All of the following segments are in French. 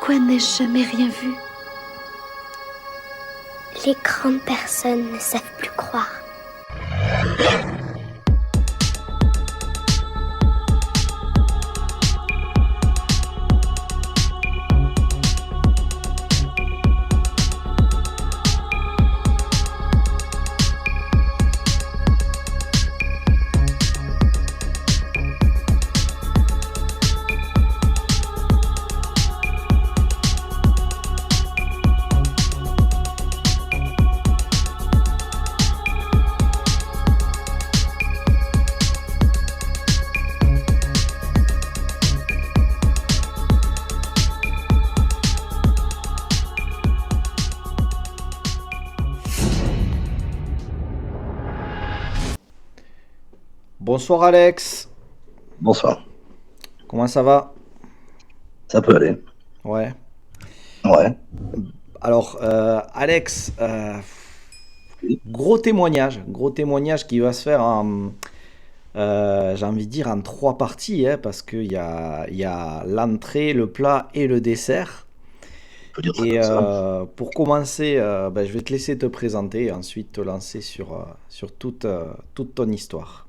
Pourquoi n'ai-je jamais rien vu? Les grandes personnes ne savent plus croire. Bonsoir Alex, Bonsoir. comment ça va? Ça peut aller. Ouais. Ouais. Alors Alex, Oui. gros témoignage qui va se faire en, j'ai envie de dire en trois parties, hein, parce qu'il y a l'entrée, le plat et le dessert. On peut dire ça Et comme ça. pour commencer, je vais te laisser te présenter et ensuite te lancer sur toute ton histoire.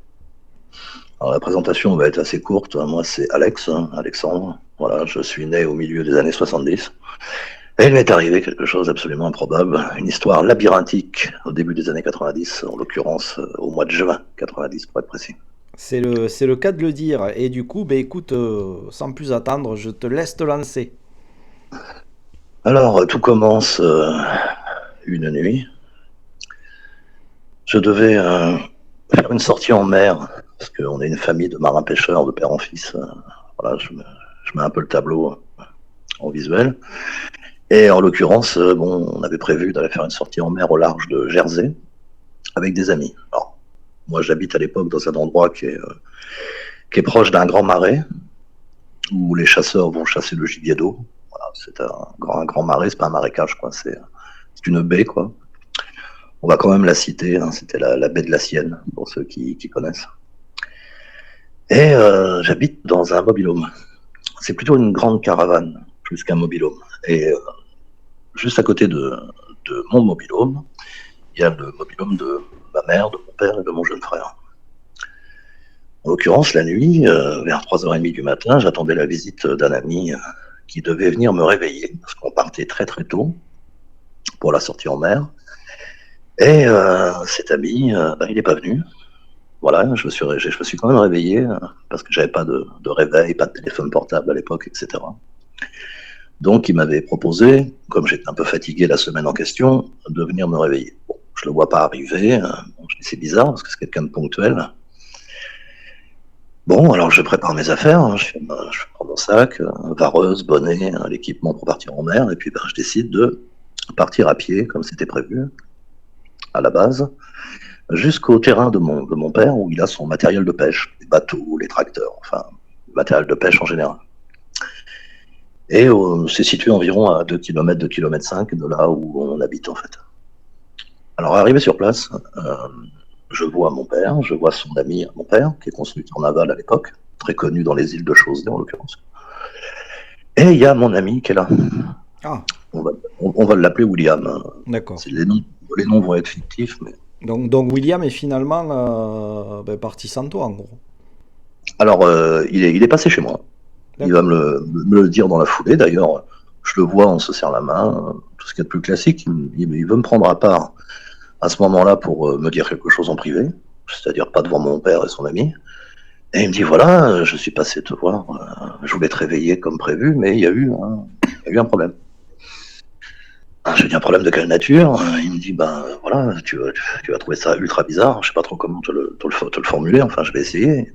Alors, la présentation va être assez courte. Moi, c'est Alex, Alexandre. Voilà, je suis né au milieu des années 70. Et il m'est arrivé quelque chose d'absolument improbable. Une histoire labyrinthique au début des années 90, en l'occurrence au mois de juin 90 pour être précis. C'est le cas de le dire. Et du coup, écoute, sans plus attendre, je te laisse te lancer. Alors, tout commence une nuit. Je devais faire une sortie en mer, parce qu'on est une famille de marins-pêcheurs de père en fils. Voilà, je mets un peu le tableau en visuel. Et en l'occurrence, on avait prévu d'aller faire une sortie en mer au large de Jersey avec des amis. Alors, moi, j'habite à l'époque dans un endroit qui est proche d'un grand marais où les chasseurs vont chasser le gibier d'eau. Voilà, c'est un grand marais, c'est pas un marécage, quoi. C'est une baie, quoi. On va quand même la citer, hein, c'était la baie de la Sienne, pour ceux qui connaissent. Et j'habite dans un mobil-home. C'est plutôt une grande caravane, plus qu'un mobil-home. Et juste à côté de mon mobil-home, il y a le mobil-home de ma mère, de mon père et de mon jeune frère. En l'occurrence, la nuit, vers 3h30 du matin, j'attendais la visite d'un ami qui devait venir me réveiller, parce qu'on partait très très tôt pour la sortie en mer. Et cet ami, il n'est pas venu. Voilà, je me suis quand même réveillé, parce que j'avais pas de réveil, pas de téléphone portable à l'époque, etc. Donc il m'avait proposé, comme j'étais un peu fatigué la semaine en question, de venir me réveiller. Bon, je le vois pas arriver, je dis c'est bizarre, parce que c'est quelqu'un de ponctuel. Bon, alors je prépare mes affaires, je prends mon sac, vareuse, bonnet, l'équipement pour partir en mer, et puis je décide de partir à pied, comme c'était prévu, à la base, jusqu'au terrain de mon père, où il a son matériel de pêche, les bateaux, les tracteurs, enfin, le matériel de pêche en général. Et c'est situé environ à 2 km, 2 km 5 de là où on habite en fait. Alors arrivé sur place, je vois mon père, je vois son ami mon père, qui est constructeur naval à l'époque, très connu dans les îles de Chausey en l'occurrence. Et il y a mon ami qui est là. Ah, On va l'appeler William. d'accord. Les noms vont être fictifs, mais... Donc William est finalement parti sans toi, en gros. Alors, il est passé chez moi. Il va me le dire dans la foulée. D'ailleurs, je le vois, on se serre la main, tout ce qu'il y a de plus classique. Il veut me prendre à part à ce moment-là pour me dire quelque chose en privé, c'est-à-dire pas devant mon père et son ami. Et il me dit, voilà, je suis passé te voir, je voulais te réveiller comme prévu, mais il y a eu un problème. Je lui dis, un problème de quelle nature? Il me dit, voilà, tu vas trouver ça ultra bizarre, je sais pas trop comment te le formuler, enfin je vais essayer.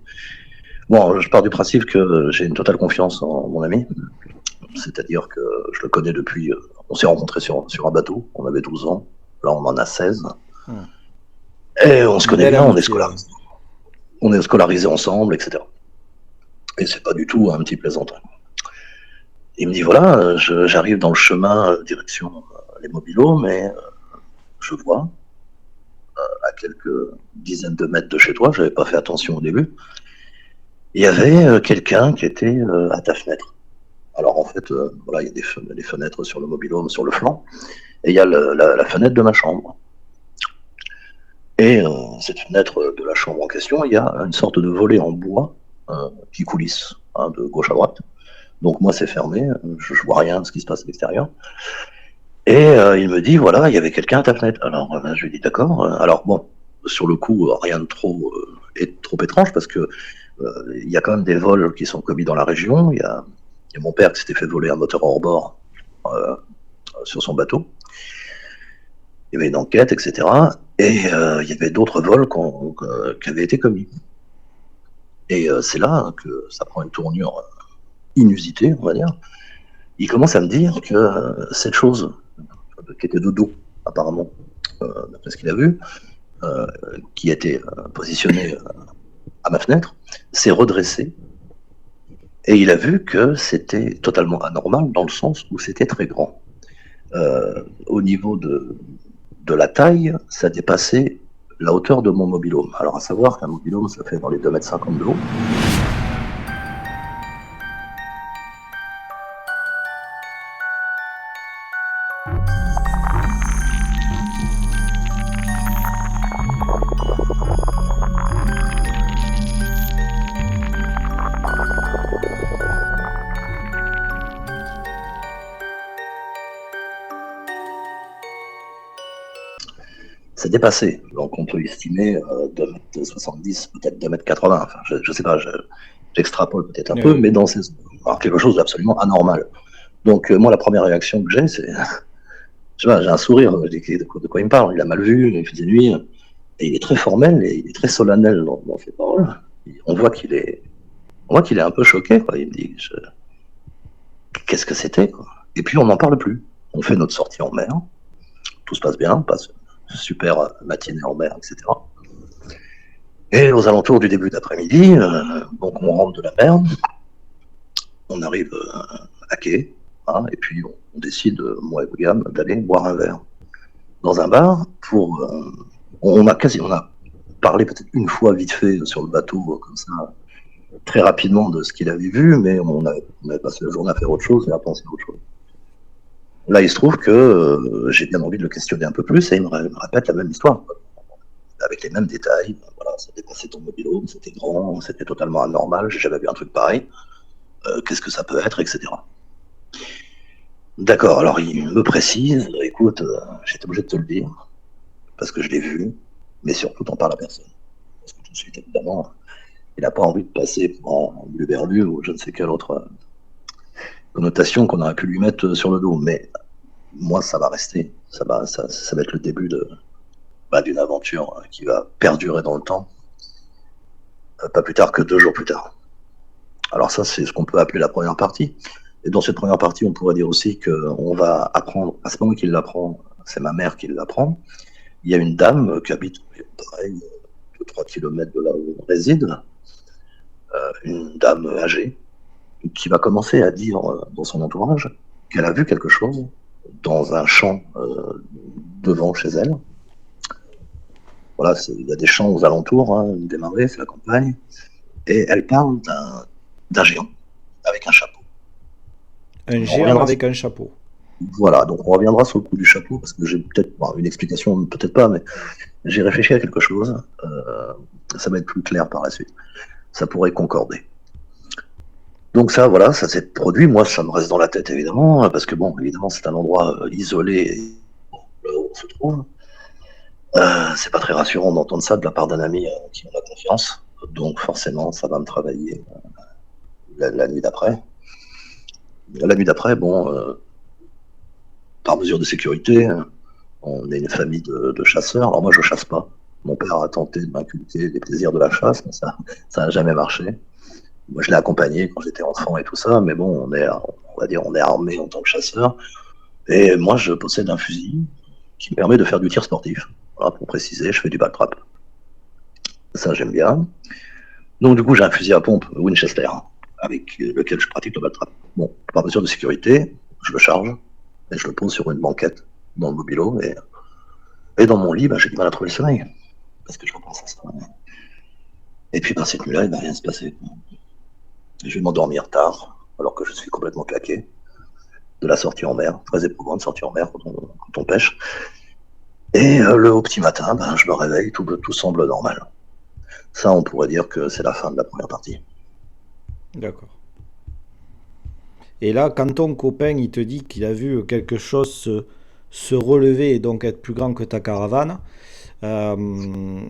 Bon, je pars du principe que j'ai une totale confiance en mon ami, c'est-à-dire que je le connais depuis, on s'est rencontrés sur un bateau, on avait 12 ans, là on en a 16, et on se connaît bien, on est scolarisés ensemble, etc. Et c'est pas du tout un petit plaisantin. Il me dit, voilà, j'arrive dans le chemin direction les mobilos, mais je vois, à quelques dizaines de mètres de chez toi, j'avais pas fait attention au début, il y avait quelqu'un qui était à ta fenêtre. Alors en fait, voilà, il y a des fenêtres sur le mobil-home, sur le flanc, et il y a la fenêtre de ma chambre. Et cette fenêtre de la chambre en question, il y a une sorte de volet en bois qui coulisse de gauche à droite. Donc moi c'est fermé, je vois rien de ce qui se passe à l'extérieur. Et il me dit voilà, il y avait quelqu'un à ta fenêtre. Alors je lui dis d'accord. Alors bon, sur le coup, rien de trop étrange parce que il y a quand même des vols qui sont commis dans la région. Il y a mon père qui s'était fait voler un moteur hors-bord sur son bateau. Il y avait une enquête, etc. Et il y avait d'autres vols qui avaient été commis. Et c'est là que ça prend une tournure inusitée, on va dire. Il commence à me dire que cette chose qui était de dos, apparemment, d'après ce qu'il a vu, qui était positionnée à ma fenêtre, s'est redressée. Et il a vu que c'était totalement anormal dans le sens où c'était très grand. Au niveau de la taille, ça dépassait la hauteur de mon mobil-home. Alors à savoir qu'un mobil-home, ça fait dans les 2,50 m de haut. C'est dépassé. Donc on peut estimer 2,70 m, peut-être 2,80 m. Enfin, je sais pas, j'extrapole peut-être un peu, mais dans alors, quelque chose d'absolument anormal. Donc moi, la première réaction que j'ai, c'est... j'ai un sourire, je dis de quoi il me parle. Il a mal vu, il faisait nuit, et il est très formel et il est très solennel dans ses paroles. On voit qu'il est un peu choqué, quoi. Il me dit qu'est-ce que c'était, quoi. Et puis on n'en parle plus. On fait notre sortie en mer, tout se passe bien, passe super matinée en mer, etc. Et aux alentours du début d'après-midi, donc on rentre de la mer, on arrive à quai, et puis on décide, moi et William, d'aller boire un verre dans un bar pour... on a parlé peut-être une fois vite fait sur le bateau, comme ça, très rapidement de ce qu'il avait vu, mais on avait passé la journée à faire autre chose et à penser à autre chose. Là, il se trouve que j'ai bien envie de le questionner un peu plus et il me répète la même histoire, avec les mêmes détails. Voilà, ça dépassait ton mobil-home, c'était grand, c'était totalement anormal, j'ai jamais vu un truc pareil. Qu'est-ce que ça peut être, etc. D'accord, alors il me précise, écoute, j'étais obligé de te le dire, parce que je l'ai vu, mais surtout t'en parles à personne. Parce que tout de suite, évidemment, il n'a pas envie de passer pour un huluberlu ou je ne sais quelle autre connotation qu'on aurait pu lui mettre sur le dos. Mais moi, ça va rester, ça va être le début d'une aventure qui va perdurer dans le temps, pas plus tard que 2 jours plus tard. Alors ça, c'est ce qu'on peut appeler la première partie. Et dans cette première partie, on pourrait dire aussi qu'on va apprendre, à ce moment qu'il l'apprend, c'est ma mère qui l'apprend, il y a une dame qui habite, pareil, 2-3 km de là où on réside, une dame âgée, qui va commencer à dire dans son entourage qu'elle a vu quelque chose dans un champ devant chez elle. Voilà, il y a des champs aux alentours, des marais, c'est la campagne, et elle parle d'un géant avec un chapeau. Un géant avec un chapeau. Voilà, donc on reviendra sur le coup du chapeau, parce que j'ai peut-être une explication, peut-être pas, mais j'ai réfléchi à quelque chose, ça va être plus clair par la suite. Ça pourrait concorder. Donc ça, voilà, ça s'est produit, moi ça me reste dans la tête évidemment, parce que bon, évidemment c'est un endroit isolé, là où on se trouve. C'est pas très rassurant d'entendre ça de la part d'un ami qui en a confiance, donc forcément ça va me travailler la nuit d'après. La nuit d'après, bon, par mesure de sécurité, on est une famille de chasseurs. Alors moi, je chasse pas. Mon père a tenté de m'inculquer les plaisirs de la chasse, mais ça n'a jamais marché. Moi, je l'ai accompagné quand j'étais enfant et tout ça, mais bon, on va dire, on est armé en tant que chasseur. Et moi, je possède un fusil qui me permet de faire du tir sportif. Voilà, pour préciser, je fais du backtrap. Ça, j'aime bien. Donc, du coup, j'ai un fusil à pompe Winchester avec lequel je pratique le backtrap. Bon, par mesure de sécurité, je le charge et je le pose sur une banquette dans le mobilo et dans mon lit, j'ai du mal à trouver le sommeil parce que je repense à ça. Et puis cette nuit-là, il ne va rien se passer. Je vais m'endormir tard alors que je suis complètement claqué de la sortie en mer, très éprouvante sortie en mer quand on pêche. Et au petit matin, je me réveille, tout semble normal. Ça, on pourrait dire que c'est la fin de la première partie. D'accord. Et là, quand ton copain il te dit qu'il a vu quelque chose se relever et donc être plus grand que ta caravane, euh,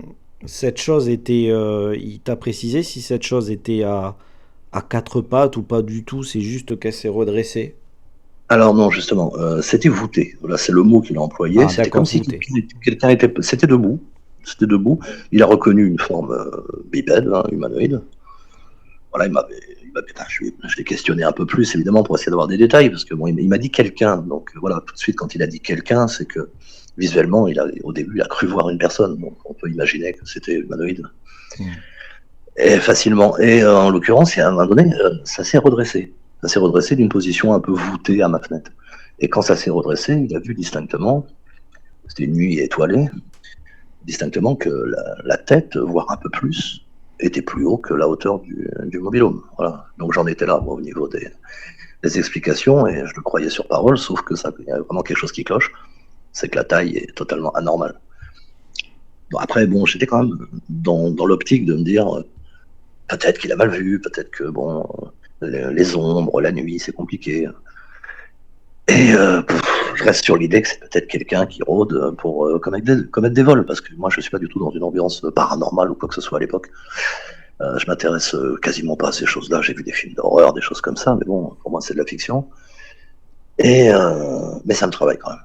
cette chose était, il t'a précisé si cette chose était à quatre pattes ou pas du tout, c'est juste qu'elle s'est redressée. Alors non, justement, c'était voûté. Voilà, c'est le mot qu'il a employé. Ah, C'était comme d'accord, si voûté. quelqu'un était. C'était debout. C'était debout. Il a reconnu une forme bipède, hein, humanoïde. Voilà, je l'ai questionné un peu plus, évidemment, pour essayer d'avoir des détails, parce que bon, il m'a dit quelqu'un. Donc voilà, tout de suite, quand il a dit quelqu'un, c'est que visuellement, au début, il a cru voir une personne. Donc on peut imaginer que c'était humanoïde. Hmm. Et facilement. Et en l'occurrence, à un moment donné, ça s'est redressé. Ça s'est redressé d'une position un peu voûtée à ma fenêtre. Et quand ça s'est redressé, il a vu distinctement, c'était une nuit étoilée, distinctement que la tête, voire un peu plus, était plus haut que la hauteur du mobil-home. Voilà. Donc j'en étais là, moi, au niveau des explications, et je le croyais sur parole, sauf que ça, il y a vraiment quelque chose qui cloche, c'est que la taille est totalement anormale. Bon, après, bon, j'étais quand même dans l'optique de me dire, peut-être qu'il a mal vu, peut-être que, bon, les ombres, la nuit, c'est compliqué. Et je reste sur l'idée que c'est peut-être quelqu'un qui rôde pour commettre des vols, parce que moi je suis pas du tout dans une ambiance paranormale ou quoi que ce soit à l'époque. Je m'intéresse quasiment pas à ces choses-là. J'ai vu des films d'horreur, des choses comme ça, mais bon, pour moi c'est de la fiction. Mais ça me travaille quand même,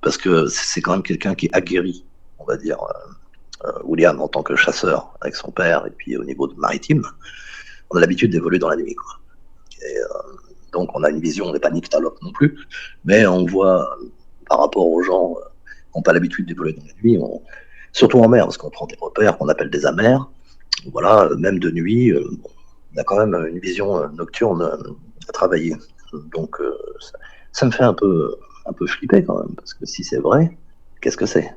parce que c'est quand même quelqu'un qui est aguerri, on va dire. William en tant que chasseur avec son père, et puis au niveau de maritime, on a l'habitude d'évoluer dans la nuit, quoi. Et, donc on a une vision, on n'est pas nyctalope non plus, mais on voit par rapport aux gens qui n'ont pas l'habitude d'évoluer dans la nuit, surtout en mer, parce qu'on prend des repères qu'on appelle des amers. Voilà, même de nuit, on a quand même une vision nocturne à travailler. Donc ça me fait un peu flipper quand même, parce que si c'est vrai, qu'est-ce que c'est?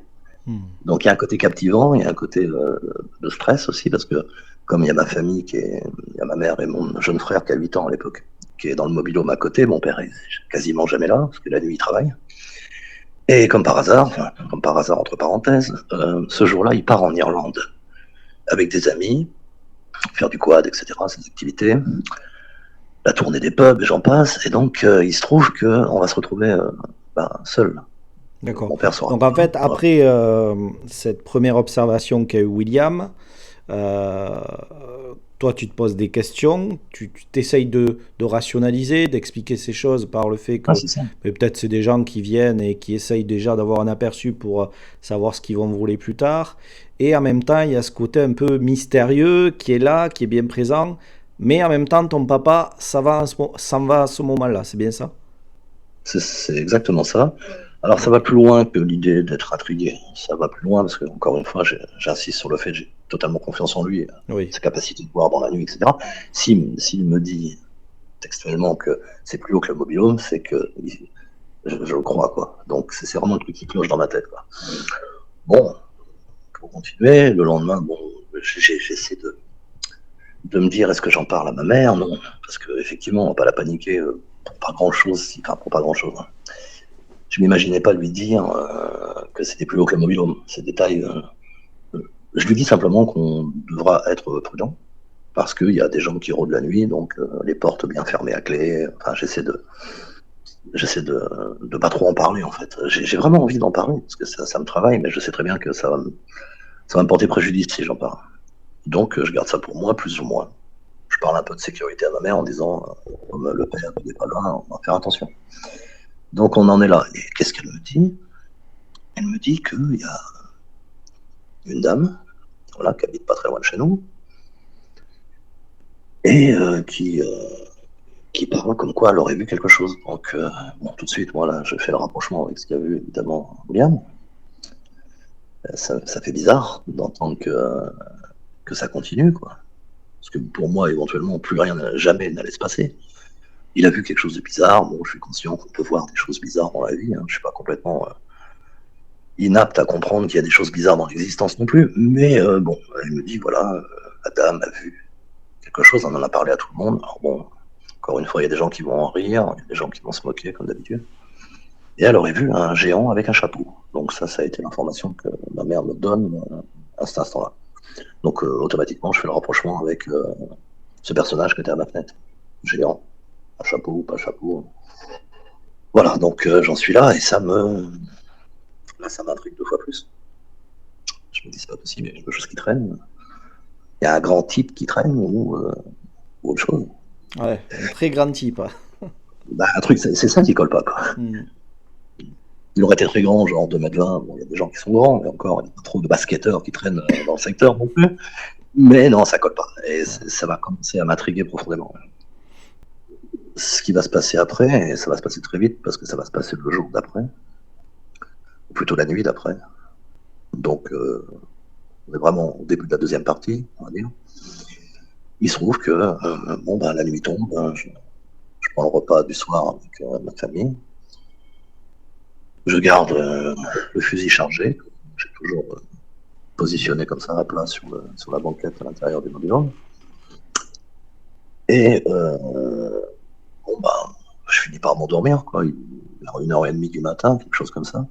Donc il y a un côté captivant, il y a un côté de stress aussi, parce que comme il y a ma famille, il y a ma mère et mon jeune frère qui a 8 ans à l'époque, qui est dans le mobil-home à côté, mon père est quasiment jamais là, parce que la nuit il travaille. Et comme par hasard, entre parenthèses, ce jour-là il part en Irlande, avec des amis, faire du quad, etc., ces activités, la tournée des pubs, et j'en passe, et donc il se trouve qu'on va se retrouver seul. D'accord. Mon père sera. Donc en fait, Voilà. après cette première observation qu'a eu William, euh, toi tu te poses des questions, tu t'essayes de rationaliser, d'expliquer ces choses par le fait Ah, que c'est ça. mais peut-être c'est des gens qui viennent et qui essayent déjà d'avoir un aperçu pour savoir ce qu'ils vont voler plus tard. Et en même temps, il y a ce côté un peu mystérieux qui est là, qui est bien présent. Mais en même temps, ton papa, s'en va à ce moment-là, c'est bien ça? C'est exactement ça. Alors ça va plus loin que l'idée d'être intrigué. Ça va plus loin parce que, encore une fois, j'insiste sur le fait que j'ai totalement confiance en lui, Oui. sa capacité de voir dans la nuit, etc. S'il me dit textuellement que c'est plus haut que le mobil-home, c'est que je le crois, quoi. Donc c'est vraiment le truc qui cloche dans ma tête, quoi. Bon, pour continuer, le lendemain, bon, j'essaie de me dire est-ce que j'en parle à ma mère? Non, parce qu'effectivement, on va pas la paniquer pour pas grand-chose, enfin pour pas grand-chose, hein. Je m'imaginais pas lui dire que c'était plus haut que le mobil-home. Ces détails, je lui dis simplement qu'on devra être prudent parce qu'il y a des gens qui rôdent la nuit, donc les portes bien fermées à clé. Enfin, j'essaie de pas trop en parler en fait. J'ai vraiment envie d'en parler parce que ça me travaille, mais je sais très bien que ça va me porter préjudice si j'en parle. Donc je garde ça pour moi, plus ou moins. Je parle un peu de sécurité à ma mère en disant comme le père n'est pas là, on va faire attention. Donc on en est là. Et qu'est-ce qu'elle me dit? Elle me dit qu'il y a une dame, voilà, qui habite pas très loin de chez nous, et qui parle comme quoi elle aurait vu quelque chose. Donc, bon, tout de suite, voilà, je fais le rapprochement avec ce qu'a vu évidemment William. Ça fait bizarre d'entendre que ça continue, quoi. Parce que pour moi, éventuellement, plus rien, jamais n'allait se passer. Il a vu quelque chose de bizarre. Bon, je suis conscient qu'on peut voir des choses bizarres dans la vie. Hein. Je suis pas complètement inapte à comprendre qu'il y a des choses bizarres dans l'existence non plus. Mais bon, elle me dit voilà, la dame a vu quelque chose, on en a parlé à tout le monde. Alors bon, Encore une fois, il y a des gens qui vont en rire, il y a des gens qui vont se moquer, comme d'habitude. Et elle aurait vu un géant avec un chapeau. Donc ça a été l'information que ma mère me donne à cet instant-là. Donc automatiquement, je fais le rapprochement avec ce personnage qui était à ma fenêtre. Géant, un chapeau ou pas chapeau. Voilà, donc j'en suis là et ça m'intrigue 2 fois plus. Je me dis, c'est pas possible, il y a quelque chose qui traîne. Il y a un grand type qui traîne ou autre chose. Ouais, un très grand type. Bah, un truc, c'est ça qui colle pas, quoi. Il aurait été très grand, genre 2,20 m. Bon, il y a des gens qui sont grands, mais encore, il n'y a pas trop de basketteurs qui traînent dans le secteur non plus. Mais non, ça colle pas. Et ça va commencer à m'intriguer profondément. Ce qui va se passer après, et ça va se passer très vite, parce que ça va se passer le jour d'après, ou plutôt la nuit d'après. Donc, on est vraiment au début de la deuxième partie, on va dire. Il se trouve que, la nuit tombe, je prends le repas du soir avec ma famille. Je garde le fusil chargé, j'ai toujours positionné comme ça à plat sur la banquette à l'intérieur du mobil-home. Et je finis par m'endormir, quoi. Il est 1h30 du matin, quelque chose comme ça.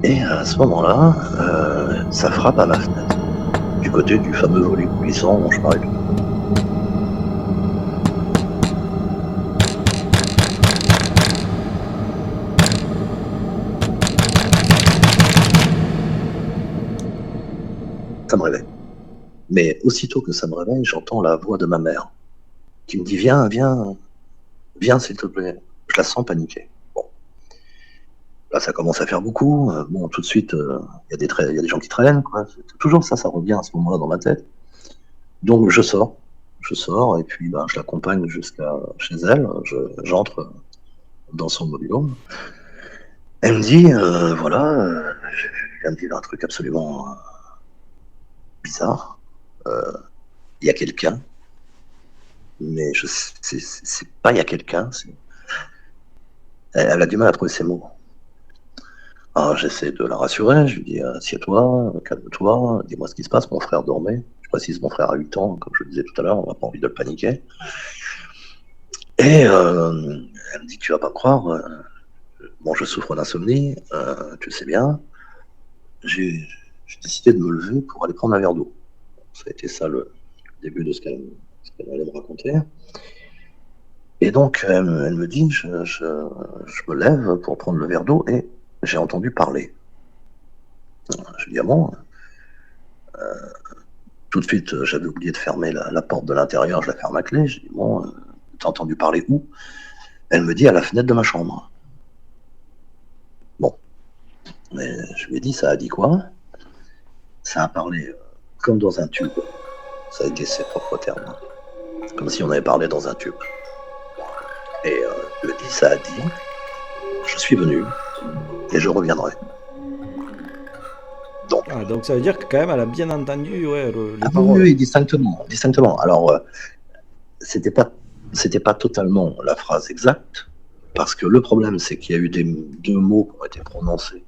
Et à ce moment-là, ça frappe à ma fenêtre, du côté du fameux volet glissant dont je parlais tout à l'heure. Ça me réveille. Mais aussitôt que ça me réveille, j'entends la voix de ma mère qui me dit viens s'il te plaît. Je la sens paniquer. Bon. Là, ça commence à faire beaucoup. Bon, tout de suite, il y a des gens qui traînent, quoi. C'est toujours ça revient à ce moment-là dans ma tête. Donc je sors, et puis je l'accompagne jusqu'à chez elle. J'entre dans son mobil-home. Elle me dit voilà, je viens de vivre un truc absolument bizarre. Il y a quelqu'un, mais c'est pas il y a quelqu'un. Elle a du mal à trouver ses mots. Alors j'essaie de la rassurer, je lui dis assieds-toi, calme-toi, dis-moi ce qui se passe, mon frère dormait. Je précise, mon frère a 8 ans, comme je le disais tout à l'heure, on n'a pas envie de le paniquer. Et elle me dit, tu vas pas me croire, je souffre d'insomnie, tu le sais bien. J'ai décidé de me lever pour aller prendre un verre d'eau. Ça a été ça le début de ce qu'elle allait me raconter. Et donc elle me dit, je me lève pour prendre le verre d'eau et j'ai entendu parler. Je dis, ah bon, tout de suite, j'avais oublié de fermer la porte de l'intérieur, je la ferme à clé. Je dis, bon, t'as entendu parler où? Elle me dit, à la fenêtre de ma chambre. Bon. Mais je lui ai dit, ça a dit quoi? Ça a parlé comme dans un tube. Ça a été ses propres termes. Comme si on avait parlé dans un tube. Et je lui ai dit, ça a dit, je suis venu et je reviendrai. Donc ça veut dire que quand même elle a bien entendu les paroles. Oui, distinctement. Alors, c'était pas totalement la phrase exacte, parce que le problème c'est qu'il y a eu 2 mots qui ont été prononcés,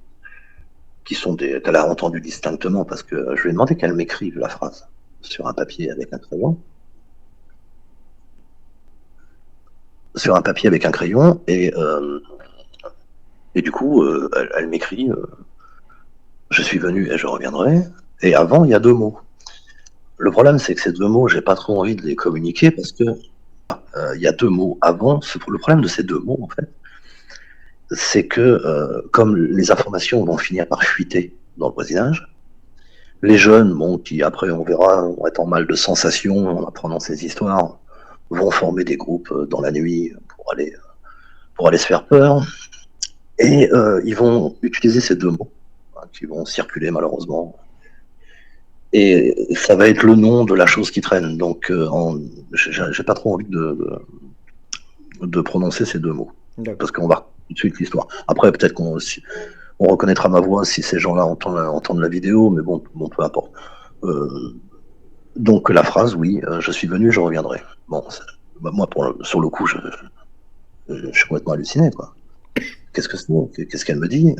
qu'elle a entendu distinctement, parce que je lui ai demandé qu'elle m'écrive la phrase sur un papier avec un crayon. Et du coup, elle m'écrit je suis venu et je reviendrai. Et avant, il y a 2 mots. Le problème, c'est que ces 2 mots, j'ai pas trop envie de les communiquer parce que il y a 2 mots avant. Le problème de ces 2 mots, en fait, c'est que comme les informations vont finir par fuiter dans le voisinage, les jeunes, qui après, on verra, vont être en mal de sensations en apprenant ces histoires, vont former des groupes dans la nuit pour aller se faire peur. Et ils vont utiliser ces 2 mots qui vont circuler malheureusement. Et ça va être le nom de la chose qui traîne. Donc, j'ai pas trop envie de prononcer ces 2 mots. D'accord. Parce qu'on va tout de suite l'histoire. Après, peut-être qu'on reconnaîtra ma voix si ces gens-là entendent la vidéo, mais bon, peu importe. Donc, la phrase, oui, je suis venu, je reviendrai. Bon, moi, sur le coup, je suis complètement halluciné, quoi. Qu'est-ce que c'est? Qu'est-ce qu'elle me dit?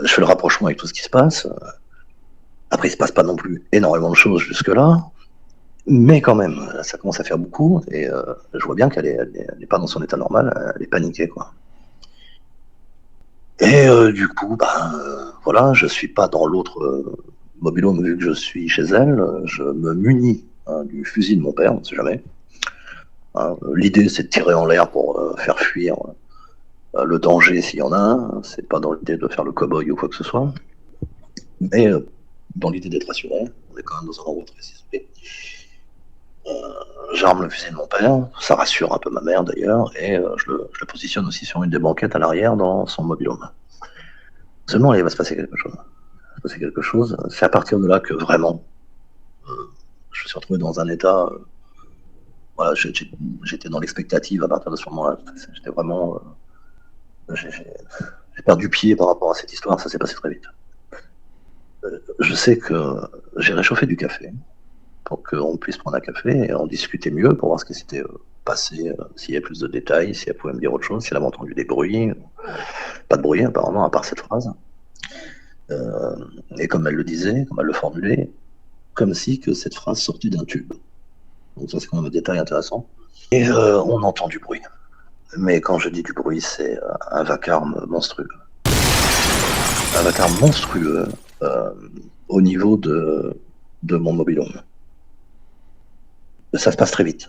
Je fais le rapprochement avec tout ce qui se passe. Après, il se passe pas non plus énormément de choses jusque-là. Mais quand même, ça commence à faire beaucoup, et je vois bien qu'elle est pas dans son état normal, elle est paniquée, quoi. Et du coup, voilà, je suis pas dans l'autre mobil-home vu que je suis chez elle, je me munis du fusil de mon père, on ne sait jamais. L'idée, c'est de tirer en l'air pour faire fuir le danger s'il y en a un. C'est pas dans l'idée de faire le cow-boy ou quoi que ce soit. Mais dans l'idée d'être rassuré, on est quand même dans un endroit très isolé. J'arme le fusil de mon père, ça rassure un peu ma mère d'ailleurs, et je le positionne aussi sur une des banquettes à l'arrière dans son mobil-home. Seulement, il va se passer quelque chose. C'est à partir de là que vraiment, je me suis retrouvé dans un état. Voilà, j'étais dans l'expectative à partir de ce moment-là. J'étais vraiment. J'ai perdu pied par rapport à cette histoire, ça s'est passé très vite. Je sais que j'ai réchauffé du café pour qu'on puisse prendre un café et en discuter mieux pour voir ce qui s'était passé, s'il y avait plus de détails, si elle pouvait me dire autre chose, si elle avait entendu des bruits. Pas de bruit apparemment, à part cette phrase. Et comme elle le disait, comme elle le formulait, comme si que cette phrase sortait d'un tube. Donc ça c'est quand même un détail intéressant. Et on entend du bruit. Mais quand je dis du bruit, c'est un vacarme monstrueux. Un vacarme monstrueux au niveau de mon mobil-home. Ça se passe très vite.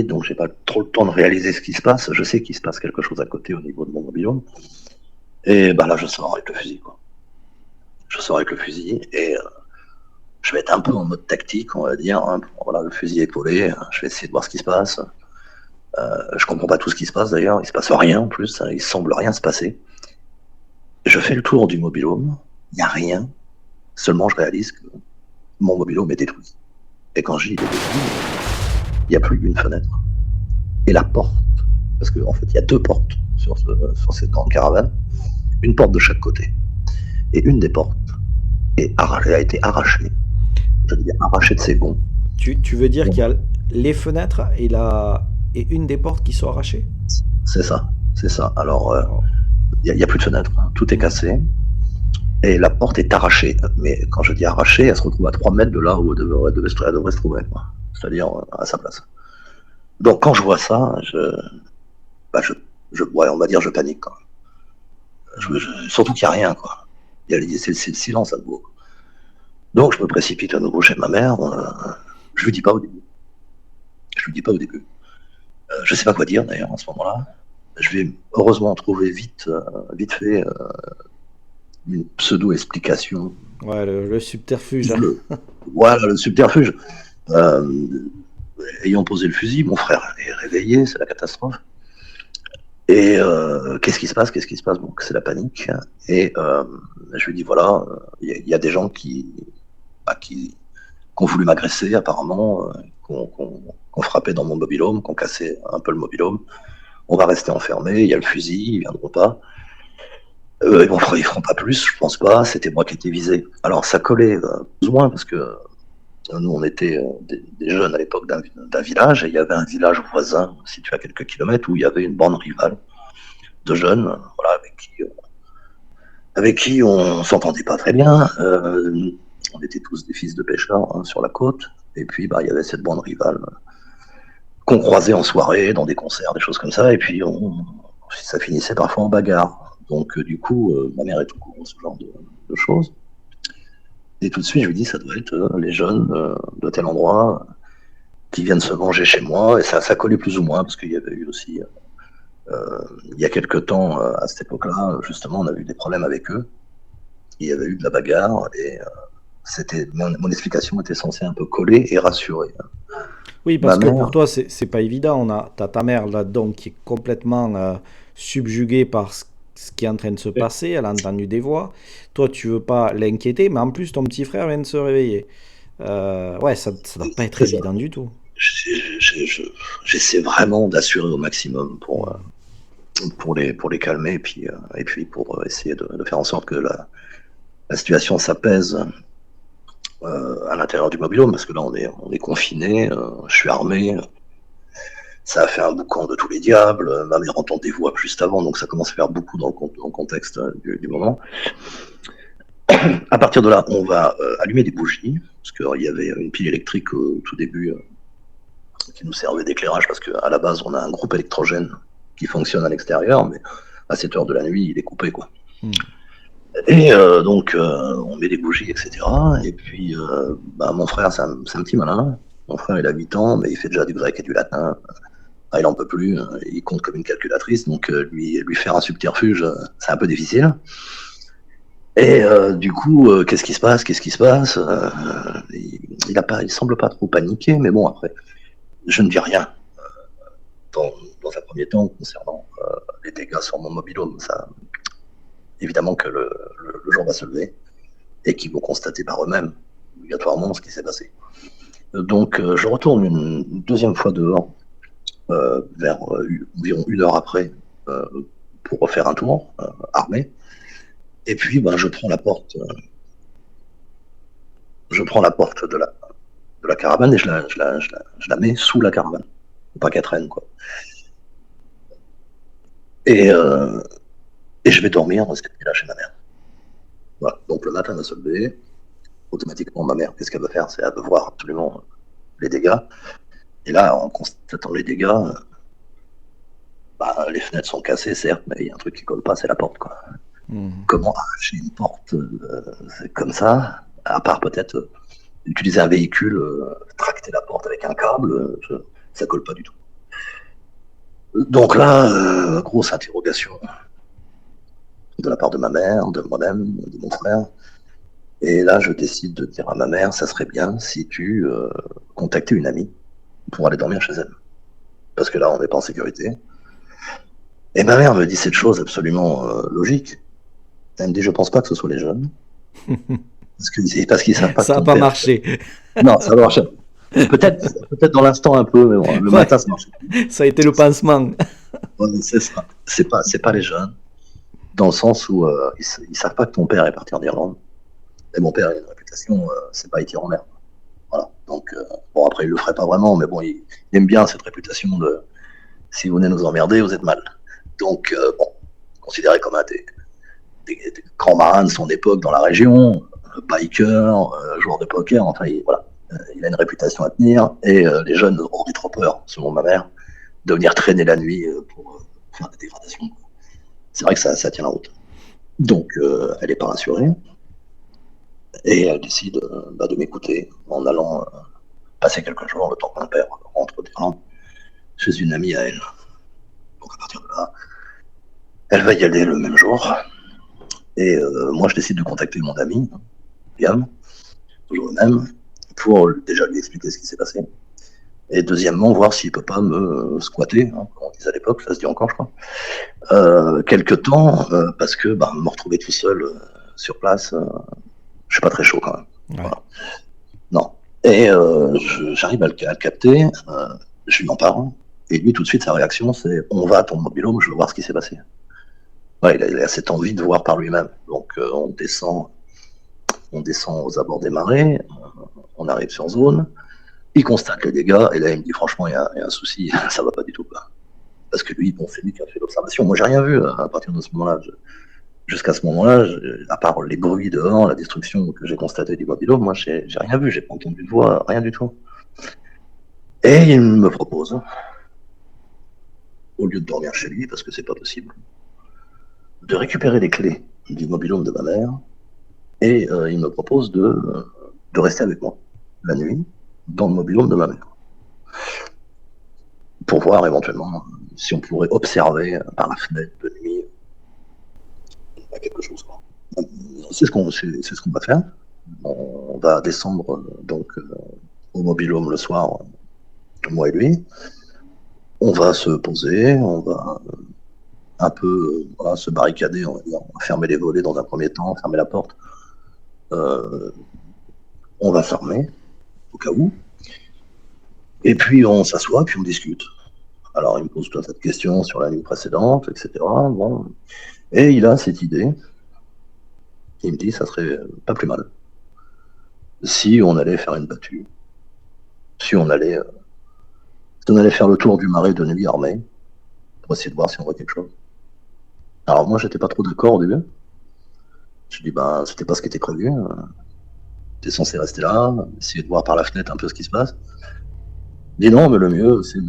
Donc j'ai pas trop le temps de réaliser ce qui se passe. Je sais qu'il se passe quelque chose à côté au niveau de mon mobil-home. Et là, je sors avec le fusil, quoi. Je sors avec le fusil et je vais être un peu en mode tactique, on va dire. Voilà, le fusil épaulé, je vais essayer de voir ce qui se passe. Je comprends pas tout ce qui se passe d'ailleurs, il se passe rien en plus, il semble rien se passer. Je fais le tour du mobil-home, il n'y a rien, seulement je réalise que mon mobil-home est détruit. Et quand je dis il est détruit, il n'y a plus une fenêtre. Et la porte, parce qu'en fait il y a deux portes sur cette grande caravane, une porte de chaque côté. Et une des portes a été arrachée, je veux dire arrachée de ses gonds. Tu veux dire qu'il y a les fenêtres et une des portes qui sont arrachées? C'est ça. Alors, il n'y a plus de fenêtre, tout est cassé. Et la porte est arrachée. Mais quand je dis arrachée, elle se retrouve à 3 mètres de là où elle devrait se trouver. C'est-à-dire à sa place. Donc quand je vois ça, on va dire je panique. Quand même. Surtout qu'il n'y a rien. Quoi. C'est le silence à nouveau. Donc je me précipite à nouveau chez ma mère. Je lui dis pas au début. Je sais pas quoi dire d'ailleurs à ce moment-là. Je vais heureusement trouver vite fait une pseudo-explication. Ouais, le subterfuge. Voilà, le subterfuge. Ayant posé le fusil, mon frère est réveillé, c'est la catastrophe. Et qu'est-ce qui se passe? Bon, c'est la panique. Et je lui dis voilà, il y a des gens qui ont voulu m'agresser apparemment, qui ont frappé dans mon mobil-home, qui ont cassé un peu le mobil-home. On va rester enfermés, il y a le fusil, ils viendront pas. Ils feront pas plus, je pense pas, c'était moi qui étais visé. Alors ça collait plus ou moins parce que nous on était des jeunes à l'époque d'un village, et il y avait un village voisin situé à quelques kilomètres où il y avait une bande rivale de jeunes, voilà, avec qui on s'entendait pas très bien. On était tous des fils de pêcheurs sur la côte, et puis il y avait cette bande rivale qu'on croisait en soirée, dans des concerts, des choses comme ça, et puis ça finissait parfois en bagarre. Donc du coup, ma mère est au courant de ce genre de choses. Et tout de suite, je lui dis, ça doit être les jeunes de tel endroit qui viennent se venger chez moi, et ça collait plus ou moins, parce qu'il y avait eu aussi, il y a quelques temps, à cette époque-là, justement, on a eu des problèmes avec eux. Il y avait eu de la bagarre, et mon explication était censée un peu coller et rassurer. Oui, parce que pour toi, c'est pas évident. T'as ta mère là-dedans qui est complètement subjuguée par ce qui est en train de se passer. Elle a entendu des voix. Toi, tu veux pas l'inquiéter, mais en plus, ton petit frère vient de se réveiller. Ouais, ça doit pas être évident du tout. J'essaie vraiment d'assurer au maximum pour les calmer, et puis pour essayer de faire en sorte que la situation s'apaise à l'intérieur du mobil-home, parce que là on est confiné, je suis armé, ça a fait un boucan de tous les diables, ma mère entend des voix juste avant, donc ça commence à faire beaucoup dans le contexte du moment. À partir de là, on va allumer des bougies, parce qu'il y avait une pile électrique au tout début qui nous servait d'éclairage, parce qu'à la base, on a un groupe électrogène qui fonctionne à l'extérieur, mais à cette heure de la nuit, il est coupé, quoi. Et donc, on met des bougies, etc. Et puis, mon frère, c'est un petit malin. Mon frère, il a 8 ans, mais il fait déjà du grec et du latin. Ah, il en peut plus, il compte comme une calculatrice, donc lui faire un subterfuge, c'est un peu difficile. Et du coup, qu'est-ce qui se passe il semble pas trop paniquer, mais bon, après, je ne dis rien dans un premier temps concernant les dégâts sur mon mobil-home. Ça, évidemment que le jour va se lever et qu'ils vont constater par eux-mêmes obligatoirement ce qui s'est passé. Donc, je retourne une deuxième fois dehors, vers environ 1 heure après, pour refaire un tour armé. Et puis, je prends la porte. De la caravane et je la mets sous la caravane, pour pas qu'elle traîne, quoi. Et je vais dormir cette nuit-là chez ma mère. Voilà. Donc le matin, elle va se lever. Automatiquement, ma mère, qu'est-ce qu'elle va faire? Elle va voir absolument les dégâts. Et là, en constatant les dégâts, les fenêtres sont cassées, certes, mais il y a un truc qui colle pas, c'est la porte, quoi. Comment arracher une porte comme ça, à part peut-être utiliser un véhicule, tracter la porte avec un câble, ça colle pas du tout. Donc là, grosse interrogation de la part de ma mère, de moi-même, de mon frère. Et là, je décide de dire à ma mère, ça serait bien si tu contactais une amie pour aller dormir chez elle. Parce que là, on n'est pas en sécurité. Et ma mère me dit cette chose absolument logique. Elle me dit, je pense pas que ce soit les jeunes. Parce qu'ils savent pas Ça que n'a ton pas père... marché. Non, ça va marcher. Peut-être dans l'instant un peu, mais bon, le matin, ça marche. Ça a été le pansement. Ouais, c'est ça. C'est pas les jeunes. Dans le sens où ils savent pas que ton père est parti en Irlande. Et mon père a une réputation, c'est pas étiré en l'air. Voilà. Donc, après, il le ferait pas vraiment, mais bon, il aime bien cette réputation de si vous venez nous emmerder, vous êtes mal. Donc, considéré comme un des grands marins de son époque dans la région, biker, joueur de poker, enfin, voilà. Il a une réputation à tenir, et les jeunes auraient trop peur, selon ma mère, de venir traîner la nuit pour faire des dégradations. C'est vrai que ça tient la route. Donc, elle n'est pas rassurée. Et elle décide de m'écouter en allant passer quelques jours, le temps que mon père rentre d'Irlande, chez une amie à elle. Donc à partir de là, elle va y aller le même jour. Et moi, je décide de contacter mon ami, Liam, toujours le même, pour déjà lui expliquer ce qui s'est passé. Et deuxièmement, voir s'il peut pas me squatter, comme on disait à l'époque, ça se dit encore, je crois, quelques temps, parce que me retrouver tout seul sur place, je suis pas très chaud quand même. Ouais. Voilà. Non. Et j'arrive à le capter, je lui en parle, et lui tout de suite sa réaction c'est on va à ton mobil-home, je veux voir ce qui s'est passé. Ouais, il a cette envie de voir par lui-même. Donc on descend aux abords des marais, on arrive sur zone, il constate les dégâts, et là il me dit franchement il y a un souci, ça va pas du tout, quoi. Parce que lui, c'est lui qui a fait l'observation. Moi j'ai rien vu à partir de ce moment-là. Jusqu'à ce moment-là, à part les bruits dehors, la destruction que j'ai constatée du mobil-home, moi j'ai rien vu, j'ai pas entendu de voix, rien du tout. Et il me propose, au lieu de dormir chez lui, parce que c'est pas possible, de récupérer les clés du mobil-home de ma mère, et il me propose de rester avec moi la nuit dans le mobil-home de ma mère, pour voir éventuellement si on pourrait observer par la fenêtre de nuit quelque chose. C'est ce qu'on va faire. On va descendre donc au mobil-home le soir, moi et lui. On va se poser, on va un peu se barricader, on va dire, fermer les volets dans un premier temps, fermer la porte. On va s'armer au cas où. Et puis on s'assoit, puis on discute. Alors il me pose tout un tas de questions sur la nuit précédente, etc. Bon. Et il a cette idée. Il me dit ça serait pas plus mal si on allait faire une battue, si on allait faire le tour du marais de nuit armé pour essayer de voir si on voit quelque chose. Alors moi j'étais pas trop d'accord au début. Je dis, ben, c'était pas ce qui était prévu. T'es censé rester là, essayer de voir par la fenêtre un peu ce qui se passe. Il dit non, mais le mieux, c'est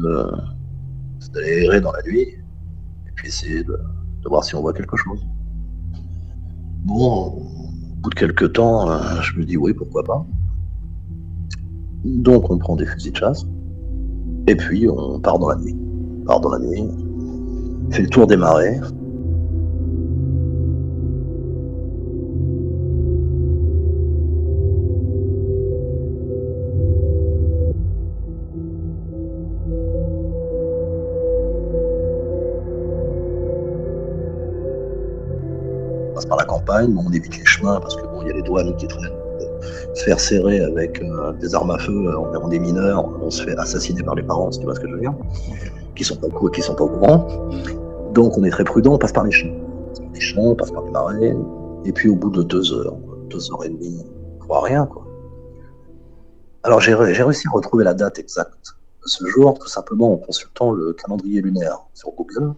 d'aller errer dans la nuit, et puis essayer de voir si on voit quelque chose. Bon, au bout de quelques temps, je me dis oui, pourquoi pas. Donc on prend des fusils de chasse, et puis on part dans la nuit. On part dans la nuit, on fait le tour des marais. On passe par la campagne, bon, on évite les chemins parce que bon, il y a les douanes qui traînent. Se faire serrer avec des armes à feu, on est mineurs, on se fait assassiner par les parents, si tu vois ce que je veux dire, qui sont pas au courant. Donc on est très prudent, on passe par les champs. On passe par les marais, et puis au bout de 2 heures et demie, on voit rien, quoi. Alors j'ai réussi à retrouver la date exacte de ce jour, tout simplement en consultant le calendrier lunaire sur Google,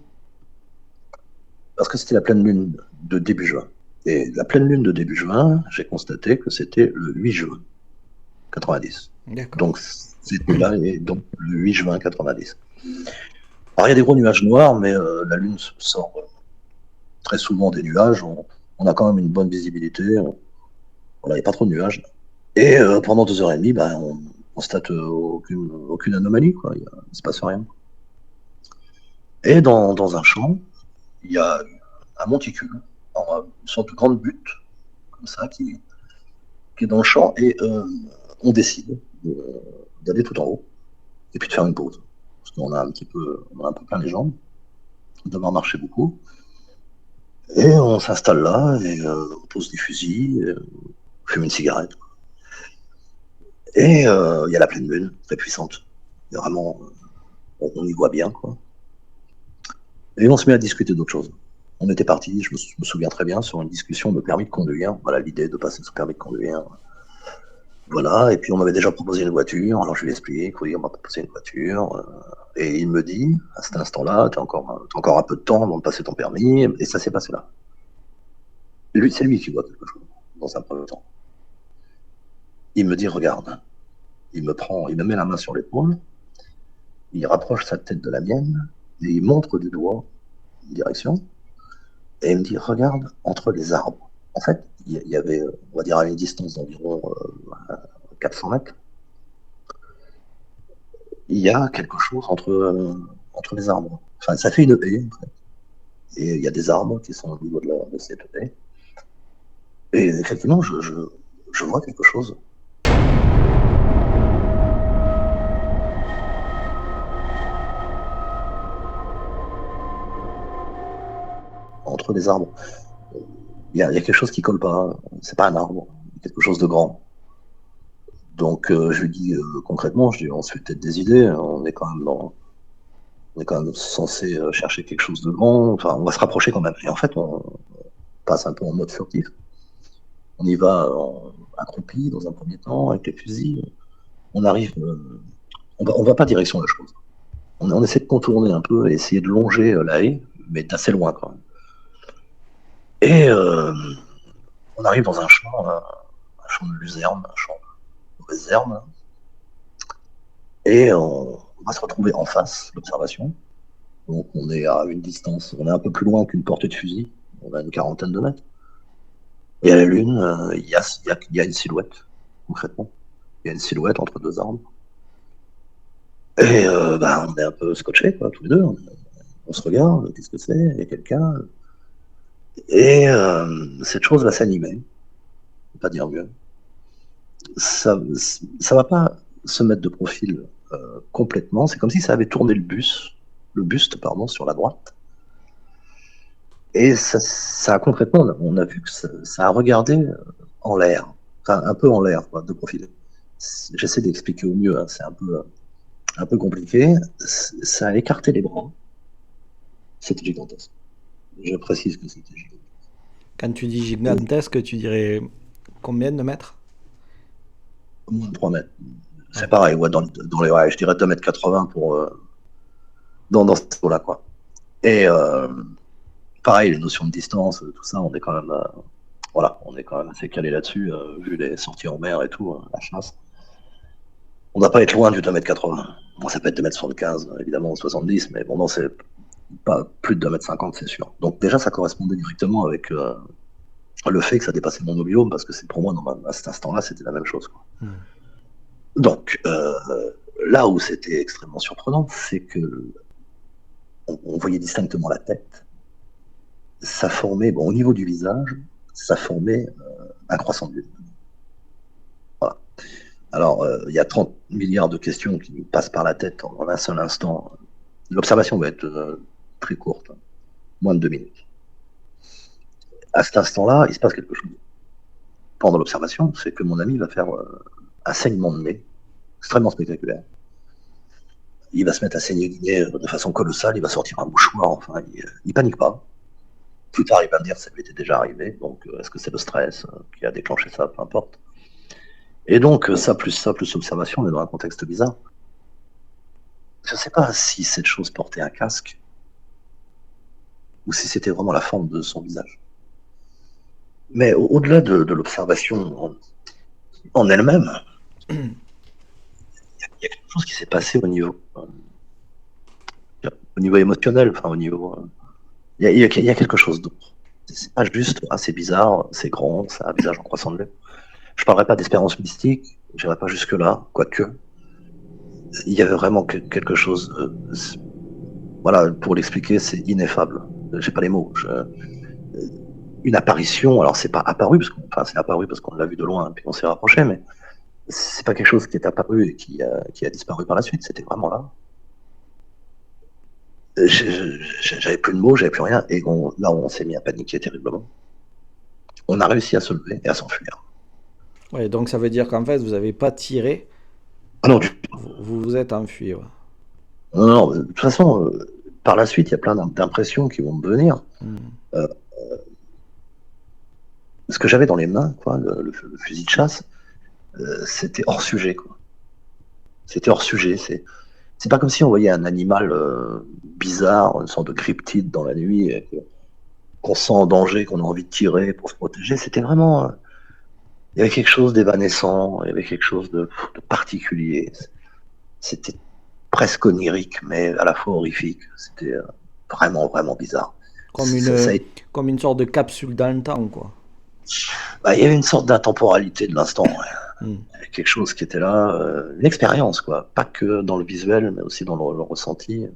parce que c'était la pleine lune de début juin. Et la pleine lune de début juin, j'ai constaté que c'était le 8 juin 90. D'accord. Donc c'était là, et donc le 8 juin 90. Alors il y a des gros nuages noirs, mais la lune sort très souvent des nuages. On a quand même une bonne visibilité. Voilà, il n'y a pas trop de nuages. Et pendant 2 heures et demie, ben, on constate aucune anomalie, quoi. Il ne se passe rien. Et dans un champ, il y a un monticule, une sorte de grande butte, comme ça, qui est dans le champ, et on décide d'aller tout en haut, et puis de faire une pause. Parce qu'on a un peu plein les jambes, d'avoir marché beaucoup. Et on s'installe là, et on pose des fusils, on fume une cigarette. Et il y a la pleine lune, très puissante. Et vraiment, on y voit bien, quoi. Et on se met à discuter d'autres choses. On était parti, je me souviens très bien, sur une discussion de permis de conduire. Voilà, l'idée de passer ce permis de conduire. Voilà, et puis on m'avait déjà proposé une voiture, alors je lui explique, oui, on m'a proposé une voiture. Et il me dit, à cet instant-là, t'as encore un peu de temps avant de passer ton permis, et ça s'est passé là. C'est lui qui voit quelque chose, dans un premier temps. Il me dit, regarde. Il me met la main sur l'épaule, il rapproche sa tête de la mienne, et il montre du doigt une direction, et il me dit, regarde entre les arbres. En fait, il y avait, on va dire, à une distance d'environ 400 mètres, il y a quelque chose entre les arbres. Enfin, ça fait une haie, en fait. Et il y a des arbres qui sont au niveau de cette haie. Et effectivement, je vois quelque chose. Entre les arbres. Il y a quelque chose qui colle pas. C'est pas un arbre, quelque chose de grand. Donc je lui dis concrètement, on se fait peut-être des idées. On est quand même censé chercher quelque chose de grand. Enfin, on va se rapprocher quand même. Et en fait, on passe un peu en mode furtif. On y va accroupi dans un premier temps avec les fusils. On arrive. On va pas direction la chose. On essaie de contourner un peu et essayer de longer la haie, mais d'assez loin quand même. Et on arrive dans un champ de luzerne, un champ de mauvaises herbes, et on va se retrouver en face de l'observation. Donc on est à une distance, on est un peu plus loin qu'une portée de fusil, on a une quarantaine de mètres. Et à la lune, il y a une silhouette, concrètement. Il y a une silhouette entre deux arbres. Et on est un peu scotchés, quoi, tous les deux. On se regarde, qu'est-ce que c'est? Il y a quelqu'un. Et cette chose va s'animer, pas dire mieux. Ça va pas se mettre de profil complètement. C'est comme si ça avait tourné le buste, sur la droite. Et ça a concrètement, on a vu que ça a regardé en l'air, enfin un peu en l'air, quoi, de profil. J'essaie d'expliquer au mieux, hein, c'est un peu compliqué. Ça a écarté les bras. C'était gigantesque. Je précise que c'était gigantesque. Quand tu dis gigantesque, tu dirais combien de mètres? Au moins de 3 mètres. C'est pareil, ouais, ouais, je dirais 2,80 m pour dans ce niveau-là, quoi. Et pareil, les notions de distance, tout ça, on est quand même Voilà, on est quand même assez calé là-dessus, vu les sorties en mer et tout, la chasse. On ne doit pas être loin du 2,80 m. Bon, ça peut être 2,75 m, évidemment, 70, mais bon, non, c'est pas plus de 2,50 m, c'est sûr. Donc déjà, ça correspondait directement avec le fait que ça dépassait mon mobil-home, parce que c'est pour moi, à cet instant-là, c'était la même chose, quoi. Donc, là où c'était extrêmement surprenant, c'est que on voyait distinctement la tête. Ça formait, bon, au niveau du visage, ça formait un croissant de lune. Voilà. Alors, il y a 30 milliards de questions qui nous passent par la tête en un seul instant. L'observation va être très courte, moins de 2 minutes. À cet instant-là, il se passe quelque chose. Pendant l'observation, c'est que mon ami va faire un saignement de nez extrêmement spectaculaire. Il va se mettre à saigner du nez de façon colossale, il va sortir un mouchoir, enfin, il panique pas. Plus tard, il va me dire que ça lui était déjà arrivé, donc est-ce que c'est le stress qui a déclenché ça, peu importe. Et donc, ça, plus observation, on est dans un contexte bizarre. Je ne sais pas si cette chose portait un casque, ou si c'était vraiment la forme de son visage. Mais au-delà de l'observation en elle-même, il y a quelque chose qui s'est passé au niveau émotionnel, enfin au niveau... Il y a quelque chose d'autre. C'est pas juste, c'est bizarre, c'est grand, ça a un visage en croissant de lait. Je parlerai pas d'espérance mystique, j'irai pas jusque-là, quoique. Il y avait vraiment quelque chose... voilà, pour l'expliquer, c'est ineffable. J'ai pas les mots. Une apparition, alors c'est pas apparu, c'est apparu parce qu'on l'a vu de loin, puis on s'est rapproché, mais c'est pas quelque chose qui est apparu et qui a disparu par la suite, c'était vraiment là. J'avais plus de mots, j'avais plus rien, et là on s'est mis à paniquer terriblement. On a réussi à se lever et à s'enfuir. Ouais, donc ça veut dire qu'en fait, vous n'avez pas tiré, Ah non, vous vous êtes enfui. Ouais. non, de toute façon, par la suite, il y a plein d'impressions qui vont me venir. Ce que j'avais dans les mains, quoi, le fusil de chasse, c'était hors sujet, quoi. C'était hors sujet. C'est pas comme si on voyait un animal bizarre, une sorte de cryptide dans la nuit, qu'on sent en danger, qu'on a envie de tirer pour se protéger. C'était vraiment... il y avait quelque chose d'évanescent, il y avait quelque chose de particulier. C'était presque onirique, mais à la fois horrifique. C'était vraiment, vraiment bizarre. Comme une sorte de capsule dans le temps, quoi. Bah, il y avait une sorte d'intemporalité de l'instant. Il y avait quelque chose qui était là, une expérience, quoi. Pas que dans le visuel, mais aussi dans le ressenti.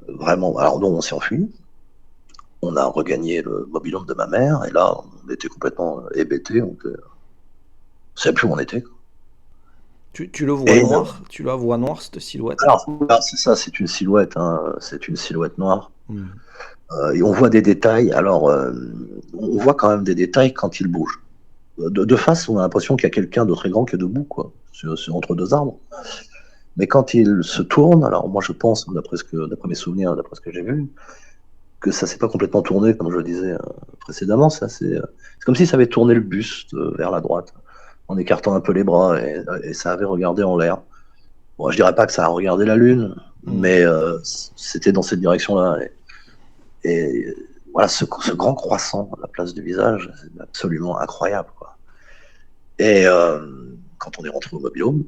Vraiment. Alors, nous, on s'est enfui. On a regagné le mobil-home de ma mère, et là, on était complètement hébétés. On ne savait plus où on était, quoi. Tu le vois noir, tu la vois noir, cette silhouette. Alors, c'est ça, c'est une silhouette, hein, c'est une silhouette noire. Et on voit des détails. Alors, on voit quand même des détails quand il bouge. De face, on a l'impression qu'il y a quelqu'un de très grand qui est debout, quoi, entre deux arbres. Mais quand il se tourne, alors moi je pense, d'après mes souvenirs, d'après ce que j'ai vu, que ça s'est pas complètement tourné, comme je le disais précédemment. C'est comme si ça avait tourné le buste vers la droite, en écartant un peu les bras, et ça avait regardé en l'air. Bon, je dirais pas que ça a regardé la lune, mais c'était dans cette direction-là. Et voilà, ce grand croissant à la place du visage, c'est absolument incroyable, quoi. Et quand on est rentré au mobil-home,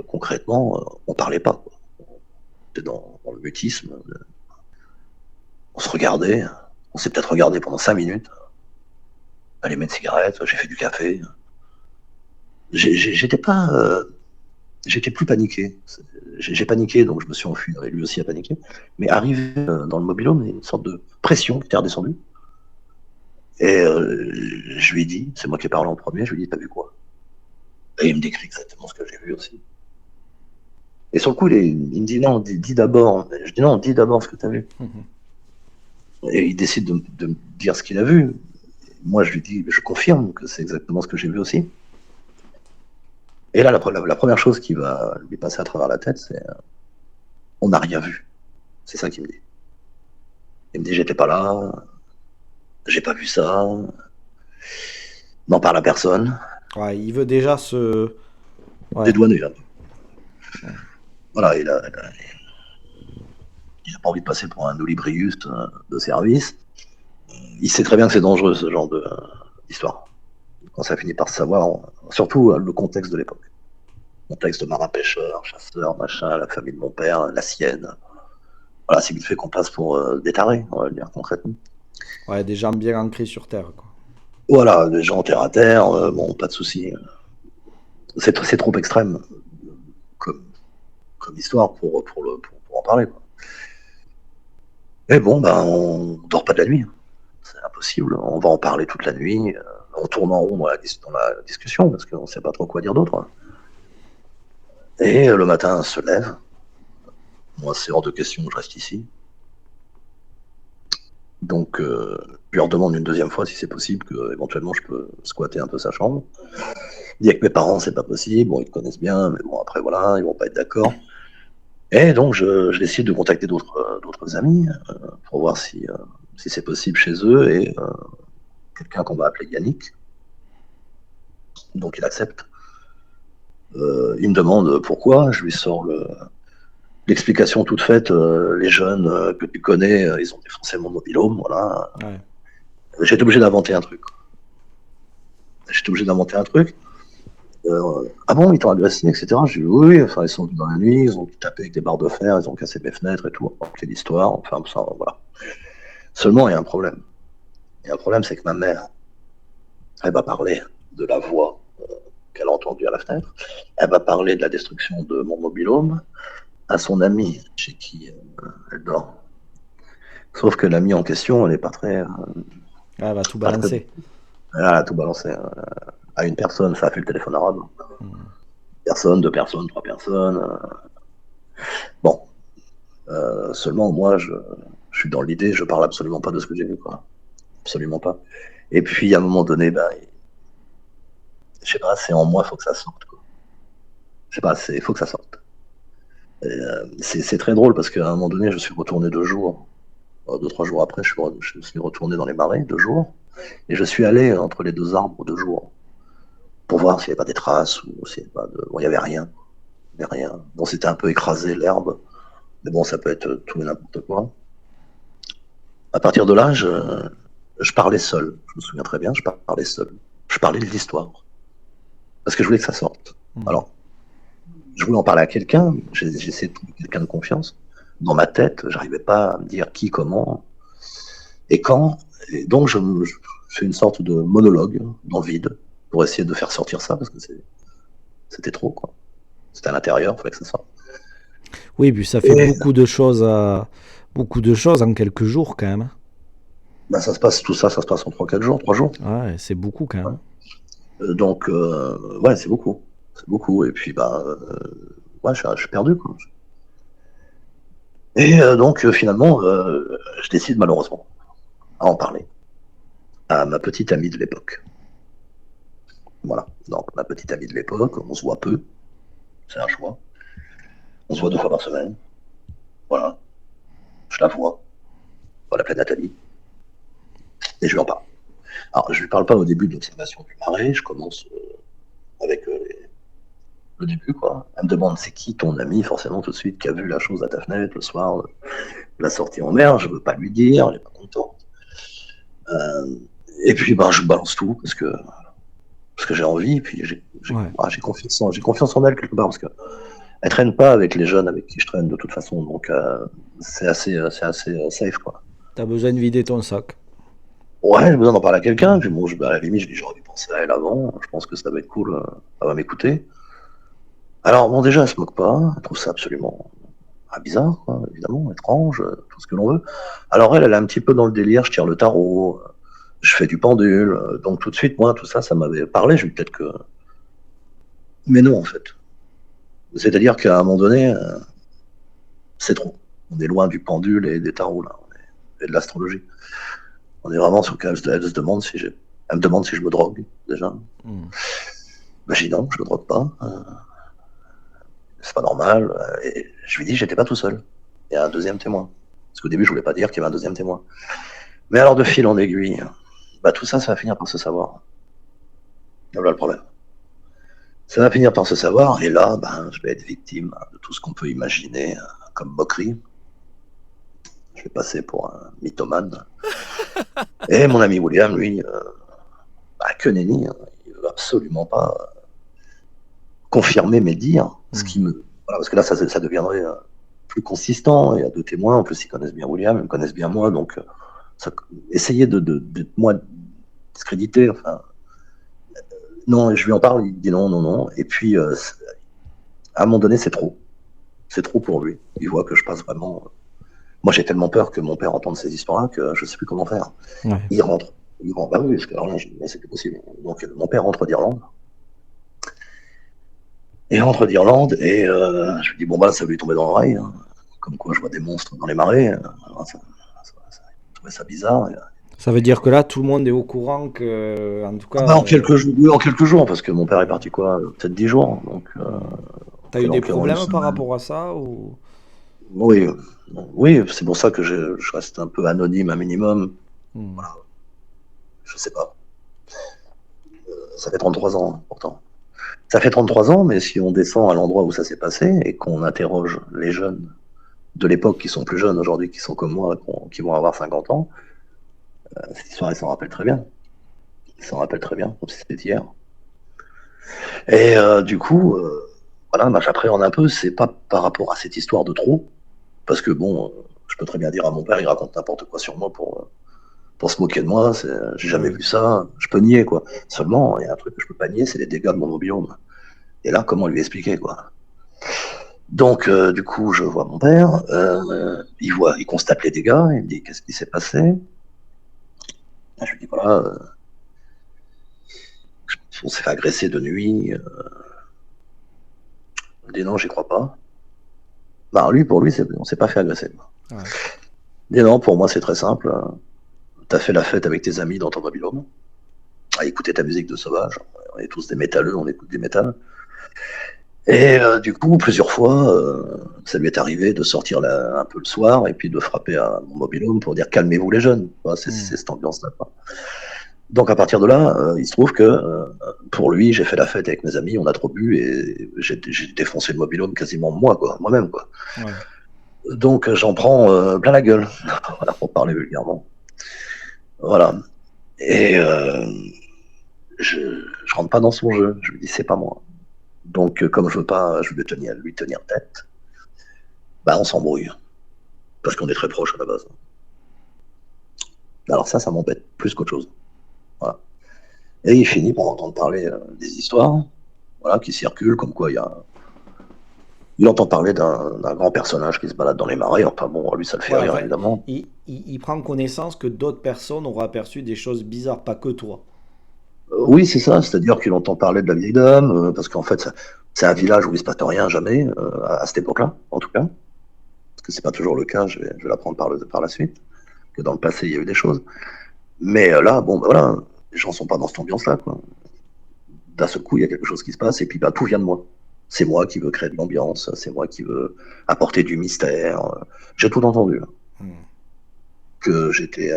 concrètement, on parlait pas, quoi. On était dans le mutisme. On se regardait. On s'est peut-être regardé pendant 5 minutes. Allumé une cigarette, j'ai fait du café. J'étais pas... j'étais plus paniqué. J'ai paniqué, donc je me suis enfui, et lui aussi a paniqué. Mais arrivé dans le mobil-home, il y a une sorte de pression qui était redescendue. Et je lui ai dit, c'est moi qui ai parlé en premier, je lui ai dit, t'as vu quoi? Et il me décrit exactement ce que j'ai vu aussi. Et sur le coup, il me dit, non, dis d'abord. Je dis, non, dis d'abord ce que t'as vu. Et il décide de me dire ce qu'il a vu. Moi, je lui dis, je confirme que c'est exactement ce que j'ai vu aussi. Et là, la première chose qui va lui passer à travers la tête, c'est on n'a rien vu. C'est ça qu'il me dit. Il me dit, j'étais pas là, j'ai pas vu ça, n'en parle à personne. Ouais, il veut déjà se... Ouais. Dédouaner, là. Voilà, il a pas envie de passer pour un olibrius de service. Il sait très bien que c'est dangereux, ce genre d'histoire. Quand ça finit par se savoir, surtout le contexte de l'époque. Contexte de marin-pêcheur, chasseur, machin, la famille de mon père, la sienne. Voilà, c'est vite fait qu'on passe pour des tarés, on va le dire concrètement. Ouais, des gens bien ancrés sur Terre, quoi. Voilà, des gens terre à terre, bon, pas de souci. C'est trop extrême comme, comme histoire pour en parler, quoi. Mais bon, ben, on dort pas de la nuit. C'est impossible. On va en parler toute la nuit. On tourne en rond dans la discussion parce qu'on sait pas trop quoi dire d'autre. Et le matin, on se lève. Moi, c'est hors de question que je reste ici. Donc, je lui redemande une deuxième fois si c'est possible que éventuellement je peux squatter un peu sa chambre. Il dit avec mes parents, c'est pas possible. Bon, ils te connaissent bien, mais bon, après, voilà, ils vont pas être d'accord. Et donc, je décide de contacter d'autres amis pour voir si c'est possible chez eux. Et quelqu'un qu'on va appeler Yannick. Donc, il accepte. Il me demande pourquoi. Je lui sors l'explication toute faite. Les jeunes que tu connais, ils ont défoncé mon mobil-home, voilà. Ouais. J'ai été obligé d'inventer un truc. Ah bon, ils t'ont agressé, etc. J'ai dit oui, enfin, ils sont venus dans la nuit, ils ont tapé avec des barres de fer, ils ont cassé mes fenêtres et tout. C'est l'histoire, enfin, ça, voilà. Seulement, il y a un problème. Il y a un problème, c'est que ma mère, elle va parler de la voix qu'elle a entendue à la fenêtre. Elle va parler de la destruction de mon mobil-home à son ami chez qui elle dort. Sauf que l'ami en question, elle n'est pas très. Ah, elle va tout Pas très... balancer. Elle a tout balancé à une personne, ça a fait le téléphone arabe. Personne, 2 personnes, 3 personnes. Bon. Seulement, moi, je suis dans l'idée, je parle absolument pas de ce que j'ai vu, quoi. Absolument pas. Et puis, à un moment donné, ben, je sais pas, c'est en moi, faut que ça sorte, quoi. Je sais pas, faut que ça sorte. C'est très drôle parce qu'à un moment donné, je suis retourné 2 jours. 2-3 jours après, je suis retourné dans les marais 2 jours. Et je suis allé entre les 2 arbres 2 jours pour voir s'il n'y avait pas des traces ou s'il n'y avait pas de. Bon, il n'y avait rien. Il n'y avait rien. Bon, c'était un peu écrasé l'herbe. Mais bon, ça peut être tout et n'importe quoi. À partir de là, je parlais seul. Je me souviens très bien, je parlais seul. Je parlais de l'histoire. Parce que je voulais que ça sorte. Alors, je voulais en parler à quelqu'un. J'essayais de trouver quelqu'un de confiance. Dans ma tête, j'arrivais pas à me dire qui, comment et quand. Et donc, je fais une sorte de monologue dans le vide pour essayer de faire sortir ça parce que c'était trop, quoi. C'était à l'intérieur, il fallait que ça sorte. Oui, puis ça fait beaucoup de choses en quelques jours quand même. Ben, tout ça se passe en 3-4 jours, 3 jours. Ouais, c'est beaucoup quand même. Donc, ouais, c'est beaucoup. C'est beaucoup. Et puis, bah, ouais, je suis perdu, quoi. Et donc, finalement, je décide malheureusement à en parler à ma petite amie de l'époque. Voilà. Donc, ma petite amie de l'époque, on se voit peu. C'est un choix. On se voit 2 fois par semaine. Voilà. Je la vois. On l'appelle Nathalie. Et je lui en parle. Alors, je lui parle pas au début de l'observation du marais. Je commence avec le début, quoi. Elle me demande c'est qui ton ami, forcément, tout de suite, qui a vu la chose à ta fenêtre le soir, la sortie en mer. Je veux pas lui dire, elle est pas contente. Et puis, bah, je balance tout parce que j'ai envie. Et puis, j'ai confiance en elle quelque part parce que elle traîne pas avec les jeunes avec qui je traîne de toute façon. Donc, c'est assez safe, quoi. T'as besoin de vider ton sac. Ouais, j'ai besoin d'en parler à quelqu'un. Puis bon, à la limite, je dis j'aurais dû penser à elle avant. Je pense que ça va être cool. Elle va m'écouter. Alors, bon, déjà, elle se moque pas. Elle trouve ça absolument bizarre, quoi, évidemment, étrange, tout ce que l'on veut. Alors, elle est un petit peu dans le délire. Je tire le tarot, je fais du pendule. Donc, tout de suite, moi, tout ça, ça m'avait parlé. Je me dis peut-être que. Mais non, en fait. C'est-à-dire qu'à un moment donné, c'est trop. On est loin du pendule et des tarots, là. Et de l'astrologie. On est vraiment sur elle se demande si elle me demande si je me drogue, déjà. Ben, je dis non, je me drogue pas. C'est pas normal. Et je lui dis, j'étais pas tout seul. Il y a un deuxième témoin. Parce qu'au début, je voulais pas dire qu'il y avait un deuxième témoin. Mais alors, de fil en aiguille, bah, tout ça, ça va finir par se savoir. Voilà le problème. Ça va finir par se savoir, et là, ben, je vais être victime de tout ce qu'on peut imaginer comme moquerie. Je vais passer pour un mythomane. Et mon ami William, lui, que nenni, hein. Il veut absolument pas confirmer mes dires, ce qui me... Voilà, parce que là, ça deviendrait plus consistant. Il y a 2 témoins, en plus ils connaissent bien William, ils me connaissent bien moi, donc essayer de moi discréditer, enfin... Non, je lui en parle, il dit non, non, non. Et puis, à un moment donné, c'est trop. C'est trop pour lui. Il voit que je passe vraiment... Moi, j'ai tellement peur que mon père entende ces histoires-là que je sais plus comment faire. Ouais. Il rentre. Bah oui, parce que alors là, c'est plus possible. Donc, mon père rentre d'Irlande. Et rentre d'Irlande, et je lui dis, bon, bah, ça lui est tombé dans l'oreille. Hein. Comme quoi, je vois des monstres dans les marais. Je trouvais ça bizarre. Ça veut dire que là, tout le monde est au courant que, en tout cas, En quelques jours, parce que mon père est parti, quoi, peut-être 10 jours. Donc, t'as eu des donc, problèmes une par semaine. rapport à ça ou... Oui, oui, c'est pour ça que je reste un peu anonyme, un minimum. Voilà. Je sais pas. Ça fait 33 ans, pourtant. Ça fait 33 ans, mais si on descend à l'endroit où ça s'est passé et qu'on interroge les jeunes de l'époque qui sont plus jeunes aujourd'hui, qui sont comme moi, qui vont avoir 50 ans, cette histoire, ils s'en rappellent très bien. Ils s'en rappellent très bien, comme si c'était hier. Et du coup, voilà, bah, j'appréhende un peu, c'est pas par rapport à cette histoire de trop, parce que bon, je peux très bien dire à mon père, il raconte n'importe quoi sur moi pour se moquer de moi, j'ai jamais vu ça, je peux nier, quoi. Seulement, il y a un truc que je peux pas nier, c'est les dégâts de mon mobil-home. Et là, comment lui expliquer, quoi? Donc, du coup, je vois mon père, il constate les dégâts, il me dit qu'est-ce qui s'est passé. Je lui dis voilà, on s'est fait agresser de nuit. Il me dit non, j'y crois pas. Bah, pour lui, on s'est pas fait agresser. Ouais. Il dit non, pour moi, c'est très simple. T'as fait la fête avec tes amis dans ton mobil-home, à écouter ta musique de sauvage. On est tous des métalleux, on écoute des métals. Et du coup, plusieurs fois, ça lui est arrivé de sortir là, un peu le soir et puis de frapper à mon mobil-home pour dire calmez-vous les jeunes. Voilà, c'est cette ambiance-là. Donc à partir de là, il se trouve que pour lui, j'ai fait la fête avec mes amis, on a trop bu et j'ai défoncé le mobil-home quasiment moi-même, quoi. Ouais. Donc j'en prends plein la gueule, voilà, pour parler vulgairement. Voilà. Et je rentre pas dans son jeu. Je lui dis c'est pas moi. Donc comme je veux pas, je veux lui tenir tête. Bah on s'embrouille parce qu'on est très proches à la base. Alors ça m'embête plus qu'autre chose. Voilà. Et il finit par entendre parler des histoires, voilà, qui circulent, comme quoi il entend parler d'un grand personnage qui se balade dans les marais. Enfin bon, lui ça le fait Ouais, rire enfin, évidemment. il prend connaissance que d'autres personnes auront aperçu des choses bizarres, pas que toi. Oui, c'est ça, c'est-à-dire qu'il entend parler de la vieille dame, parce qu'en fait c'est un village où il se passe rien jamais, à cette époque-là, en tout cas. Parce que c'est pas toujours le cas, je vais l'apprendre par la suite, que dans le passé il y a eu des choses. Mais là, bon, bah, voilà, les gens sont pas dans cette ambiance-là, quoi. D'un seul coup, il y a quelque chose qui se passe, et puis bah, tout vient de moi. C'est moi qui veux créer de l'ambiance, c'est moi qui veux apporter du mystère. J'ai tout entendu. Que j'étais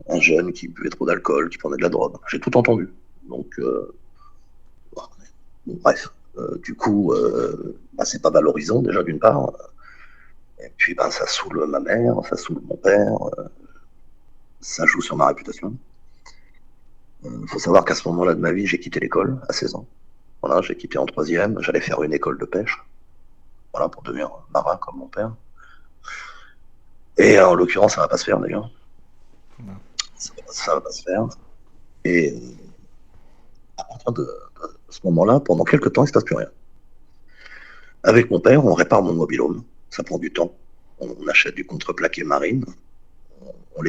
un jeune qui buvait trop d'alcool, qui prenait de la drogue. J'ai tout entendu. Donc, bon, bref. Du coup, bah, c'est pas valorisant, déjà, d'une part. Et puis, bah, ça saoule ma mère, ça saoule mon père, ça joue sur ma réputation. Il faut savoir qu'à ce moment-là de ma vie, j'ai quitté l'école à 16 ans. Voilà, j'ai quitté en 3e, j'allais faire une école de pêche, voilà, pour devenir marin comme mon père. Et en l'occurrence, ça va pas se faire d'ailleurs. Ça va pas se faire. Et à partir de ce moment-là, pendant quelques temps, il se passe plus rien. Avec mon père, on répare mon mobil-home. Ça prend du temps. On achète du contreplaqué marine. On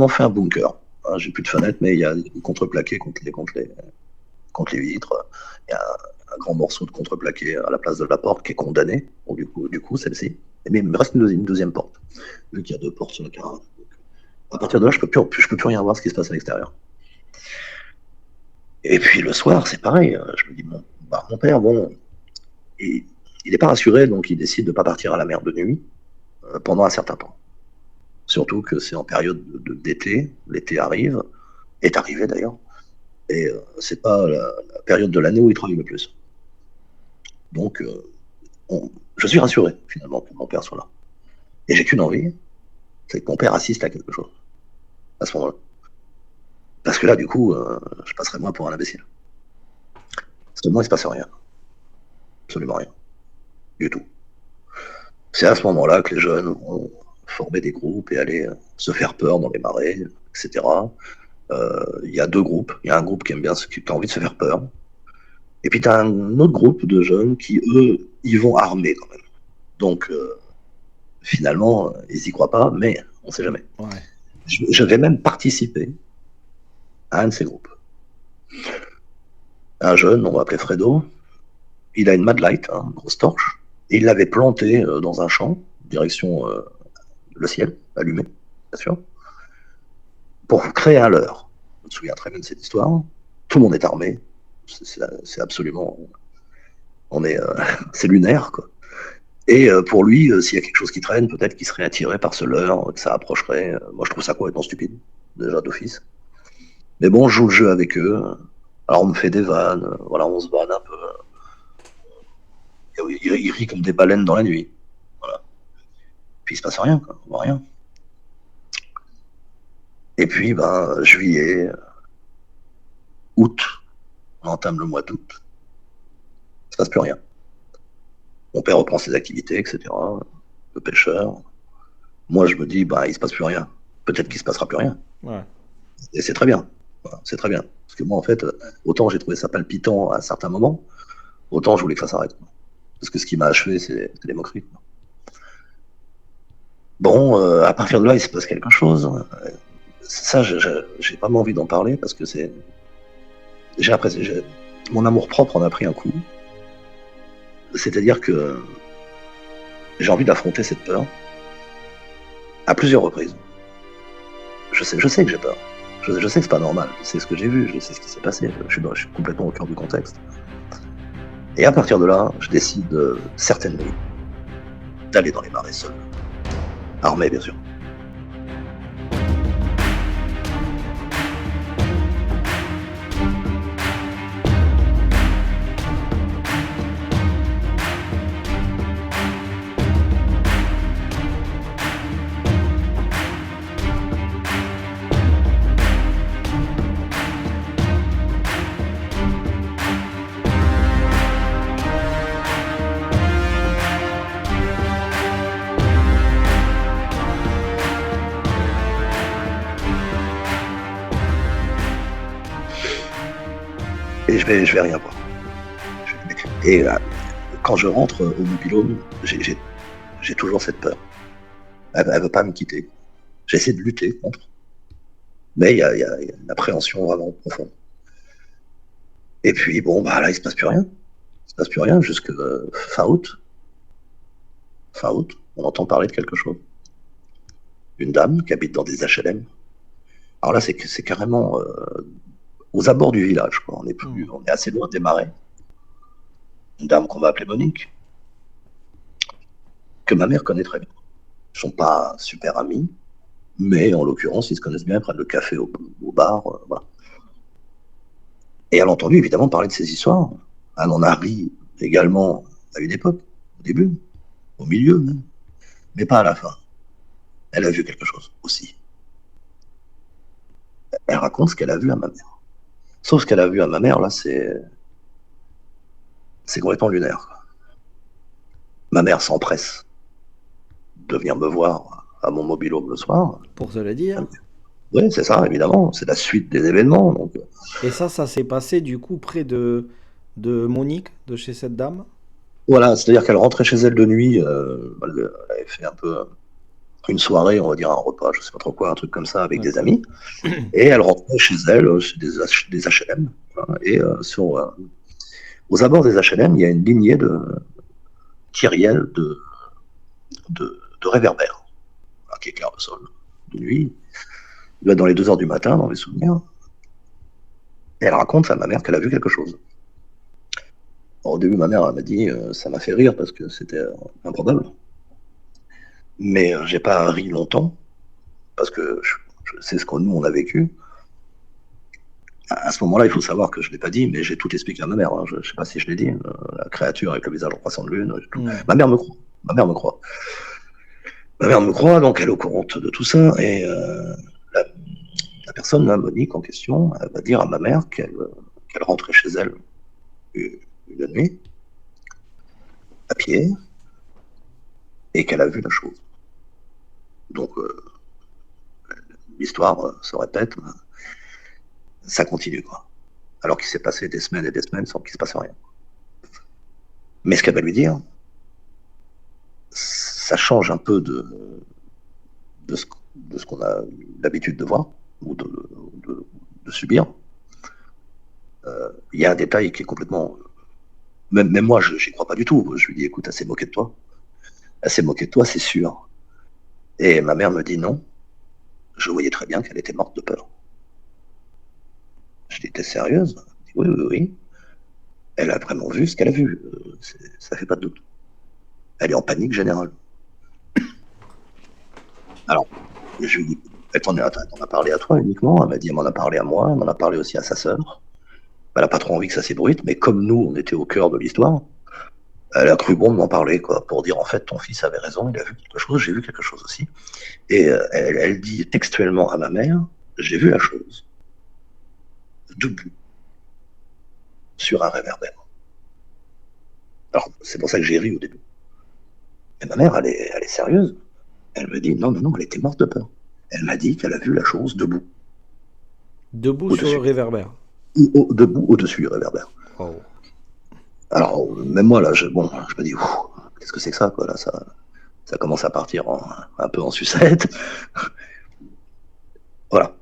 en fait un bunker. Hein, j'ai plus de fenêtres, mais il y a du contreplaqué contre les vitres. Il y a un grand morceau de contreplaqué à la place de la porte qui est condamné. Bon, du coup celle-ci. Mais il me reste une deuxième porte, vu qu'il y a 2 portes sur la caravane. À partir de là, je peux plus rien voir ce qui se passe à l'extérieur. Et puis le soir, c'est pareil. Je me dis, mon père, bon, il n'est pas rassuré, donc il décide de ne pas partir à la mer de nuit pendant un certain temps. Surtout que c'est en période d'été, l'été arrive, est arrivé d'ailleurs, et c'est pas la période de l'année où il travaille le plus. Donc, je suis rassuré finalement que mon père soit là. Et j'ai qu'une envie, c'est que mon père assiste à quelque chose à ce moment-là. Parce que là, du coup, je passerais moi pour un imbécile. Seulement, il se passe rien. Absolument rien. Du tout. C'est à ce moment-là que les jeunes vont former des groupes et aller se faire peur dans les marais, etc. Il y a deux groupes. Il y a un groupe qui aime bien, qui a envie de se faire peur. Et puis tu as un autre groupe de jeunes qui, eux, y vont armés quand même. Donc, finalement, ils y croient pas, mais on sait jamais. Ouais. Je vais même participer à un de ces groupes. Un jeune, on va appeler Fredo, il a une Mad Light, une grosse torche, et il l'avait plantée dans un champ, direction le ciel, allumé, bien sûr, pour créer un leurre. Je me souviens très bien de cette histoire. Tout le monde est armé. C'est absolument... c'est lunaire, quoi. Et pour lui, s'il y a quelque chose qui traîne, peut-être qu'il serait attiré par ce leurre, que ça approcherait. Moi, je trouve ça complètement stupide, déjà d'office. Mais bon, je joue le jeu avec eux. Alors, on me fait des vannes, voilà, on se vanne un peu. Ils rient comme des baleines dans la nuit. Voilà. Puis il se passe rien, quoi. On voit rien. Et puis, juillet, août, on entame le mois d'août. Il se passe plus rien. Mon père reprend ses activités, etc. Le pêcheur. Moi, je me dis, il se passe plus rien. Peut-être qu'il se passera plus rien. Ouais. Et c'est très bien. Voilà, c'est très bien. Parce que moi, en fait, autant j'ai trouvé ça palpitant à certains moments, autant je voulais que ça s'arrête. Parce que ce qui m'a achevé, c'est les moqueries. Bon, à partir de là, il se passe quelque chose. Ça, j'ai vraiment envie d'en parler parce que c'est. Mon amour-propre en a pris un coup. C'est-à-dire que j'ai envie d'affronter cette peur à plusieurs reprises. Je sais que j'ai peur. Je sais que c'est pas normal. Je sais ce que j'ai vu, je sais ce qui s'est passé. Je suis complètement au cœur du contexte. Et à partir de là, je décide certaines nuits d'aller dans les marais seul. Armé, bien sûr. Et je vais rien voir. Et quand je rentre au mobil-home, j'ai toujours cette peur. Elle veut pas me quitter. J'essaie de lutter contre, mais il y a une appréhension vraiment profonde. Et puis là, il se passe plus rien. Il se passe plus rien jusque fin août. Fin août, on entend parler de quelque chose. Une dame qui habite dans des HLM. Alors là, c'est carrément aux abords du village, quoi. On est assez loin des marais. Une dame qu'on va appeler Monique, que ma mère connaît très bien. Ils ne sont pas super amis, mais en l'occurrence, ils se connaissent bien, ils prennent le café au bar. Voilà. Et elle a entendu évidemment parler de ces histoires. Elle en a ri également à une époque, au début, au milieu même, mais pas à la fin. Elle a vu quelque chose aussi. Elle raconte ce qu'elle a vu à ma mère. Sauf ce qu'elle a vu à ma mère, là, c'est complètement lunaire, quoi. Ma mère s'empresse de venir me voir à mon mobil-home le soir. Pour te le dire. Oui, c'est ça, évidemment. C'est la suite des événements. Donc. Et ça s'est passé du coup près de Monique, de chez cette dame. Voilà, c'est-à-dire qu'elle rentrait chez elle de nuit. Elle avait fait un peu une soirée, on va dire un repas, je sais pas trop quoi, un truc comme ça, avec des amis. Et elle rentrait chez elle, chez des HLM. Et aux abords des HLM, il y a une lignée de kyrielles de réverbères qui éclairent le sol de nuit. Il doit être dans les 2h du matin, dans les souvenirs. Et elle raconte à ma mère qu'elle a vu quelque chose. Alors, au début, ma mère m'a dit, ça m'a fait rire parce que c'était improbable. Mais j'ai pas ri longtemps, parce que c'est ce que nous, on a vécu. À ce moment-là, il faut savoir que je ne l'ai pas dit, mais j'ai tout expliqué à ma mère. Je ne sais pas si je l'ai dit. La créature avec le visage en croissant de lune. Ma mère me croit. Ma mère me croit, donc elle est au courant de tout ça. Et la la personne, là, Monique en question, elle va dire à ma mère qu'elle rentrait chez elle une nuit, à pied, et qu'elle a vu la chose. Donc, l'histoire se répète, ça continue, quoi. Alors qu'il s'est passé des semaines et des semaines sans qu'il se passe rien. Mais ce qu'elle va lui dire, ça change un peu de ce qu'on a l'habitude de voir ou de subir. Il y a un détail qui est complètement... Même moi, j'y crois pas du tout. Je lui dis, écoute, elle s'est moquée de toi. Elle s'est moquée de toi, c'est sûr. Et ma mère me dit non. Je voyais très bien qu'elle était morte de peur. Je dis, t'es sérieuse? Elle dit, oui, oui, oui. Elle a vraiment vu ce qu'elle a vu. Ça fait pas de doute. Elle est en panique générale. Alors, je lui dis, elle t'en a parlé à toi uniquement? Elle m'a dit, elle m'en a parlé à moi, elle m'en a parlé aussi à sa sœur. Elle n'a pas trop envie que ça s'ébruite, mais comme nous, on était au cœur de l'histoire, elle a cru bon de m'en parler, quoi, pour dire en fait, ton fils avait raison, il a vu quelque chose, j'ai vu quelque chose aussi. Et elle dit textuellement à ma mère, j'ai vu la chose, debout, sur un réverbère. Alors, c'est pour ça que j'ai ri au début. Mais ma mère, elle est sérieuse. Elle me dit, non, non, non, elle était morte de peur. Elle m'a dit qu'elle a vu la chose debout. Debout sur le réverbère. Debout, au-dessus du réverbère. Oh. Alors, même moi, là, je me dis, qu'est-ce que c'est que ça, quoi, là, ça commence à partir un peu en sucette. Voilà.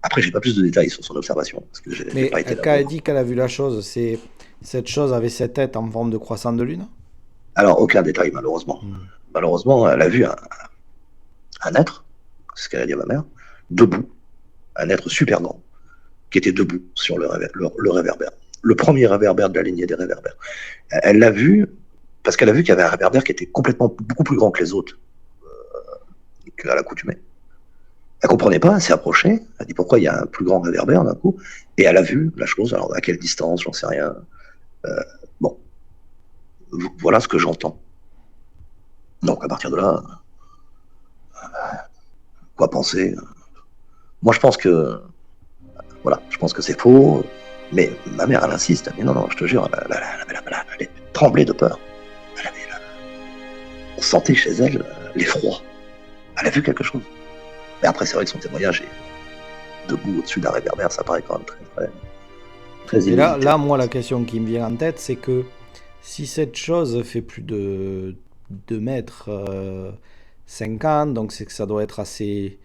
Après, j'ai pas plus de détails sur son observation. Parce que j'ai pas été là. Quand elle dit qu'elle a vu la chose, cette chose avait cette tête en forme de croissant de lune? Alors, aucun détail, malheureusement. Malheureusement, elle a vu un être, c'est ce qu'elle a dit à ma mère, debout, un être super grand, qui était debout sur le réverbère. Le premier réverbère de la lignée des réverbères. Elle l'a vu, parce qu'elle a vu qu'il y avait un réverbère qui était beaucoup plus grand que les autres, qu'à l'accoutumée. Elle comprenait pas, elle s'est approchée, elle a dit pourquoi il y a un plus grand réverbère d'un coup, et elle a vu la chose, alors à quelle distance, j'en sais rien. Bon, voilà ce que j'entends. Donc à partir de là, quoi penser? Moi je pense que c'est faux, mais ma mère elle insiste, elle dit non, non, je te jure, elle tremblait de peur. On sentait chez elle l'effroi. Elle a vu quelque chose. Mais après, c'est vrai que son témoignage est debout au-dessus d'un réverbère, ça paraît quand même très Et inédité. là, moi, la question qui me vient en tête, c'est que si cette chose fait plus de 2 mètres 50, donc c'est que ça doit être assez...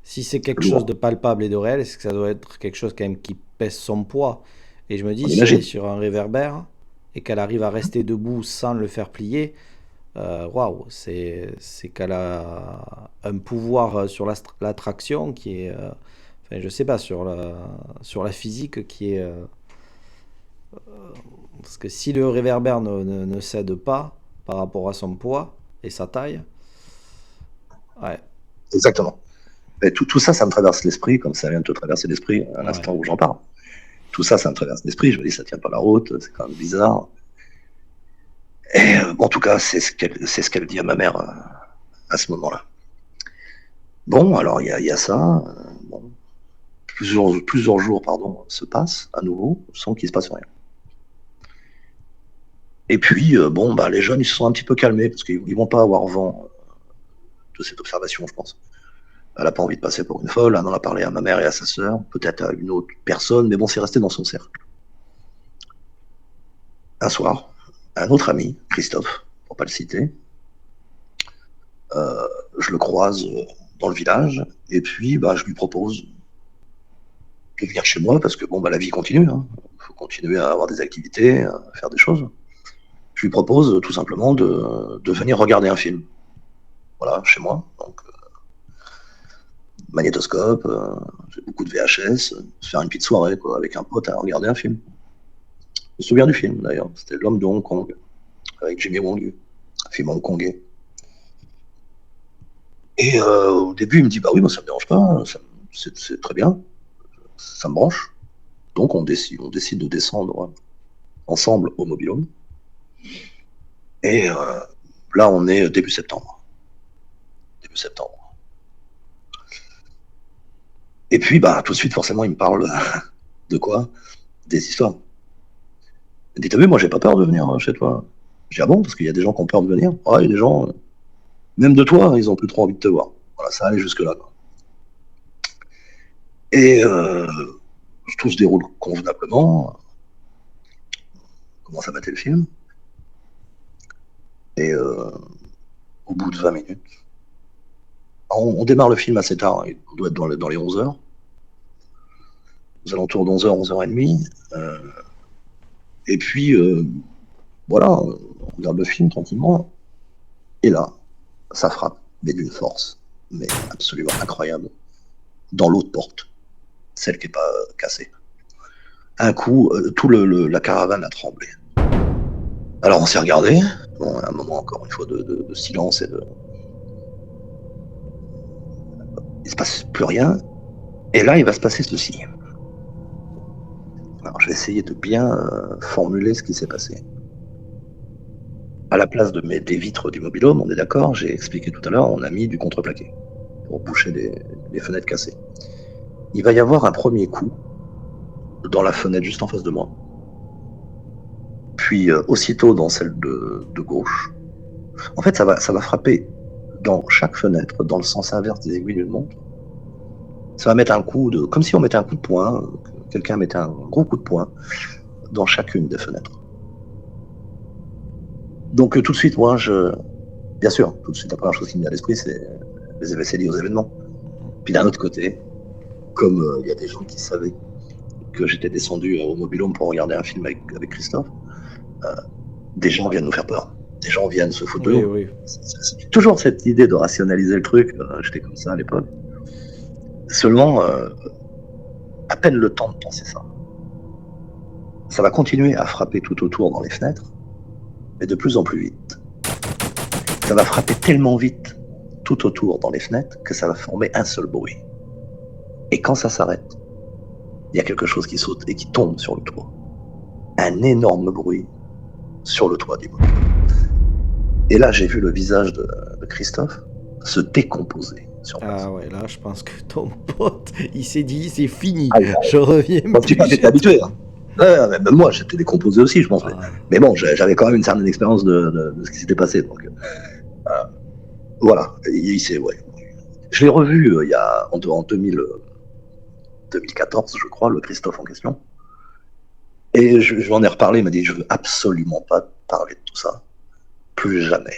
Si c'est quelque Lourd. chose de palpable et de réel, c'est que ça doit être quelque chose quand même qui pèse son poids. Et je me dis, On si elle imagine. est sur un réverbère et qu'elle arrive à rester debout sans le faire plier, waouh, c'est qu'elle a un pouvoir sur l'attraction qui est... enfin, je sais pas, sur la physique qui est... parce que si le réverbère ne cède pas par rapport à son poids et sa taille, ouais, Exactement. Et tout ça, ça me traverse l'esprit, comme ça vient de te traverser l'esprit à l'instant où j'en parle. Tout ça, ça me traverse l'esprit. Je me dis, ça tient pas la route, c'est quand même bizarre. Et en tout cas, c'est ce qu'elle dit à ma mère à ce moment-là. Bon, alors il y a ça. Bon, plusieurs jours se passent à nouveau sans qu'il se passe rien. Et puis, les jeunes, ils se sont un petit peu calmés parce qu'ils vont pas avoir vent de cette observation, je pense. Elle n'a pas envie de passer pour une folle, elle en a parlé à ma mère et à sa sœur, peut-être à une autre personne, mais bon, c'est resté dans son cercle. Un soir, un autre ami, Christophe, pour pas le citer, je le croise dans le village, et puis je lui propose de venir chez moi, parce que la vie continue, hein. Il faut continuer à avoir des activités, à faire des choses. Je lui propose tout simplement de venir regarder un film. Voilà, chez moi. Donc, magnétoscope, j'ai beaucoup de VHS, faire une petite soirée quoi, avec un pote à regarder un film. Je me souviens du film d'ailleurs, c'était L'Homme de Hong Kong, avec Jimmy Wong, un film hongkongais. Et au début, il me dit bah oui, moi ça me dérange pas, c'est très bien, ça me branche. Donc on décide de descendre ensemble au Mobil-Home. Et là, on est début septembre. Début septembre. Et puis, bah, tout de suite, forcément, il me parle de quoi? Des histoires. Il dit, t'as vu, moi, j'ai pas peur de venir chez toi. Je dis, ah bon, parce qu'il y a des gens qui ont peur de venir. Ouais, il y a des gens, même de toi, ils ont plus trop envie de te voir. Voilà, ça allait jusque-là, quoi. Et tout se déroule convenablement. On commence à mater le film. Et au bout de 20 minutes, on démarre le film assez tard, hein, on doit être dans les 11 heures, aux alentours d'11 heures, 11h30. Et puis, voilà, on regarde le film tranquillement. Et là, ça frappe, mais d'une force, mais absolument incroyable, dans l'autre porte, celle qui n'est pas cassée. Un coup, la caravane a tremblé. Alors on s'est regardé, bon, un moment encore une fois de silence et de... Il se passe plus rien, et là il va se passer ceci. Alors je vais essayer de bien formuler ce qui s'est passé. À la place des vitres du mobil-home, on est d'accord, j'ai expliqué tout à l'heure, on a mis du contreplaqué pour boucher les fenêtres cassées. Il va y avoir un premier coup dans la fenêtre juste en face de moi. Puis aussitôt dans celle de gauche. En fait, ça va frapper dans chaque fenêtre, dans le sens inverse des aiguilles d'une montre. Ça va mettre un coup comme si on mettait un coup de poing, quelqu'un mettait un gros coup de poing dans chacune des fenêtres. Donc tout de suite, moi, bien sûr, tout de suite, la première chose qui me vient à l'esprit, c'est les effets liés aux événements. Puis d'un autre côté, comme il y a des gens qui savaient que j'étais descendu au mobil-home pour regarder un film avec Christophe, des gens viennent nous faire peur. Des gens viennent se foutre de nous. Oui. C'est toujours cette idée de rationaliser le truc. J'étais comme ça à l'époque. Seulement, à peine le temps de penser ça. Ça va continuer à frapper tout autour dans les fenêtres, mais de plus en plus vite. Ça va frapper tellement vite tout autour dans les fenêtres que ça va former un seul bruit. Et quand ça s'arrête, il y a quelque chose qui saute et qui tombe sur le toit. Un énorme bruit sur le toit du mobil. Et là, j'ai vu le visage de Christophe se décomposer sur place. Ah ouais, là, je pense que ton pote, il s'est dit, c'est fini, Ah, je reviens tu plus. t'es habitué. Hein. Ouais, même moi, j'étais décomposé aussi, je pense. Mais bon, j'avais quand même une certaine expérience de ce qui s'était passé. Donc, voilà. Ouais. Je l'ai revu il y a en 2014, je crois, le Christophe en question. Et je m'en ai reparlé, il m'a dit, je veux absolument pas parler de tout ça. Plus jamais.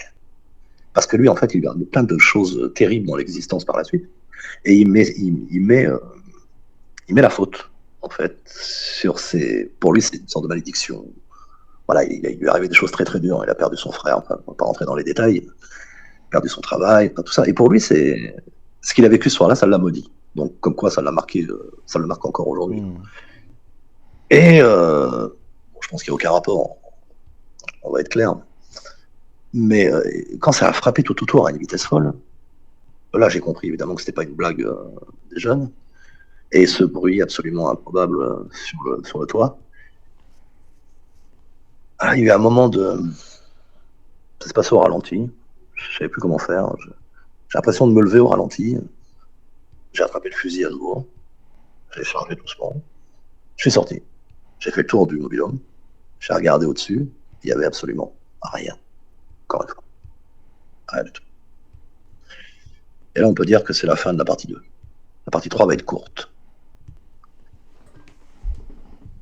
Parce que lui, en fait, il garde plein de choses terribles dans l'existence par la suite. Et il met la faute, en fait, sur ses... Pour lui, c'est une sorte de malédiction. Voilà, il lui est arrivé des choses très très dures. Il a perdu son frère, enfin, on va pas rentrer dans les détails. Il a perdu son travail, tout ça. Et pour lui, c'est ce qu'il a vécu ce soir-là, ça l'a maudit. Donc, comme quoi, ça l'a marqué, ça le marque encore aujourd'hui. Et je pense qu'il n'y a aucun rapport. On va être clair. Mais quand ça a frappé tout autour à une vitesse folle, là j'ai compris évidemment que c'était pas une blague des jeunes. Et ce bruit absolument improbable sur le toit. Ah, il y a eu un moment de... Ça se passait au ralenti. Je savais plus comment faire. J'ai l'impression de me lever au ralenti. J'ai attrapé le fusil à nouveau. J'ai chargé doucement. Je suis sorti. J'ai fait le tour du mobil-home. J'ai regardé au-dessus. Il y avait absolument rien. Encore une fois. Rien du tout. Et là, on peut dire que c'est la fin de la partie 2. La partie 3 va être courte.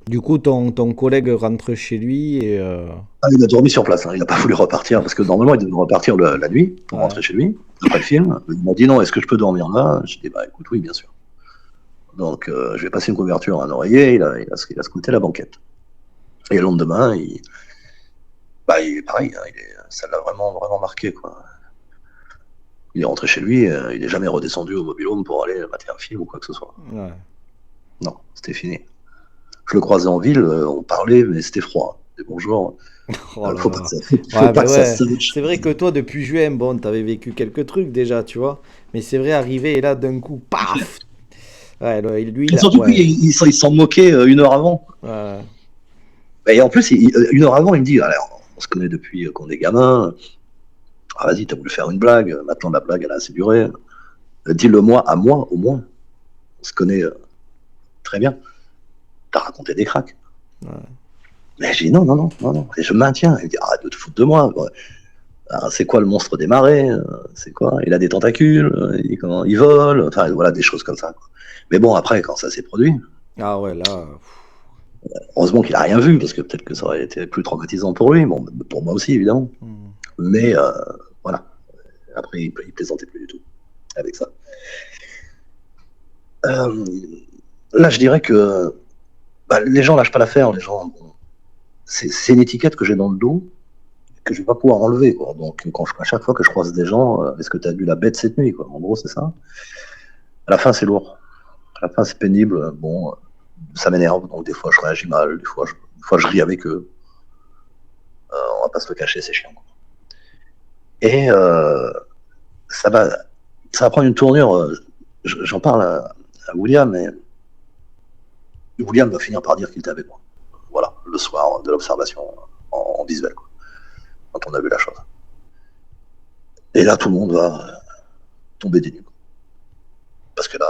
Du coup, ton collègue rentre chez lui et... il a dormi sur place, hein. Il n'a pas voulu repartir, parce que normalement, il devait repartir la nuit pour rentrer chez lui, après le film. Il m'a dit non, est-ce que je peux dormir là? J'ai dit, bah écoute, oui, bien sûr. Donc, je vais passer une couverture à un oreiller, il a scouté la banquette. Et le lendemain, il est pareil, hein, ça l'a vraiment, vraiment marqué, quoi. Il est rentré chez lui, il n'est jamais redescendu au mobil-home pour aller mater un film ou quoi que ce soit. Ouais. Non, c'était fini. Je le croisais en ville, on parlait, mais c'était froid. Et bonjour. Faut pas que ça C'est vrai que toi, depuis juin, bon, t'avais vécu quelques trucs déjà, tu vois. Mais c'est vrai, arrivé et là, d'un coup, paf. Ouais, lui, et surtout, il s'en moquait 1 heure avant. Ouais. Et en plus, 1 heure avant, il me dit, alors, on se connaît depuis qu'on est gamin. Ah, vas-y, t'as voulu faire une blague. Maintenant, la blague, elle a assez duré. Dis-le-moi à moi, au moins. on se connaît très bien. T'as raconté des cracks. Ouais. Mais j'ai dit non. Et je maintiens. Il dit arrête de te foutre de moi. Alors, c'est quoi le monstre des marais? C'est quoi? Il a des tentacules? Il vole? Enfin, voilà, des choses comme ça, quoi. Mais bon, après, quand ça s'est produit, Ah ouais, là. heureusement qu'il a rien vu, parce que peut-être que ça aurait été plus traumatisant pour lui. Bon, pour moi aussi, évidemment. Mais voilà. Après, il plaisantait plus du tout avec ça. Là, je dirais que les gens lâchent pas l'affaire. Les gens, bon, c'est une étiquette que j'ai dans le dos que je vais pas pouvoir enlever, quoi. Donc, à chaque fois que je croise des gens, est-ce que tu as vu la bête cette nuit, quoi? En gros, c'est ça. À la fin, c'est lourd. À la fin, c'est pénible. Bon, ça m'énerve. Donc, des fois, je réagis mal. Des fois, je ris avec eux. On va pas se le cacher, c'est chiant, quoi. Et ça va prendre une tournure. J'en parle à William, et William va finir par dire qu'il était avec moi. Voilà, le soir de l'observation en visuel, quoi, quand on a vu la chose. Et là, tout le monde va tomber des nues. Parce que là,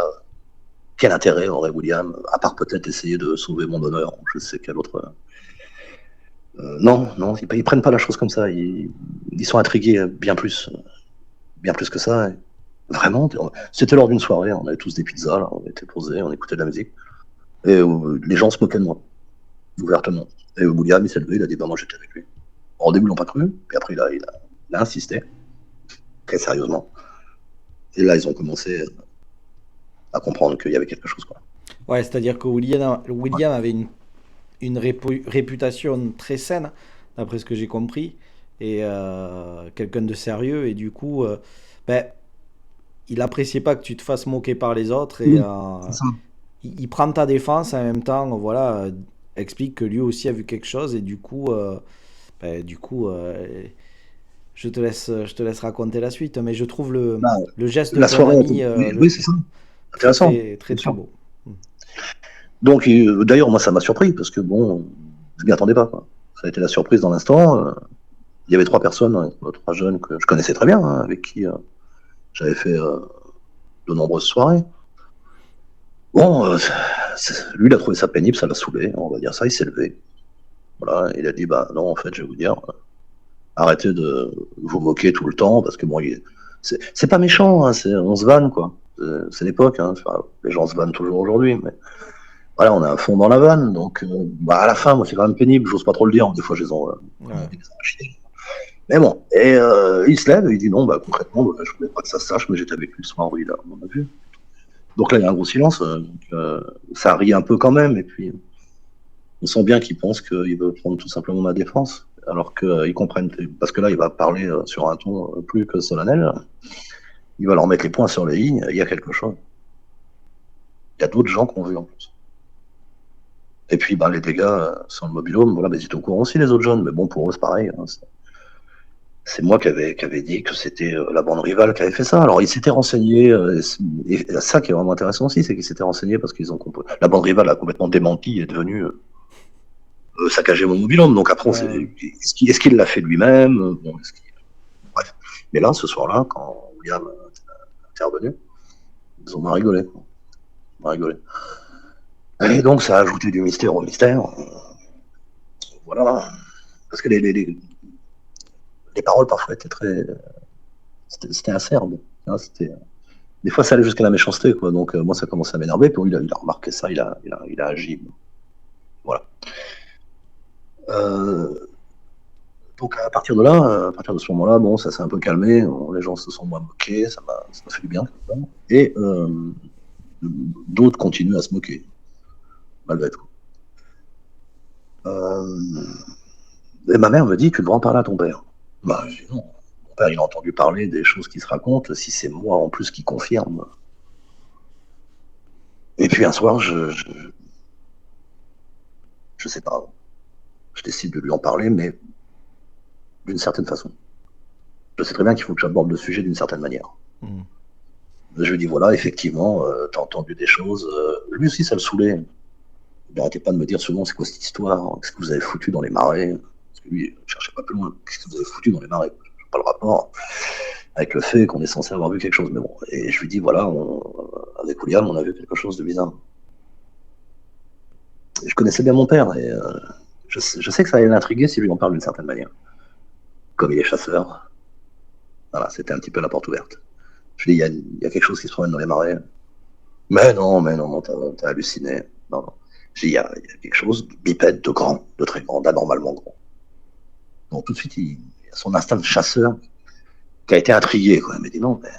quel intérêt aurait William, à part peut-être essayer de sauver mon honneur, je sais quel autre. Non, ils prennent pas la chose comme ça. Ils sont intrigués bien plus que ça. Vraiment, c'était lors d'une soirée, on avait tous des pizzas, là, on était posés, on écoutait de la musique. Et les gens se moquaient de moi, ouvertement. Et William, il s'est levé, il a dit bah moi j'étais avec lui. Au début, ils l'ont pas cru, puis après, il a insisté, très sérieusement. Et là, ils ont commencé à comprendre qu'il y avait quelque chose, quoi. Ouais, c'est-à-dire que William avait une réputation très saine, d'après ce que j'ai compris, et quelqu'un de sérieux, et du coup, ben, il appréciait pas que tu te fasses moquer par les autres, et Oui, c'est ça. il prend ta défense en même temps, voilà, explique que lui aussi a vu quelque chose, et je te laisse raconter la suite, mais je trouve Là, le geste de la ton soirée, ami oui, c'est ça. très Intéressant, très très bien très sûr. beau. Donc, d'ailleurs, moi, ça m'a surpris, parce que bon, je m'y attendais pas, quoi. Ça a été la surprise dans l'instant. Il y avait 3 personnes, 3 jeunes que je connaissais très bien, hein, avec qui j'avais fait de nombreuses soirées. Bon, lui, il a trouvé ça pénible, ça l'a saoulé, on va dire ça, il s'est levé. Voilà, il a dit, bah non, en fait, je vais vous dire, arrêtez de vous moquer tout le temps, parce que bon, c'est pas méchant, hein, on se vanne, quoi. C'est l'époque, hein, enfin, les gens se vannent toujours aujourd'hui, mais voilà, on est à fond dans la vanne, donc à la fin, moi, c'est quand même pénible, j'ose pas trop le dire, des fois, je les Ouais. mais bon, et il se lève, et il dit non, bah concrètement, je voulais pas que ça se sache, mais j'étais avec lui le soir où on a vu. Donc là, il y a un gros silence, ça rit un peu quand même, et puis on sent bien qu'il pense qu'il veut prendre tout simplement ma défense, alors qu'ils comprennent, parce que là, il va parler sur un ton plus que solennel, il va leur mettre les points sur les i, il y a quelque chose. Il y a d'autres gens qui ont vu en plus. Et puis, les dégâts sur le mobil-home, voilà, ils étaient au courant aussi, les autres jeunes, mais bon, pour eux, c'est pareil, hein, c'est moi qui avait dit que c'était la bande rivale qui avait fait ça. Alors, ils s'étaient renseignés, et ça qui est vraiment intéressant aussi, c'est qu'ils s'étaient renseignés parce qu'ils ont compris. La bande rivale a complètement démenti et est devenue saccager mon mobil-home. Donc après, Ouais. est-ce qu'il l'a fait lui-même? Bon, bref. Mais là, ce soir-là, quand William est intervenu, ils ont mal rigolé, quoi. Mal rigolé. Et donc, ça a ajouté du mystère au mystère. Voilà. Parce que les paroles, parfois, étaient très. C'était acerbe. Hein, des fois, ça allait jusqu'à la méchanceté, quoi. Donc, moi, ça commençait à m'énerver. Puis, il a remarqué ça, il a agi. Voilà. Donc, à partir de là, à partir de ce moment-là, bon, ça s'est un peu calmé. Les gens se sont moins moqués. Ça m'a fait du bien. Et d'autres continuent à se moquer, malgré tout. Et ma mère me dit, tu devrais en parler à ton père. Je dis non. Mon père, il a entendu parler des choses qui se racontent. Si c'est moi, en plus, qui confirme. Et puis, un soir, je sais pas, je décide de lui en parler, mais d'une certaine façon. Je sais très bien qu'il faut que j'aborde le sujet d'une certaine manière. Mm. Je lui dis voilà, effectivement, t'as entendu des choses. Lui aussi, ça le saoulait. Il n'arrêtait pas de me dire souvent c'est quoi cette histoire, qu'est-ce que vous avez foutu dans les marais. Parce que lui, il ne cherchait pas plus loin. Qu'est-ce que vous avez foutu dans les marais? Je n'ai pas le rapport. avec le fait qu'on est censé avoir vu quelque chose. Mais bon, et je lui dis, voilà, avec William, on a vu quelque chose de bizarre. Et je connaissais bien mon père, et je sais que ça allait l'intriguer si je lui en parle d'une certaine manière. Comme il est chasseur, voilà, c'était un petit peu la porte ouverte. Je lui dis, il y a quelque chose qui se promène dans les marais. Mais non, t'as halluciné. Non, non. Je dis, il y a quelque chose de bipède, de grand, de très grand, d'anormalement grand. Donc tout de suite, il a son instinct de chasseur qui a été intrigué, quoi. Il m'a dit, non, mais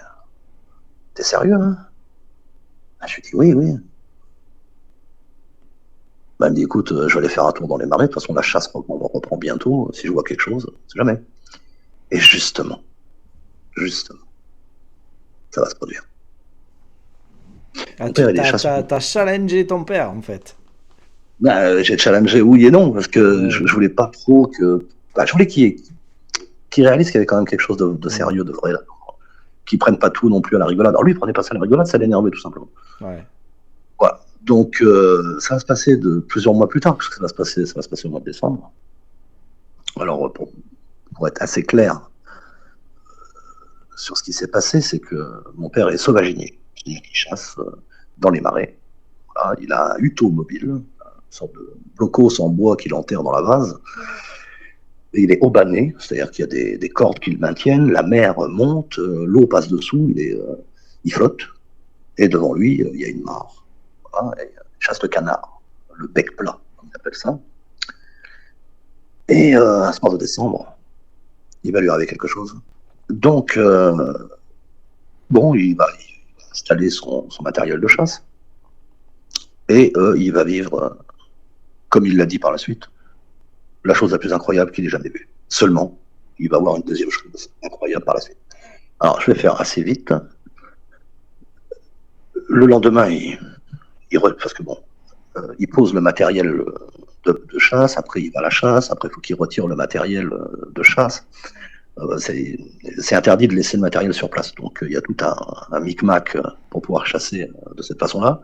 t'es sérieux, hein? Je lui dis, oui, oui. Bah, il me dit, écoute, je vais aller faire un tour dans les marais, de toute façon, la chasse reprend bientôt, si je vois quelque chose, c'est jamais. Et justement, ça va se produire. Ah, Mon père, il est t'as challengé ton père, en fait. Bah, j'ai challengé oui et non, parce que je voulais pas trop que. Bah, je voulais qu'il réalise qu'il y avait quand même quelque chose de sérieux, de vrai là. Qu'il prenne pas tout non plus à la rigolade. Alors lui, il prenait pas ça à la rigolade, ça l'énervait tout simplement. Ouais. Voilà. Donc ça va se passer de plusieurs mois plus tard, puisque ça va se passer au mois de décembre. Alors pour être assez clair sur ce qui s'est passé, c'est que mon père est sauvaginier, c'est-à-dire qu'il chasse dans les marais. Voilà, il a un huto mobile, une sorte de blocos en bois qu'il enterre dans la vase. Et il est aubané, c'est-à-dire qu'il y a des cordes qui le maintiennent, la mer monte, l'eau passe dessous, il flotte, et devant lui, il y a une mare. Voilà, il chasse le canard, le bec plat, comme on appelle ça. Et à ce mois de décembre, il va lui arriver quelque chose. Donc, bon, il va installer son matériel de chasse, et il va vivre, comme il l'a dit par la suite, la chose la plus incroyable qu'il ait jamais vue. Seulement, il va avoir une deuxième chose incroyable par la suite. Alors, je vais faire assez vite. Le lendemain, parce que bon, il pose le matériel de chasse, après il va à la chasse, après il faut qu'il retire le matériel de chasse. C'est interdit de laisser le matériel sur place. Donc il y a tout un micmac pour pouvoir chasser de cette façon-là.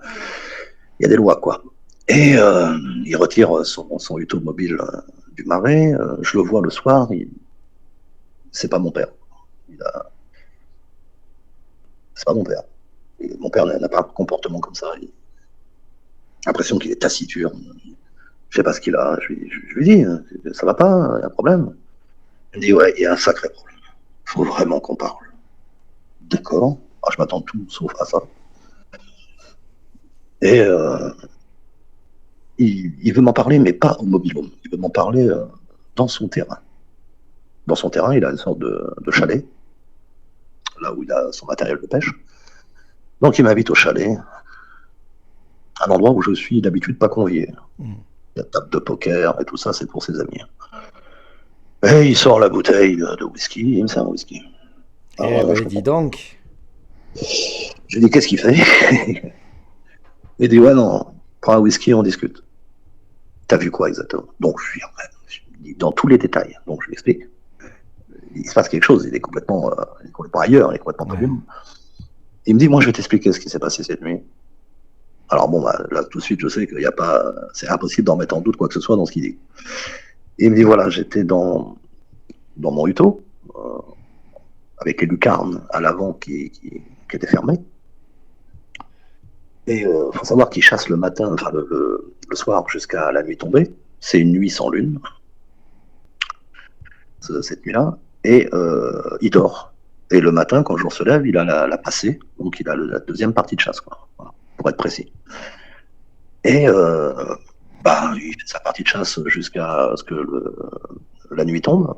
Il y a des lois, quoi. Et il retire son huto mobile du marais. Je le vois le soir. C'est pas mon père. C'est pas mon père. Et mon père n'a pas un comportement comme ça. J'ai l'impression qu'il est taciturne. Je sais pas ce qu'il a. Je lui dis, ça va pas, il y a un problème. Il me dit, ouais, il y a un sacré problème. Il faut vraiment qu'on parle. D'accord. Alors, je m'attends tout sauf à ça. Et il veut m'en parler, mais pas au mobil-home. Il veut m'en parler dans son terrain. Dans son terrain, il a une sorte de chalet, là où il a son matériel de pêche. Donc il m'invite au chalet, un endroit où je suis d'habitude pas convié. La table de poker et tout ça, c'est pour ses amis. Et il sort la bouteille de whisky, et il me sert un whisky. Alors, ben, dis donc. Je lui dis, qu'est-ce qu'il fait? Il dit, ouais, non, prends un whisky, on discute. T'as vu quoi exactement? Donc je suis dans tous les détails. Donc je lui explique. Il se passe quelque chose, il est complètement ailleurs, il est complètement perdu. Il me dit, moi je vais t'expliquer ce qui s'est passé cette nuit. Alors bon, bah, là tout de suite je sais qu'il n'y a pas, c'est impossible d'en mettre en doute quoi que ce soit dans ce qu'il dit. Et il me dit, voilà, j'étais dans mon huto, avec les lucarnes à l'avant qui étaient fermées. Et faut savoir qu'il chasse le matin, enfin le soir jusqu'à la nuit tombée. C'est une nuit sans lune, cette nuit-là, et il dort. Et le matin, quand le jour se lève, il a la passée, donc il a la deuxième partie de chasse, quoi, voilà, pour être précis. Et il fait sa partie de chasse jusqu'à ce que la nuit tombe,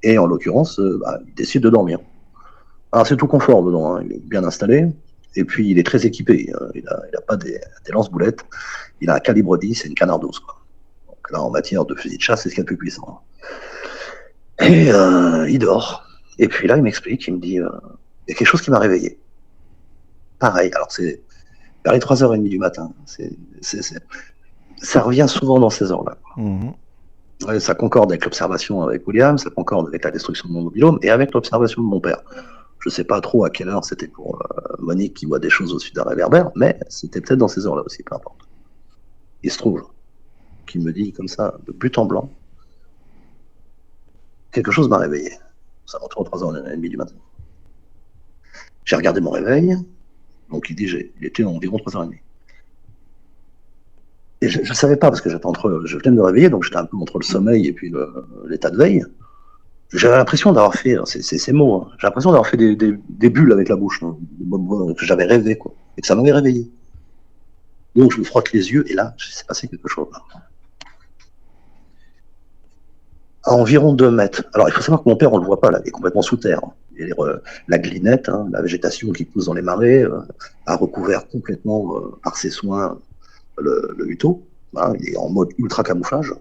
et en l'occurrence, il décide de dormir. Alors c'est tout confort dedans, hein, il est bien installé, et puis il est très équipé, il n'a pas des lance-boulettes, il a un calibre 10 et une canard 12, quoi. Donc là, en matière de fusil de chasse, c'est ce qu'il y a de plus puissant. Et il dort. Et puis là, il m'explique, il me dit, il y a quelque chose qui m'a réveillé. Pareil, alors c'est vers les 3h30 du matin. Ça revient souvent dans ces heures-là. Ouais, ça concorde avec l'observation avec William, ça concorde avec la destruction de mon mobil-home et avec l'observation de mon père. Je sais pas trop à quelle heure c'était pour Monique qui voit des choses au-dessus d'un réverbère, mais c'était peut-être dans ces heures-là aussi, peu importe. Il se trouve qu'il me dit comme ça, de but en blanc, quelque chose m'a réveillé. Ça retourne à 3h30 du matin. J'ai regardé mon réveil, donc il était environ 3h30. Et je ne savais pas, parce que je venais de me réveiller, donc j'étais un peu entre le sommeil et puis l'état de veille. J'avais l'impression d'avoir fait, c'est ces mots, hein, j'ai l'impression d'avoir fait des bulles avec la bouche, hein, que j'avais rêvé, quoi, et que ça m'avait réveillé. Donc je me frotte les yeux, et là, il s'est passé quelque chose. À environ 2 mètres. Alors il faut savoir que mon père, on ne le voit pas, là, il est complètement sous terre. Et la glinette, hein, la végétation qui pousse dans les marais, a recouvert complètement, par ses soins, le huteau. Hein, il est en mode ultra camouflage.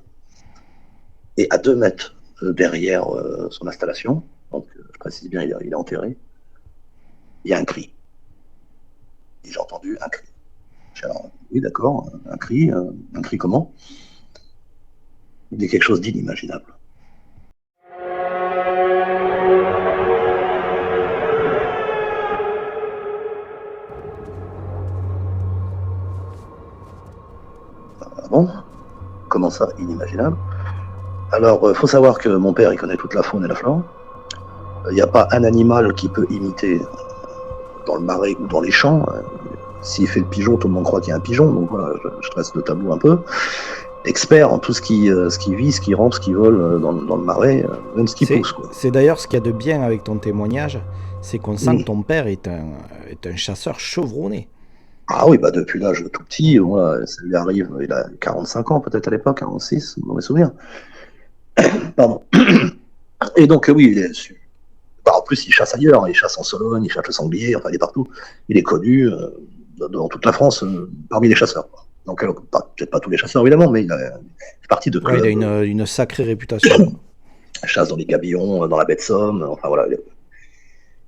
Et à 2 mètres derrière son installation, donc je précise bien, il est enterré, il y a un cri. Et j'ai entendu un cri. Alors, oui, d'accord, un cri comment? Il y a quelque chose d'inimaginable. Ah bon? Comment ça, inimaginable? Alors, faut savoir que mon père, il connaît toute la faune et la flore. Il n'y a pas un animal qui peut imiter dans le marais ou dans les champs. S'il fait le pigeon, tout le monde croit qu'il y a un pigeon. Donc voilà, je trace le tableau un peu. Expert en tout ce qui vit, ce qui rampe, ce qui vole dans le marais, même ce qui pousse, quoi. C'est d'ailleurs ce qu'il y a de bien avec ton témoignage, c'est qu'on sent que ton père est un chasseur chevronné. Ah oui, bah depuis l'âge tout petit, voilà, ça lui arrive, il a 45 ans peut-être à l'époque, 46, dans mes souvenirs. Pardon. Et donc oui, bah, en plus il chasse ailleurs, il chasse en Sologne, il chasse le sanglier, enfin il est partout. Il est connu dans toute la France parmi les chasseurs. Donc peut-être pas tous les chasseurs évidemment, mais il fait partie de clubs. Ouais, il a une sacrée réputation. Chasse dans les gabillons, dans la baie de Somme, enfin voilà.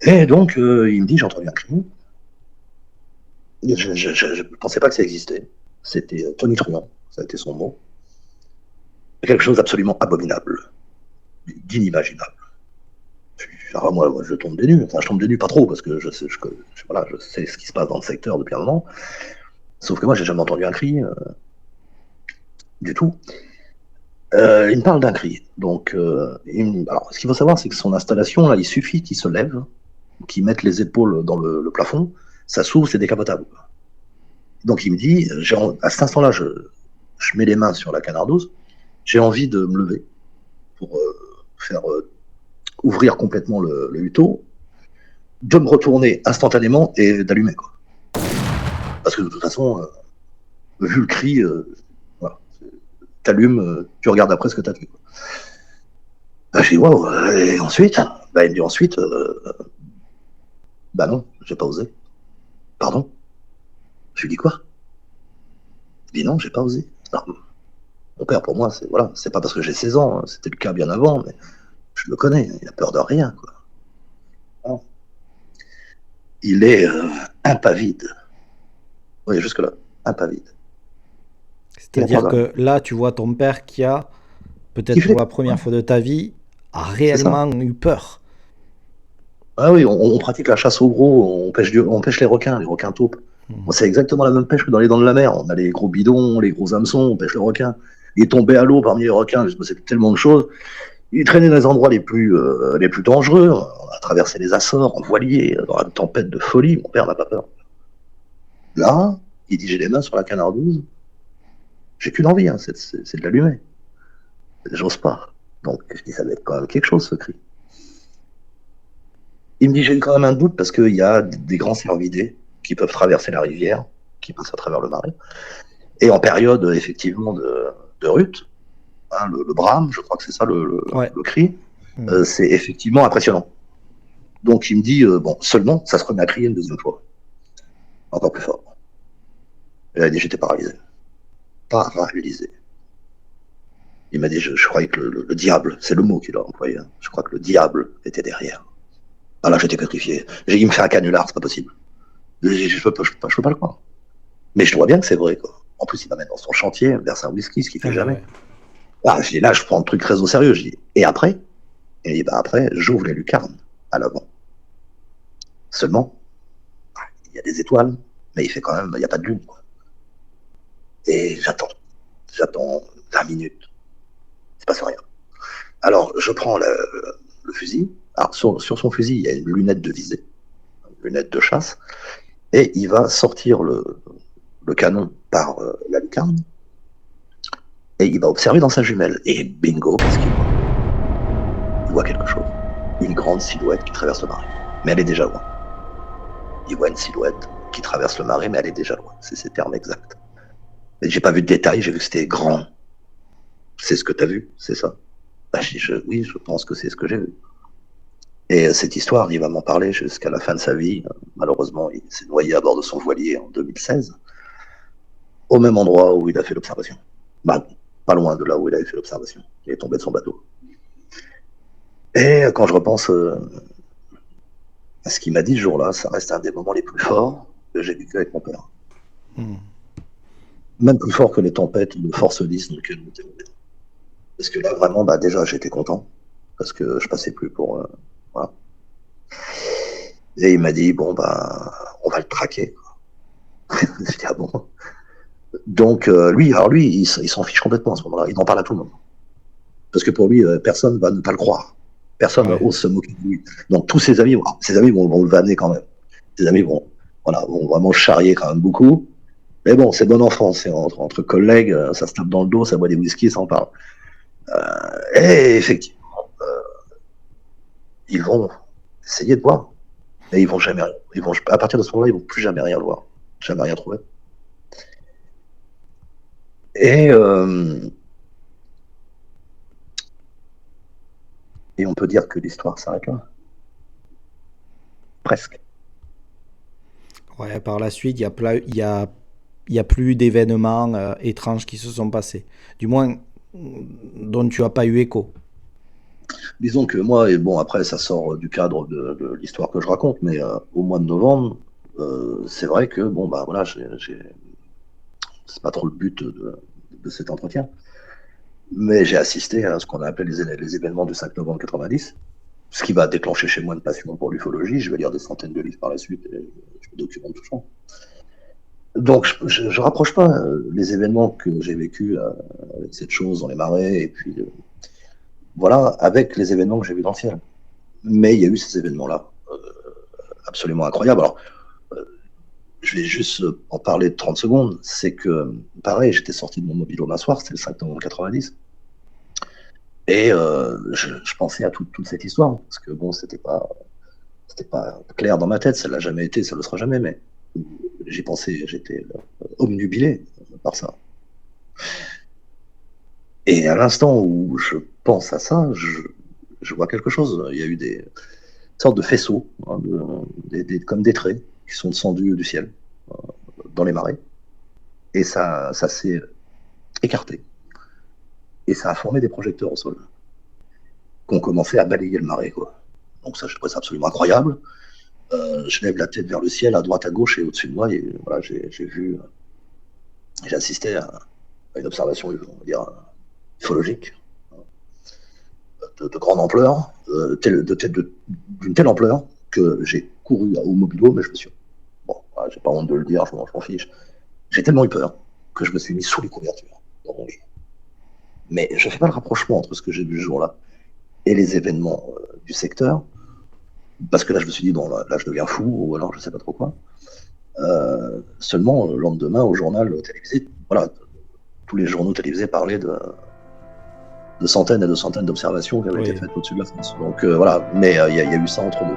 Et donc il me dit, j'ai entendu un cri. Je ne pensais pas que ça existait. C'était tonitruant, ça a été son mot. Quelque chose d'absolument abominable, d'inimaginable. Alors moi, je tombe des nues. Enfin, je tombe des nues pas trop, parce que je sais ce qui se passe dans le secteur depuis un moment. Sauf que moi, j'ai jamais entendu un cri du tout. Il me parle d'un cri. Donc, alors, ce qu'il faut savoir, c'est que son installation, là, il suffit qu'il se lève, qu'il mette les épaules dans le plafond, ça s'ouvre, c'est décapotable. Donc il me dit, à cet instant-là, je mets les mains sur la canardeuse, j'ai envie de me lever pour faire ouvrir complètement le huteau, de me retourner instantanément et d'allumer, quoi. Parce que de toute façon, vu le cri, voilà, t'allumes, tu regardes après ce que t'as fait, quoi. Bah, je dis waouh, et ensuite, bah, il me dit ensuite, bah non, j'ai pas osé. Pardon? Je lui dis quoi? Il dit non, j'ai pas osé. Alors, mon père, pour moi, c'est pas parce que j'ai 16 ans, hein, c'était le cas bien avant, mais je le connais, il a peur de rien, quoi. Non. Il est impavide. Oui, jusque-là, impavide. C'est-à-dire que là, tu vois ton père qui a, peut-être pour la première fois de ta vie, a réellement eu peur. Ah oui, on pratique la chasse au gros, on pêche les requins taupes. Bon, c'est exactement la même pêche que dans les dents de la mer. On a les gros bidons, les gros hameçons, on pêche le requin. Il est tombé à l'eau parmi les requins, c'est tellement de choses. Il traînait dans les endroits les plus dangereux. On a traversé les Açores en voilier, dans la tempête de folie. Mon père n'a pas peur. Là, il dit j'ai les mains sur la canardeuse. J'ai qu'une envie, hein, c'est de l'allumer. J'ose pas. Donc je dis ça va être quand même quelque chose, ce cri. Il me dit j'ai quand même un doute parce qu'il y a des grands cervidés qui peuvent traverser la rivière, qui passent à travers le marais. Et en période effectivement de rut, hein, le brame, je crois que c'est ça le cri, c'est effectivement impressionnant. Donc il me dit bon, seulement ça se remet à crier une deuxième fois, encore plus fort. Et là il dit j'étais paralysé. Paralysé. Il m'a dit je croyais que le diable, c'est le mot qu'il a employé, hein. Je crois que le diable était derrière. Ah là j'étais pétrifié. Il me fait un canular, c'est pas possible. Je peux pas le croire. Mais je vois bien que c'est vrai, quoi. En plus, il m'amène dans son chantier, verse un whisky, ce qu'il fait jamais. Ah, je dis, là, je prends le truc très au sérieux. Je dis, et après? Et ben après, j'ouvre les lucarnes à l'avant. Seulement, il y a des étoiles, mais il fait quand même, il n'y a pas de lune, quoi. Et j'attends 20 minutes. Il se passe rien. Alors, je prends le fusil. Alors, sur son fusil, il y a une lunette de visée. lunettes de chasse, et il va sortir le canon par la lucarne, et il va observer dans sa jumelle. Et bingo, qu'est-ce qu'il voit? Il voit quelque chose. Une grande silhouette qui traverse le marais. Mais elle est déjà loin. Il voit une silhouette qui traverse le marais, mais elle est déjà loin. C'est ses termes exacts. Mais j'ai pas vu de détails, j'ai vu que c'était grand. C'est ce que tu as vu, c'est ça? Bah, oui, je pense que c'est ce que j'ai vu. Et cette histoire, il va m'en parler jusqu'à la fin de sa vie. Malheureusement, il s'est noyé à bord de son voilier en 2016, au même endroit où il a fait l'observation. Bah, pas loin de là où il a fait l'observation. Il est tombé de son bateau. Et quand je repense à ce qu'il m'a dit ce jour-là, ça reste un des moments les plus forts que j'ai vécu avec mon père. Même plus fort que les tempêtes de force 10 dans lesquelles on était. Parce que là, vraiment, bah, déjà, j'étais content. Parce que je passais plus pour... voilà. Et il m'a dit, bon, bah, on va le traquer. J'ai dit, ah bon. Donc, lui, il s'en fiche complètement à ce moment-là. Il en parle à tout le monde. Parce que pour lui, personne va ne pas le croire. Personne n'ose se moquer de lui. Donc, tous ses amis vont le vanner quand même. Ses amis vont vraiment le charrier quand même beaucoup. Mais bon, c'est bon enfant. C'est entre collègues, ça se tape dans le dos, ça boit des whisky, ça en parle. Et effectivement, ils vont essayer de voir. Et ils vont jamais, à partir de ce moment-là, ils vont plus jamais rien voir, jamais rien trouver. Et on peut dire que l'histoire s'arrête là. Presque. Ouais, par la suite, il y a plus d'événements étranges qui se sont passés. Du moins, dont tu n'as pas eu écho. Disons que moi, et bon, après, ça sort du cadre de l'histoire que je raconte, mais au mois de novembre, c'est vrai que, bon, bah voilà, c'est pas trop le but de cet entretien, mais j'ai assisté à ce qu'on a appelé les événements du 5 novembre 90, ce qui va déclencher chez moi une passion pour l'ufologie. Je vais lire des centaines de livres par la suite et je me documente tout ça. Donc, je rapproche pas les événements que j'ai vécus avec cette chose dans les marais, et puis voilà, avec les événements que j'ai vus dans le ciel. Mais il y a eu ces événements-là, absolument incroyables. Alors, je vais juste en parler de 30 secondes. C'est que, pareil, j'étais sorti de mon mobilo un soir, c'était le 5 novembre 90. Et je pensais à toute cette histoire, parce que bon, c'était pas clair dans ma tête, ça l'a jamais été, ça le sera jamais, mais j'y pensais, j'étais obnubilé par ça. Et à l'instant où je pense à ça, je vois quelque chose. Il y a eu des sortes de faisceaux, hein, comme des traits qui sont descendus du ciel, dans les marais. Et ça s'est écarté. Et ça a formé des projecteurs au sol, qui ont commencé à balayer le marais, quoi. Donc ça, je trouvais ça absolument incroyable. Je lève la tête vers le ciel, à droite, à gauche et au-dessus de moi, et voilà, j'ai assisté à une observation, on va dire, ufologique, de grande ampleur, d'une telle ampleur que j'ai couru au mobilo, mais je me suis... Bon, voilà, j'ai pas honte de le dire, je m'en fiche. J'ai tellement eu peur que je me suis mis sous les couvertures dans mon lit. Mais je ne fais pas le rapprochement entre ce que j'ai vu ce jour-là et les événements du secteur, parce que là, je me suis dit, bon, là, je deviens fou, ou alors je ne sais pas trop quoi. Seulement, le lendemain, au journal télévisé, voilà, tous les journaux télévisés parlaient de centaines et de centaines d'observations qui avaient été faites au-dessus de la France. Donc voilà, mais il y a eu ça entre deux.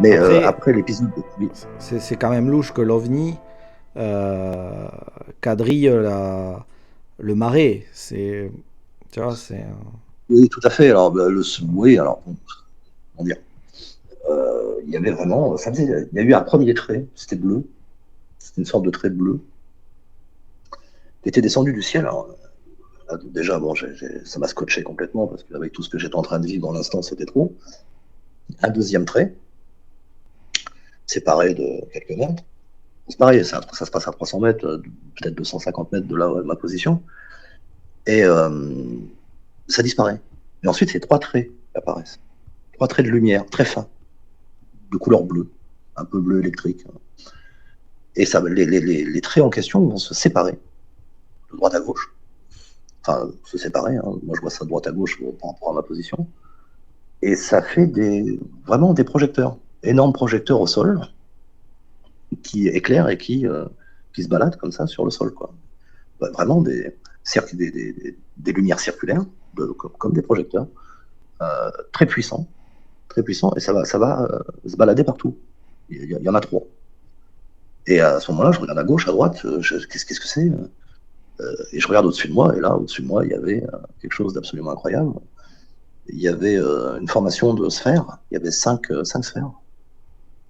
Mais après l'épisode de... C'est quand même louche que l'OVNI quadrille le marais. Tu vois, c'est... Oui, tout à fait. Alors, oui, alors, comment dire, il y avait vraiment... il y a eu un premier trait, c'était bleu. C'était une sorte de trait bleu qui était descendu du ciel. Alors, déjà, bon, ça m'a scotché complètement, parce qu'avec tout ce que j'étais en train de vivre dans l'instant, c'était trop. Un deuxième trait, séparé de quelques mètres. C'est pareil, ça se passe à 300 mètres, peut-être 250 mètres de là, de ma position. et ça disparaît. Et ensuite, c'est 3 traits qui apparaissent. 3 traits de lumière très fins, de couleur bleue, un peu bleu électrique. Et ça, les traits en question vont se séparer, de droite à gauche. Enfin, se séparer, hein. Moi je vois ça de droite à gauche par rapport à ma position. Et ça fait vraiment des projecteurs, énormes projecteurs au sol, qui éclairent et qui se baladent comme ça sur le sol, quoi. Vraiment des lumières circulaires, comme des projecteurs, très puissants, et ça va se balader partout. Il y en a 3. Et à ce moment-là, je regarde à gauche, à droite, qu'est-ce que c'est? Et je regarde au-dessus de moi, et là, au-dessus de moi, il y avait quelque chose d'absolument incroyable. Il y avait une formation de sphères, il y avait 5 sphères,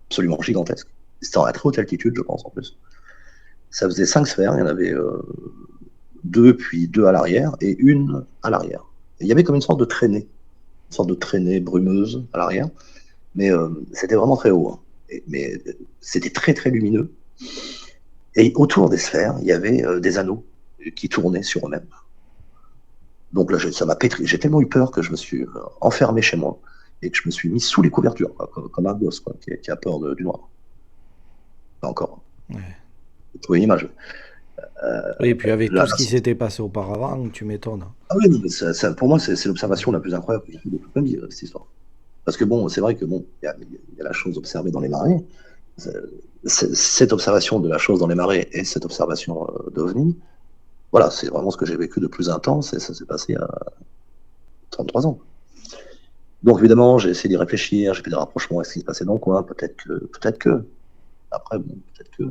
absolument gigantesques. C'était à très haute altitude, je pense, en plus. Ça faisait 5 sphères, il y en avait 2, puis 2 à l'arrière, et 1 à l'arrière. Et il y avait comme une sorte de traînée brumeuse à l'arrière, mais c'était vraiment très haut, hein. Mais c'était très très lumineux. Et autour des sphères, il y avait des anneaux qui tournaient sur eux-mêmes. Donc là, ça m'a pétri. J'ai tellement eu peur que je me suis enfermé chez moi et que je me suis mis sous les couvertures, quoi, comme un gosse, quoi, qui a peur du noir. Pas encore. Ouais. J'ai trouvé une image. Oui, et puis avec tout ce qui s'était passé auparavant, tu m'étonnes. Ah oui, non, mais pour moi, c'est l'observation la plus incroyable que j'ai fait de toute ma vie, cette histoire. Parce que bon, c'est vrai que bon, il y a la chose observée dans les marées. Cette observation de la chose dans les marées et cette observation d'OVNI, voilà, c'est vraiment ce que j'ai vécu de plus intense, et ça s'est passé à 33 ans. Donc évidemment, j'ai essayé d'y réfléchir, j'ai fait des rapprochements avec ce qui se passait dans le coin, peut-être que, après, bon, peut-être que,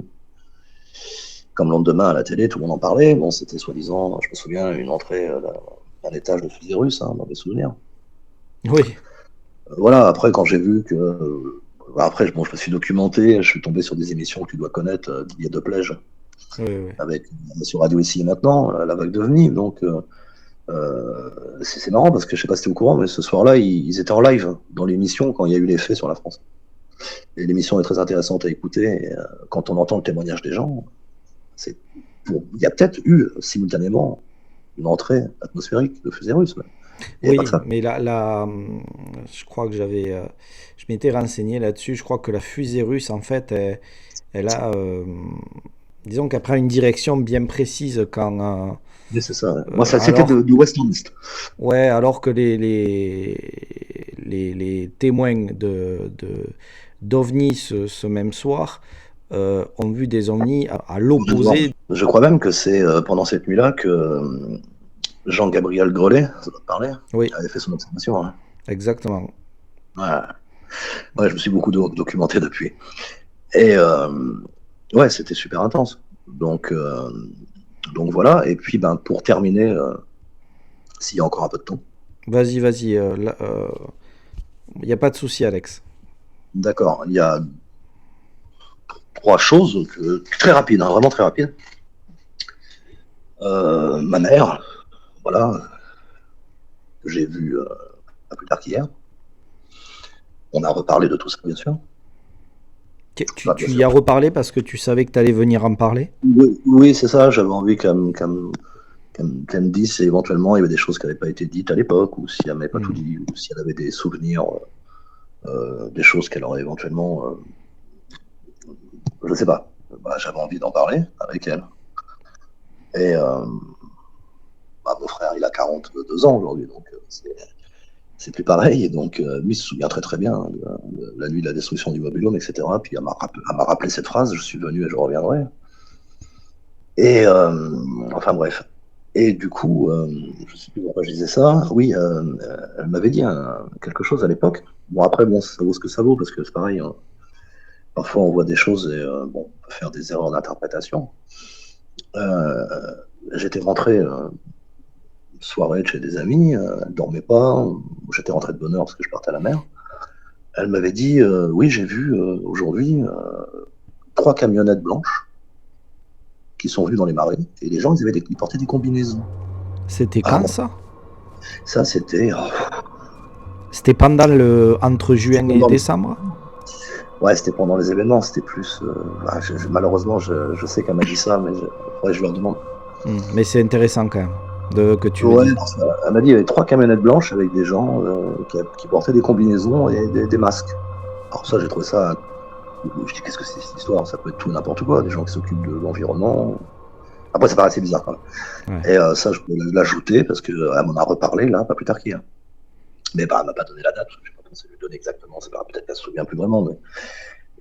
comme le lendemain à la télé, tout le monde en parlait, bon, c'était soi-disant, je me souviens, une entrée d'un étage de fusée russe, hein, dans mes souvenirs. Oui. Voilà, après, quand j'ai vu que... après, bon, je me suis documenté, je suis tombé sur des émissions que tu dois connaître, Didier Deplège, Oui. avec sur Radio Ici et Maintenant, la vague d'OVNI. Donc, c'est marrant parce que je sais pas si tu es au courant, mais ce soir-là, ils étaient en live dans l'émission quand il y a eu les faits sur la France. Et l'émission est très intéressante à écouter. Et, quand on entend le témoignage des gens, il y a peut-être eu simultanément une entrée atmosphérique de fusée russe. Oui, mais là, je crois que je m'étais renseigné là-dessus. Je crois que la fusée russe, en fait, elle a, disons qu'elle prend une direction bien précise quand. Oui, c'est ça. Moi, c'était du Western East. Ouais, alors que les témoins d'OVNI ce même soir ont vu des ovnis à l'opposé. Je crois même que c'est pendant cette nuit-là que Jean-Gabriel Grelet, ça doit te parler, oui, avait fait son observation. Hein. Exactement. Ouais, je me suis beaucoup documenté depuis. Et ouais, c'était super intense. Donc voilà. Et puis, pour terminer, s'il y a encore un peu de temps. Vas-y. Il n'y a pas de souci, Alex. D'accord. Il y a 3 choses très rapides, hein, vraiment très rapides. Ma mère, voilà, que j'ai vue pas plus tard qu'hier. On a reparlé de tout ça, bien sûr. Tu y as reparlé parce que tu savais que tu allais venir en parler? Oui, c'est ça. J'avais envie qu'elle me dise si éventuellement il y avait des choses qui n'avaient pas été dites à l'époque, ou si elle n'avait pas tout dit, ou si elle avait des souvenirs, des choses qu'elle aurait éventuellement... je sais pas. J'avais envie d'en parler avec elle. Et mon frère, il a 42 ans aujourd'hui, donc c'est plus pareil. Et donc, lui se souvient très très bien de la nuit de la destruction du Babylone, etc. Puis elle m'a rappelé cette phrase, je suis venu et je reviendrai. Et enfin bref. Et du coup, je sais plus pourquoi je disais ça. Oui, elle m'avait dit quelque chose à l'époque. Bon, après, bon, ça vaut ce que ça vaut, parce que c'est pareil. Hein. Parfois, on voit des choses et on peut faire des erreurs d'interprétation. J'étais rentré soirée de chez des amis, elle dormait pas, j'étais rentré de bonne heure parce que je partais à la mer. Elle m'avait dit oui, j'ai vu aujourd'hui 3 camionnettes blanches qui sont venues dans les marées, et les gens ils portaient des combinaisons. C'était quand ça? Ça c'était c'était pendant entre juin et décembre? Ouais, c'était pendant les événements, c'était plus malheureusement je sais qu'elle m'a dit ça, mais je leur demande. Mais c'est intéressant quand même. que tu le Ouais, dis. elle m'a dit qu'il y avait 3 camionnettes blanches avec des gens qui portaient des combinaisons et des masques. Alors ça, j'ai trouvé ça. Je dis, qu'est-ce que c'est cette histoire? Ça peut être tout et n'importe quoi, des gens qui s'occupent de l'environnement. Après, ça paraissait bizarre quand même. Ouais. Et ça, je peux l'ajouter parce qu'elle m'en a reparlé là, pas plus tard qu'hier. Mais bah, elle m'a pas donné la date, je n'ai pas pensé lui donner exactement. C'est pas, peut-être qu'elle se souvient plus vraiment,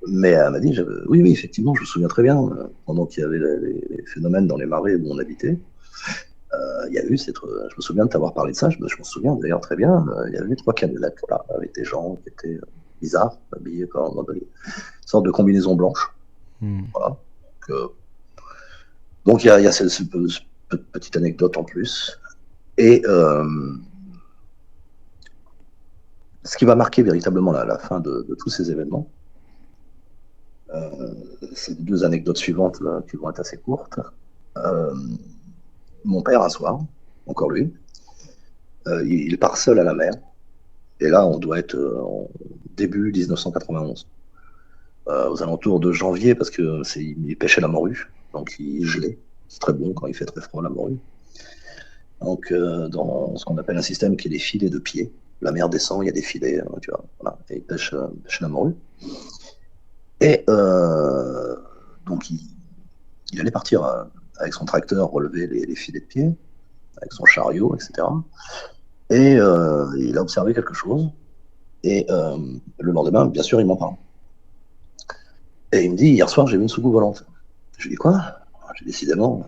mais elle m'a dit, oui, oui, effectivement, je me souviens très bien. Pendant qu'il y avait les phénomènes dans les marais où on habitait, il y a eu je me souviens de t'avoir parlé de ça, je me souviens d'ailleurs très bien, il y avait 3 camionnettes voilà, avec des gens qui étaient bizarres, habillés dans des sortes de combinaisons blanches. Hmm. Voilà. Donc il y a cette petite anecdote en plus. Et ce qui va marquer véritablement la fin de tous ces événements, c'est les 2 anecdotes suivantes là, qui vont être assez courtes. Mon père, un soir, encore lui, il part seul à la mer. Et là, on doit être en début 1991, aux alentours de janvier, parce qu'il pêchait la morue, donc il gelait. C'est très bon quand il fait très froid, la morue. Donc, dans ce qu'on appelle un système qui est des filets de pied. La mer descend, il y a des filets, tu vois, voilà, et il pêche la morue. Et donc, il allait partir avec son tracteur relever les filets de pied, avec son chariot, etc. Et il a observé quelque chose. Et le lendemain, bien sûr, il m'en parle. Et il me dit, hier soir, j'ai vu une soucoupe volante. Je lui dis, quoi? J'ai décidément,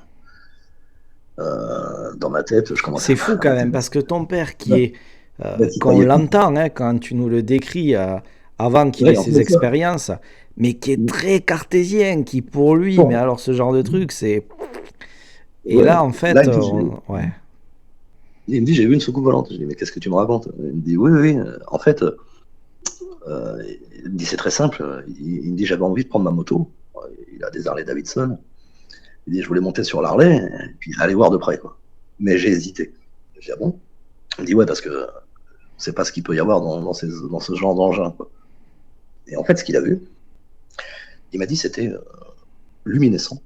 dans ma tête, je commençais C'est fou à quand monter. même, parce que ton père, Qui quand on croyait tout. l'entend, hein, quand tu nous le décris avant qu'il ait Ouais, en ses fait, ça. expériences, mais qui est très cartésien, qui pour lui, mais Bon, alors ce genre de truc, c'est... Et ouais. là, en Là, fait, ouais. il me dit, j'ai vu une soucoupe volante. Je dis, mais qu'est-ce que tu me racontes? Il me dit, oui, oui, oui. En fait, il me dit, c'est très simple. Il me dit, j'avais envie de prendre ma moto. Il a des Harley Davidson. Il dit, je voulais monter sur l'Harley et puis aller voir de près, quoi. Mais j'ai hésité. Je dis, ah bon? Il me dit, ouais, parce que c'est pas ce qu'il peut y avoir dans ce genre d'engin, quoi. Et en fait, ce qu'il a vu, il m'a dit, c'était luminescent,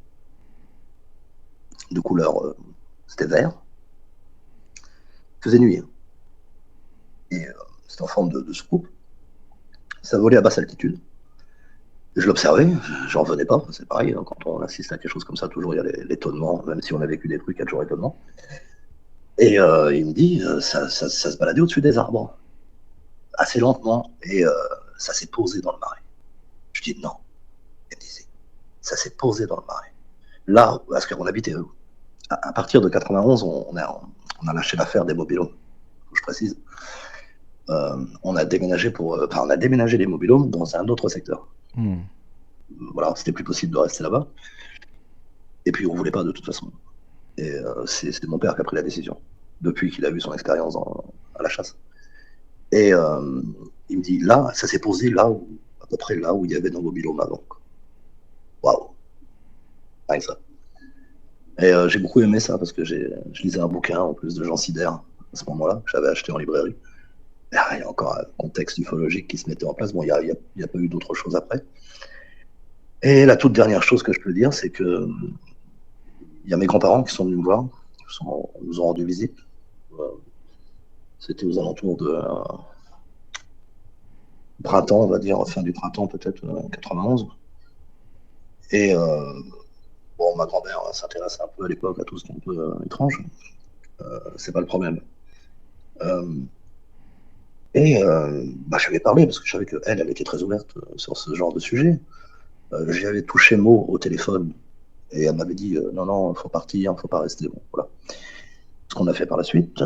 de couleur, c'était vert, faisait nuit. Et c'était en forme de soucoupe. Ça volait à basse altitude. Je l'observais, j'en revenais pas, c'est pareil, hein, quand on assiste à quelque chose comme ça, toujours il y a l'étonnement, même si on a vécu des trucs, il y a toujours étonnement. Et il me dit, ça se baladait au-dessus des arbres, assez lentement, et ça s'est posé dans le marais. Je dis non, il me disait, ça s'est posé dans le marais. Là, parce qu'on habitait, à partir de 91, on a lâché l'affaire des mobilhomes, je précise. On a déménagé on a déménagé les mobilhomes dans un autre secteur. Hmm. Voilà, c'était plus possible de rester là-bas. Et puis on voulait pas de toute façon. Et c'est mon père qui a pris la décision depuis qu'il a eu son expérience à la chasse. Et il me dit là, ça s'est posé là où, à peu près là où il y avait nos mobilhomes avant. Waouh, rien que ça. Et j'ai beaucoup aimé ça parce que je lisais un bouquin en plus de Jean Sider à ce moment-là, que j'avais acheté en librairie. Il y a encore un contexte ufologique qui se mettait en place. Bon, il n'y a pas eu d'autre chose après. Et la toute dernière chose que je peux dire, c'est que il y a mes grands-parents qui sont venus me voir, nous ont rendu visite. C'était aux alentours de printemps, on va dire, fin du printemps peut-être 91. Et bon, ma grand-mère s'intéresse un peu à l'époque à tout ce qui est un peu étrange. C'est pas le problème. Et bah, je lui ai parlé parce que je savais qu'elle, elle était très ouverte sur ce genre de sujet. J'y avais touché mot au téléphone et elle m'avait dit non, non, il faut partir, il faut pas rester. Bon, voilà. Ce qu'on a fait par la suite.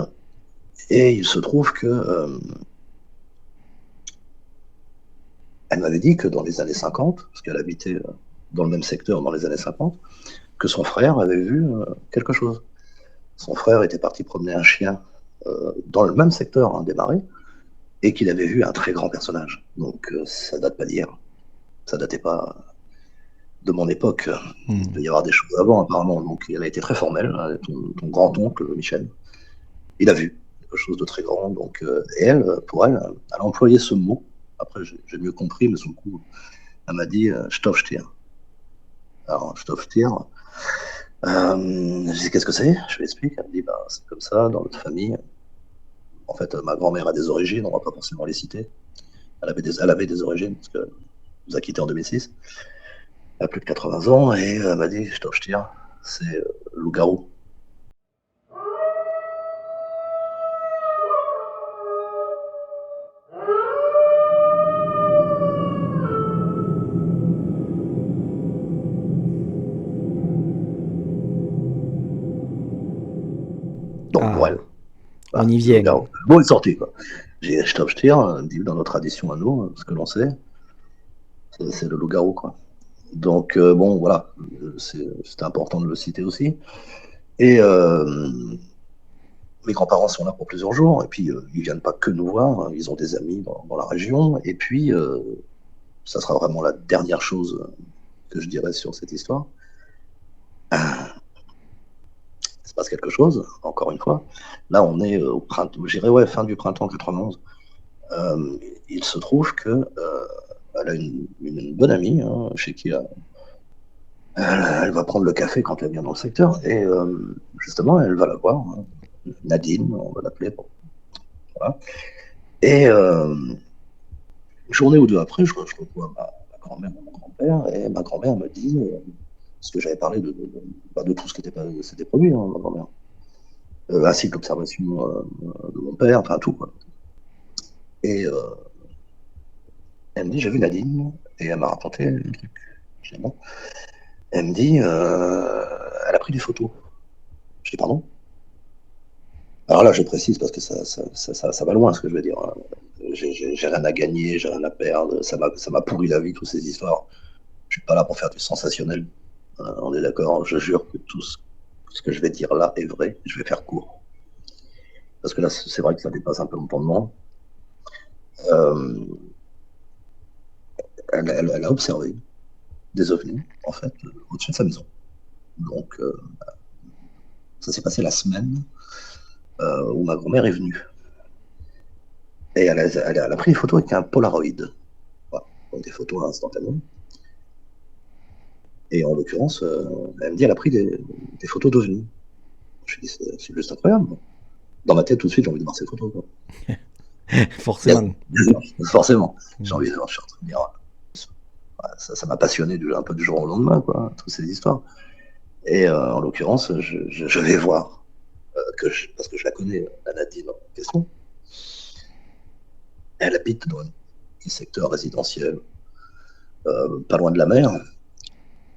Et il se trouve que elle m'avait dit que dans les années 50, parce qu'elle habitait dans le même secteur dans les années 50, que son frère avait vu quelque chose. Son frère était parti promener un chien dans le même secteur hein, des marais et qu'il avait vu un très grand personnage. Donc ça date pas d'hier. Ça datait pas de mon époque. Il devait y avoir des choses avant apparemment. Donc elle a été très formelle. Hein, ton grand-oncle Michel, il a vu quelque chose de très grand. Donc et elle, pour elle, elle a employé ce mot. Après j'ai mieux compris, mais sur le coup, elle m'a dit Stofftier. Alors Stofftier, Je dis qu'est-ce que c'est? Je lui explique. Elle me dit bah, c'est comme ça dans notre famille. En fait, ma grand-mère a des origines, on va pas forcément les citer. Elle avait des origines parce qu'elle nous a quittés en 2006. Elle a plus de 80 ans et elle m'a dit je tire, c'est loup-garou. Donc pour Ah, elle, on y le vient. loup-garou. Le mot est sorti quoi. J'ai je tire, elle me dit dans nos traditions à nous, ce que l'on sait, c'est le loup-garou quoi. Donc bon voilà, c'était important de le citer aussi. Et mes grands-parents sont là pour plusieurs jours, et puis ils viennent pas que nous voir, hein, ils ont des amis dans la région, et puis ça sera vraiment la dernière chose que je dirais sur cette histoire. Il se passe quelque chose, encore une fois. Là, on est au printemps, je dirais ouais, fin du printemps 91. Il se trouve que elle a une bonne amie hein, chez qui elle va prendre le café quand elle vient dans le secteur, et justement, elle va la voir, hein. Nadine, on va l'appeler. Bon, voilà. Et une journée ou deux après, je revois ma grand-mère et mon grand-père, et ma grand-mère me dit, parce que j'avais parlé de tout ce qui s'était produit, hein, ma grand-mère, ainsi que l'observation de mon père, enfin tout. Quoi. Et elle me dit, j'ai vu Nadine, et elle m'a raconté un truc. Je dis, bon. Elle me dit, elle a pris des photos. Je dis, pardon? Alors là, je précise parce que ça va loin ce que je veux dire. Hein. J'ai rien à gagner, j'ai rien à perdre, ça m'a pourri la vie, toutes ces histoires. Je suis pas là pour faire du sensationnel. On est d'accord, je jure que tout ce que je vais dire là est vrai, je vais faire court. Parce que là, c'est vrai que ça dépasse un peu mon entendement. Euh, elle a observé des ovnis, en fait, au-dessus de sa maison. Donc, ça s'est passé la semaine où ma grand-mère est venue. Et elle a pris des photos avec un Polaroid. Voilà, donc des photos instantanées. Et en l'occurrence, elle me dit elle a pris des photos d'OVNI. Je lui dis c'est juste incroyable. Dans ma tête, tout de suite, j'ai envie de voir ces photos. Quoi. Forcément. Forcément. J'ai envie de voir, je suis en train de dire. Ça m'a passionné un peu du jour au lendemain, quoi, toutes ces histoires. Et en l'occurrence, je vais voir, parce que je la connais, la Nadine en question. Elle habite dans un secteur résidentiel, pas loin de la mer.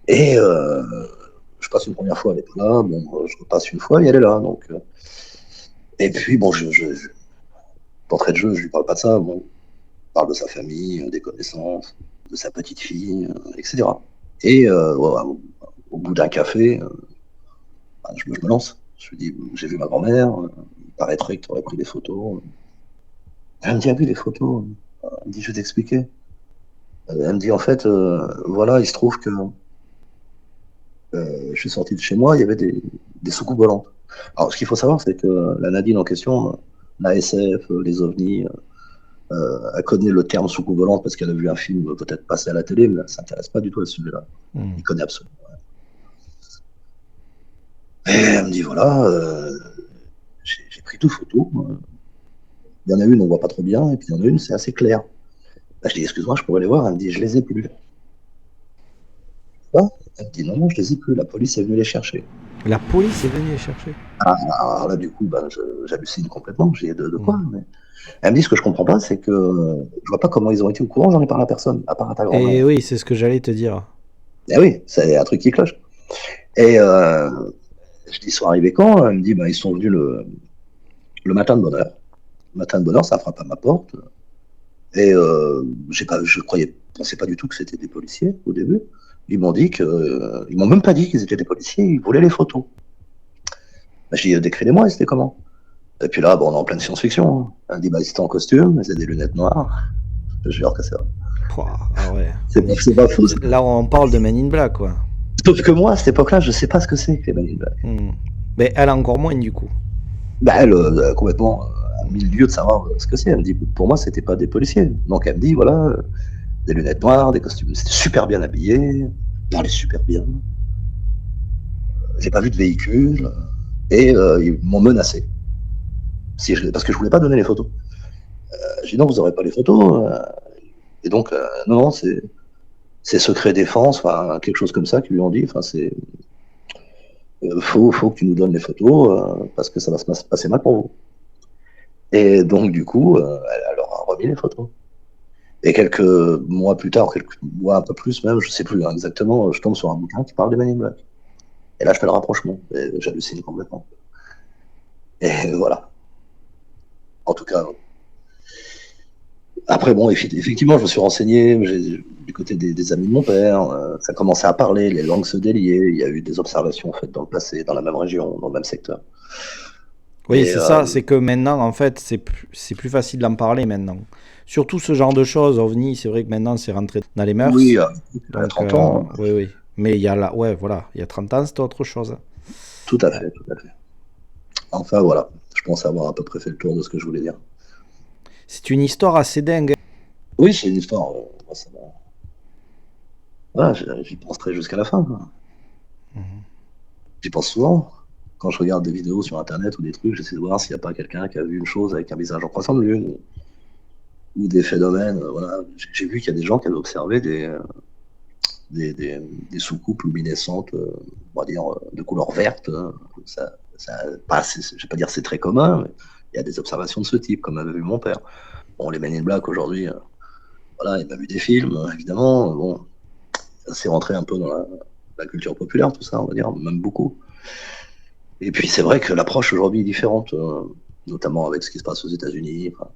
Et je passe une première fois, elle n'est pas là. Bon, je repasse une fois et elle est là. Donc, et puis, bon, d'entrée de jeu, je lui parle pas de ça. Bon, je parle de sa famille, des connaissances, de sa petite fille, etc. Et voilà, au bout d'un café, je me lance. Je lui dis, j'ai vu ma grand-mère, il paraîtrait que tu aurais pris des photos. Elle me dit, ah oui, les photos. Elle me dit, je vais t'expliquer. Elle me dit, en fait, voilà, il se trouve que je suis sorti de chez moi, il y avait des soucoupes volantes. Alors, ce qu'il faut savoir, c'est que la Nadine en question, l'ASF, les ovnis, elle connaît le terme soucoupe volante parce qu'elle a vu un film peut-être passer à la télé, mais elle ne s'intéresse pas du tout à ce sujet-là. Il connaît absolument. Et elle me dit, voilà, j'ai pris 2 photos. Il y en a une, on voit pas trop bien, et puis il y en a une, c'est assez clair. Là, je dis, excuse-moi, je pourrais les voir. Elle me dit, je les ai plus. Elle me dit, non, je les ai plus. La police est venue les chercher. La police est venue les chercher. Alors là, du coup, j'hallucine complètement. J'ai de quoi mais... Elle me dit, ce que je comprends pas, c'est que je vois pas comment ils ont été au courant, j'en ai parlé à personne, à part à ta grand-mère. Et oui, c'est ce que j'allais te dire. Eh oui, c'est un truc qui cloche. Et je dis, ils sont arrivés quand? Elle me dit, ils sont venus le matin de bonne heure. Le matin de bonne heure, ça frappe à ma porte. Et je pensais pas du tout que c'était des policiers au début. Ils m'ont dit ils m'ont même pas dit qu'ils étaient des policiers, ils voulaient les photos. Je dis, décrivez-moi, c'était comment? Et puis là, on est en pleine science-fiction. Hein. Elle dit, ils étaient en costume, ils avaient des lunettes noires. Je jure que c'est vrai. Ah ouais. C'est pas fou. Là, on parle de Men in Black, quoi. Sauf que moi, à cette époque-là, je sais pas ce que c'est que les Men in Black. Mais elle a encore moins, du coup. Elle, complètement à 1000 lieues de savoir ce que c'est. Elle me dit, pour moi, c'était pas des policiers. Donc elle me dit, voilà, des lunettes noires, des costumes. C'était super bien habillé, parlait super bien. j'ai pas vu de véhicule, et ils m'ont menacé. Parce que je voulais pas donner les photos. J'ai dit non, vous aurez pas les photos. Et donc, non, c'est secret défense, enfin, quelque chose comme ça qu'ils lui ont dit. Enfin, faut que tu nous donnes les photos, parce que ça va se passer mal pour vous. Et donc, du coup, elle leur a remis les photos. Et quelques mois plus tard, quelques mois un peu plus même, je sais plus exactement, je tombe sur un bouquin qui parle des Men in Black. Et là, je fais le rapprochement. Et j'hallucine complètement. Et voilà. En tout cas, après, bon, effectivement, je me suis renseigné du côté des amis de mon père. Ça commençait à parler, les langues se déliaient. Il y a eu des observations faites dans le passé, dans la même région, dans le même secteur. Oui, Et c'est ça, c'est que maintenant, en fait, c'est plus facile d'en parler maintenant. Surtout ce genre de choses, OVNI, c'est vrai que maintenant, c'est rentré dans les mœurs. oui, il y a Donc, 30 ans, oui, oui. Mais il y a là, ouais, voilà, il y a 30 ans, c'était autre chose. tout à fait, tout à fait. Enfin, voilà. Je pense avoir à peu près fait le tour de ce que je voulais dire. C'est une histoire assez dingue. Oui, c'est une histoire. Moi, voilà, j'y penserai jusqu'à la fin, quoi. J'y pense souvent. Quand je regarde des vidéos sur Internet ou des trucs, j'essaie de voir s'il n'y a pas quelqu'un qui a vu une chose avec un visage en croissant de lune, ou des phénomènes. Voilà. J'ai vu qu'il y a des gens qui avaient observé des soucoupes luminescentes, on va dire, de couleur verte. Je vais pas dire c'est très commun, mais il y a des observations de ce type, comme avait vu mon père. Bon, les Men in Black aujourd'hui, voilà, il m'a vu des films, évidemment. Bon, c'est rentré un peu dans la culture populaire, tout ça, on va dire, même beaucoup. Et puis c'est vrai que l'approche aujourd'hui est différente, notamment avec ce qui se passe aux États-Unis. Enfin,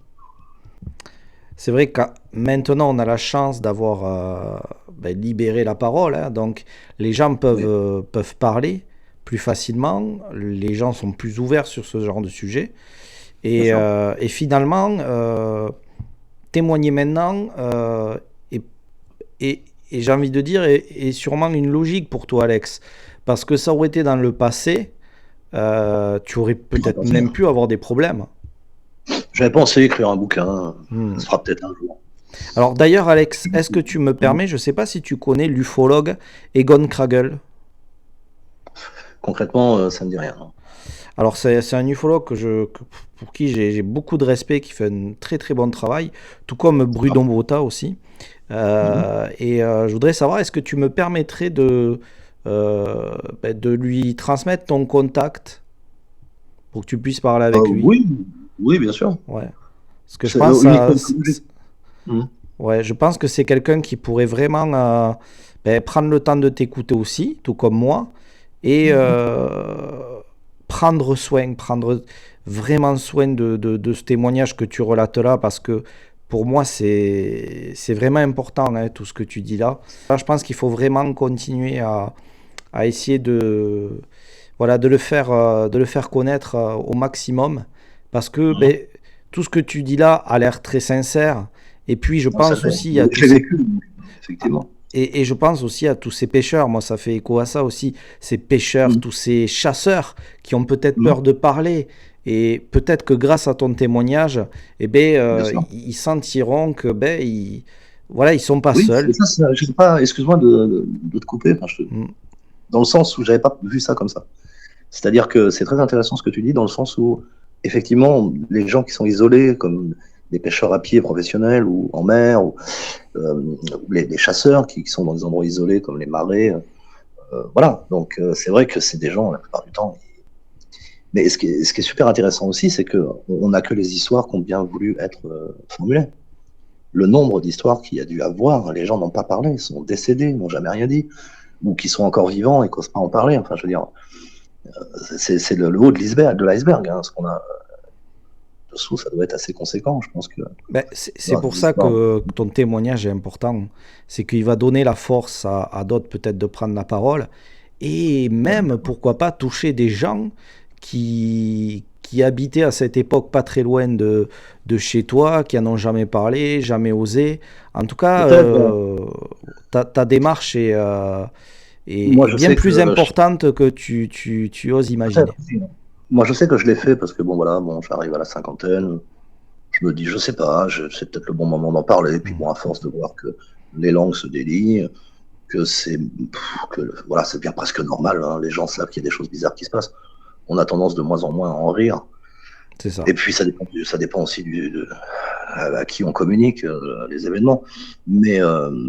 C'est vrai que maintenant, on a la chance d'avoir libéré la parole, hein. Donc, les gens oui, peuvent parler plus facilement. Les gens sont plus ouverts sur ce genre de sujet. bien sûr. Et finalement, témoigner maintenant est, et j'ai envie de dire, est sûrement une logique pour toi, Alex. Parce que ça aurait été dans le passé, tu aurais J'aurais peut-être pensé, même pu avoir des problèmes. j'avais pensé écrire un bouquin, ça Hmm. se fera peut-être un jour. Alors d'ailleurs, Alex, est-ce que tu me permets, je ne sais pas si tu connais l'ufologue Egon Kragel. Concrètement, ça ne me dit rien. Non. Alors c'est un ufologue pour qui j'ai beaucoup de respect, qui fait un très très bon travail, tout comme D'accord. Bruno Brota aussi. Mhm. Je voudrais savoir, est-ce que tu me permettrais de lui transmettre ton contact pour que tu puisses parler avec lui? Oui, oui, bien sûr. Ouais. Parce que je C'est pense uniquement à, comme Mhm. ouais, je pense que c'est quelqu'un qui pourrait vraiment prendre le temps de t'écouter aussi, tout comme moi, et Mhm. prendre vraiment soin de ce témoignage que tu relates là, parce que pour moi, c'est vraiment important, hein, tout ce que tu dis là. Là, je pense qu'il faut vraiment continuer à essayer voilà, de le faire connaître au maximum, parce que Mhm. tout ce que tu dis là a l'air très sincère. Et puis, je Non, ça pense fait. aussi à tous Je l'ai ces vécu, donc, effectivement. et je pense aussi à tous ces pêcheurs, moi ça fait écho à ça aussi, ces pêcheurs, Mhm. tous ces chasseurs qui ont peut-être Mhm. peur de parler. Et peut-être que grâce à ton témoignage, Bien sûr. ils sentiront que voilà, ils sont pas Oui, seuls. je sais pas, excuse-moi de te couper, enfin, Mm. dans le sens où j'avais pas vu ça comme ça. C'est-à-dire que c'est très intéressant ce que tu dis, dans le sens où, effectivement, les gens qui sont isolés, comme des pêcheurs à pied professionnels ou en mer, ou les chasseurs qui sont dans des endroits isolés comme les marais, voilà. Donc, c'est vrai que c'est des gens, la plupart du temps. Mais ce qui est super intéressant aussi, c'est qu'on n'a que les histoires qui ont bien voulu être formulées. Le nombre d'histoires qu'il y a dû avoir, les gens n'ont pas parlé, ils sont décédés, n'ont jamais rien dit, ou qui sont encore vivants et n'osent pas en parler. Enfin, je veux dire, c'est le haut de l'iceberg, hein, ce qu'on a dessous, ça doit être assez conséquent. Je pense que C'est voilà, pour des ça histoires. que ton témoignage est important. C'est qu'il va donner la force à d'autres peut-être de prendre la parole. Et Ouais, même, pourquoi pas, toucher des gens qui habitaient à cette époque pas très loin de chez toi, qui en ont jamais parlé, jamais osé. En tout cas, peut-être. ta démarche Moi, est je bien sais que plus importante que tu oses peut-être imaginer. aussi, hein. Moi, je sais que je l'ai fait parce que bon, voilà, bon, j'arrive à la cinquantaine. Je me dis, je sais pas, c'est peut-être le bon moment d'en parler. Puis bon, à force de voir que les langues se délient, que voilà, c'est bien presque normal, hein. Les gens savent qu'il y a des choses bizarres qui se passent. On a tendance de moins en moins à en rire. C'est ça. Et puis ça dépend aussi à qui on communique les événements. Mais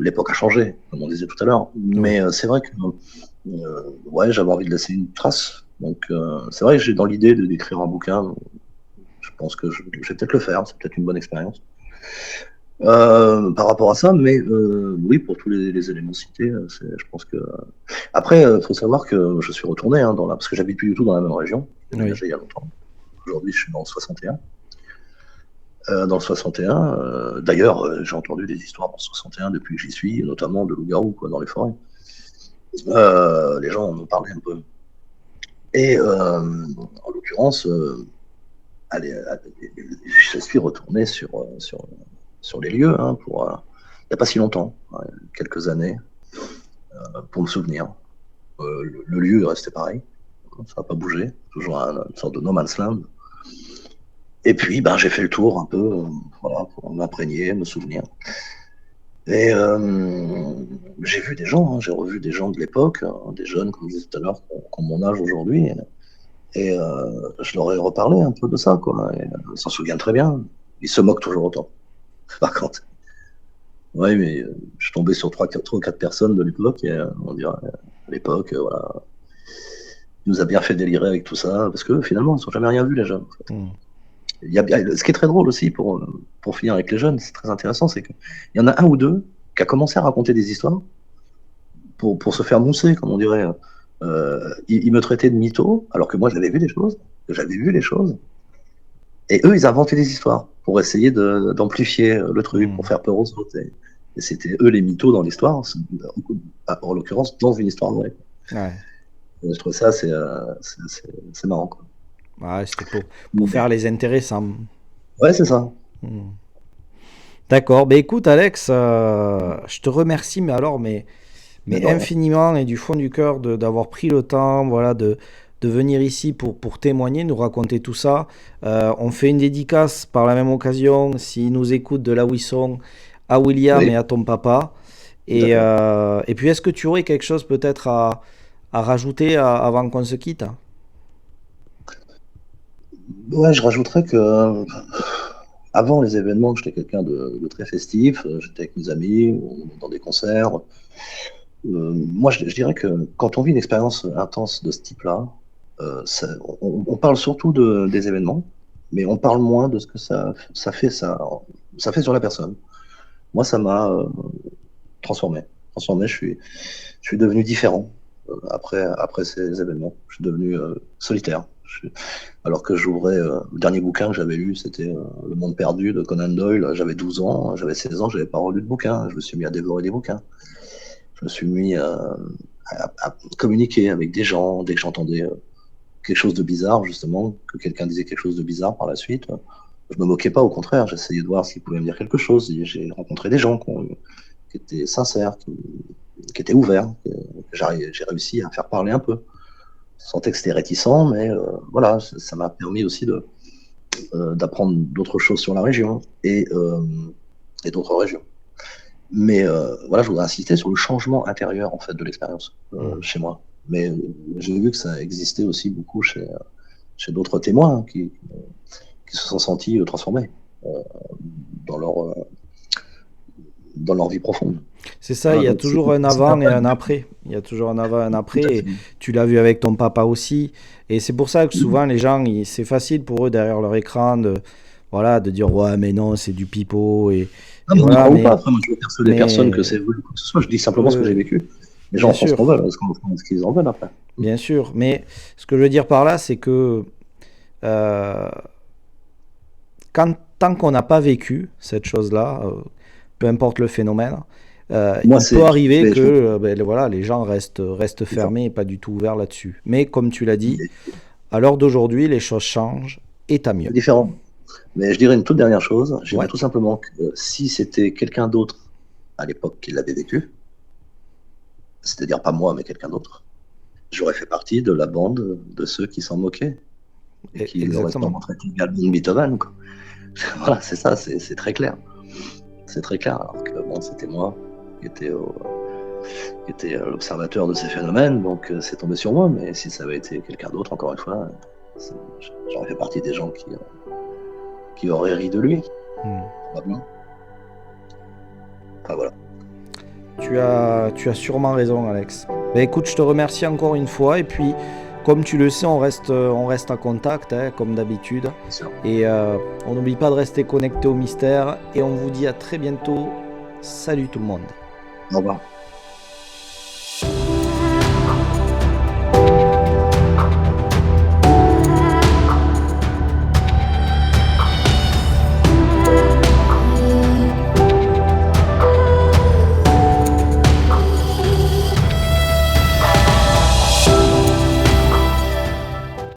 l'époque a changé, comme on disait tout à l'heure. Mais c'est vrai que ouais, j'avais envie de laisser une trace. Donc c'est vrai que j'ai dans l'idée d'écrire un bouquin. Je pense que je vais peut-être le faire. C'est peut-être une bonne expérience. Par rapport à ça, mais oui, pour tous les éléments cités, je pense que. Après, faut savoir que je suis retourné parce que j'habite plus du tout dans la même région. J'ai déménagé il y a longtemps. Aujourd'hui, je suis dans le 61. Dans le 61, d'ailleurs, j'ai entendu des histoires dans le 61 depuis que j'y suis, notamment de loups-garous dans les forêts. Les gens en ont parlé un peu. Et en l'occurrence, je suis retourné sur les lieux il n'y a pas si longtemps, quelques années, pour me souvenir. Le lieu est resté pareil, ça n'a pas bougé, toujours une sorte de no man's land. Et puis, j'ai fait le tour un peu, pour m'imprégner, me souvenir. Et j'ai vu des gens, j'ai revu des gens de l'époque, des jeunes, comme je disais tout à l'heure, qui ont mon âge aujourd'hui. Et je leur ai reparlé un peu de ça, quoi. Et, ils s'en souviennent très bien. Ils se moquent toujours autant. Par contre. Oui, mais je suis tombé sur 3 ou 4 personnes de l'époque, et on dirait, à l'époque, voilà, il nous a bien fait délirer avec tout ça, parce que finalement, ils n'ont jamais rien vu, les jeunes. En fait. Ce qui est très drôle aussi, pour finir avec les jeunes, c'est très intéressant, c'est qu'il y en a un ou deux qui a commencé à raconter des histoires pour se faire mousser, comme on dirait. Ils me traitaient de mytho, alors que moi, j'avais vu les choses. Et eux, ils inventaient des histoires pour essayer d'amplifier le truc, pour faire peur aux autres. Et c'était eux les mythos dans l'histoire, en l'occurrence dans une histoire vraie. Ouais. Et je trouve ça, c'est marrant, quoi. Ouais, c'était pour faire les intéressants. Ouais, c'est ça. D'accord. Écoute, Alex, je te remercie, mais infiniment et du fond du cœur d'avoir pris le temps, voilà, de venir ici pour témoigner, nous raconter tout ça. On fait une dédicace par la même occasion, s'ils nous écoutent de là où ils sont, à William et à ton papa. Et puis, est-ce que tu aurais quelque chose peut-être à rajouter avant qu'on se quitte? Ouais, je rajouterais que avant les événements, j'étais quelqu'un de très festif. J'étais avec mes amis, dans des concerts. Moi, je dirais que quand on vit une expérience intense de ce type-là, on parle surtout des événements, mais on parle moins de ce que ça fait sur la personne. Moi, ça m'a transformé. Je suis devenu différent après ces événements. Je suis devenu solitaire. Alors que j'ouvrais, le dernier bouquin que j'avais lu, c'était Le Monde Perdu de Conan Doyle. J'avais 12 ans, j'avais 16 ans, j'avais pas relu de bouquin. Je me suis mis à dévorer des bouquins. Je me suis mis à communiquer avec des gens dès que j'entendais quelque chose de bizarre, justement, que quelqu'un disait quelque chose de bizarre par la suite. Je me moquais pas, au contraire, j'essayais de voir s'ils pouvaient me dire quelque chose. Et j'ai rencontré des gens qui étaient sincères, qui étaient ouverts, que j'ai réussi à faire parler un peu. Je sentais que c'était réticent, mais voilà, ça m'a permis aussi d'apprendre d'autres choses sur la région et d'autres régions. Mais voilà, je voudrais insister sur le changement intérieur en fait de l'expérience chez moi. Mais j'ai vu que ça existait aussi beaucoup chez d'autres témoins qui se sont sentis transformés dans leur vie profonde. C'est ça, il y a toujours un avant et un après. Il y a toujours un avant et un après. Et tu l'as vu avec ton papa aussi. Et c'est pour ça que souvent les gens, c'est facile pour eux derrière leur écran de dire ouais mais non c'est du pipeau et voilà, mais, pas. Après, moi, je veux persuader personne que c'est voulu quoi que ce soit. Je dis simplement ce que j'ai vécu. Les gens font ce qu'on veut, ce qu'ils en veulent après. Bien sûr, mais ce que je veux dire par là, c'est que tant qu'on n'a pas vécu cette chose-là, peu importe le phénomène, il peut arriver que les gens restent fermés et pas du tout ouverts là-dessus. Mais comme tu l'as dit, à l'heure d'aujourd'hui, les choses changent et tant mieux. C'est différent. Mais je dirais une toute dernière chose. Je dirais tout simplement que si c'était quelqu'un d'autre à l'époque qui l'avait vécu, c'est-à-dire pas moi, mais quelqu'un d'autre, j'aurais fait partie de la bande de ceux qui s'en moquaient et qui auraient sûrement traité également de Beethoven. Voilà, c'est ça, c'est très clair. C'est très clair. Alors que bon, c'était moi qui était qui était l'observateur de ces phénomènes, donc c'est tombé sur moi, mais si ça avait été quelqu'un d'autre, encore une fois, j'aurais fait partie des gens qui auraient ri de lui, probablement. Enfin voilà. Tu as sûrement raison, Alex. Ben, écoute, je te remercie encore une fois. Et puis, comme tu le sais, on reste en contact, hein, comme d'habitude. Bien sûr. Et on n'oublie pas de rester connecté au mystère. Et on vous dit à très bientôt. Salut tout le monde. Au revoir.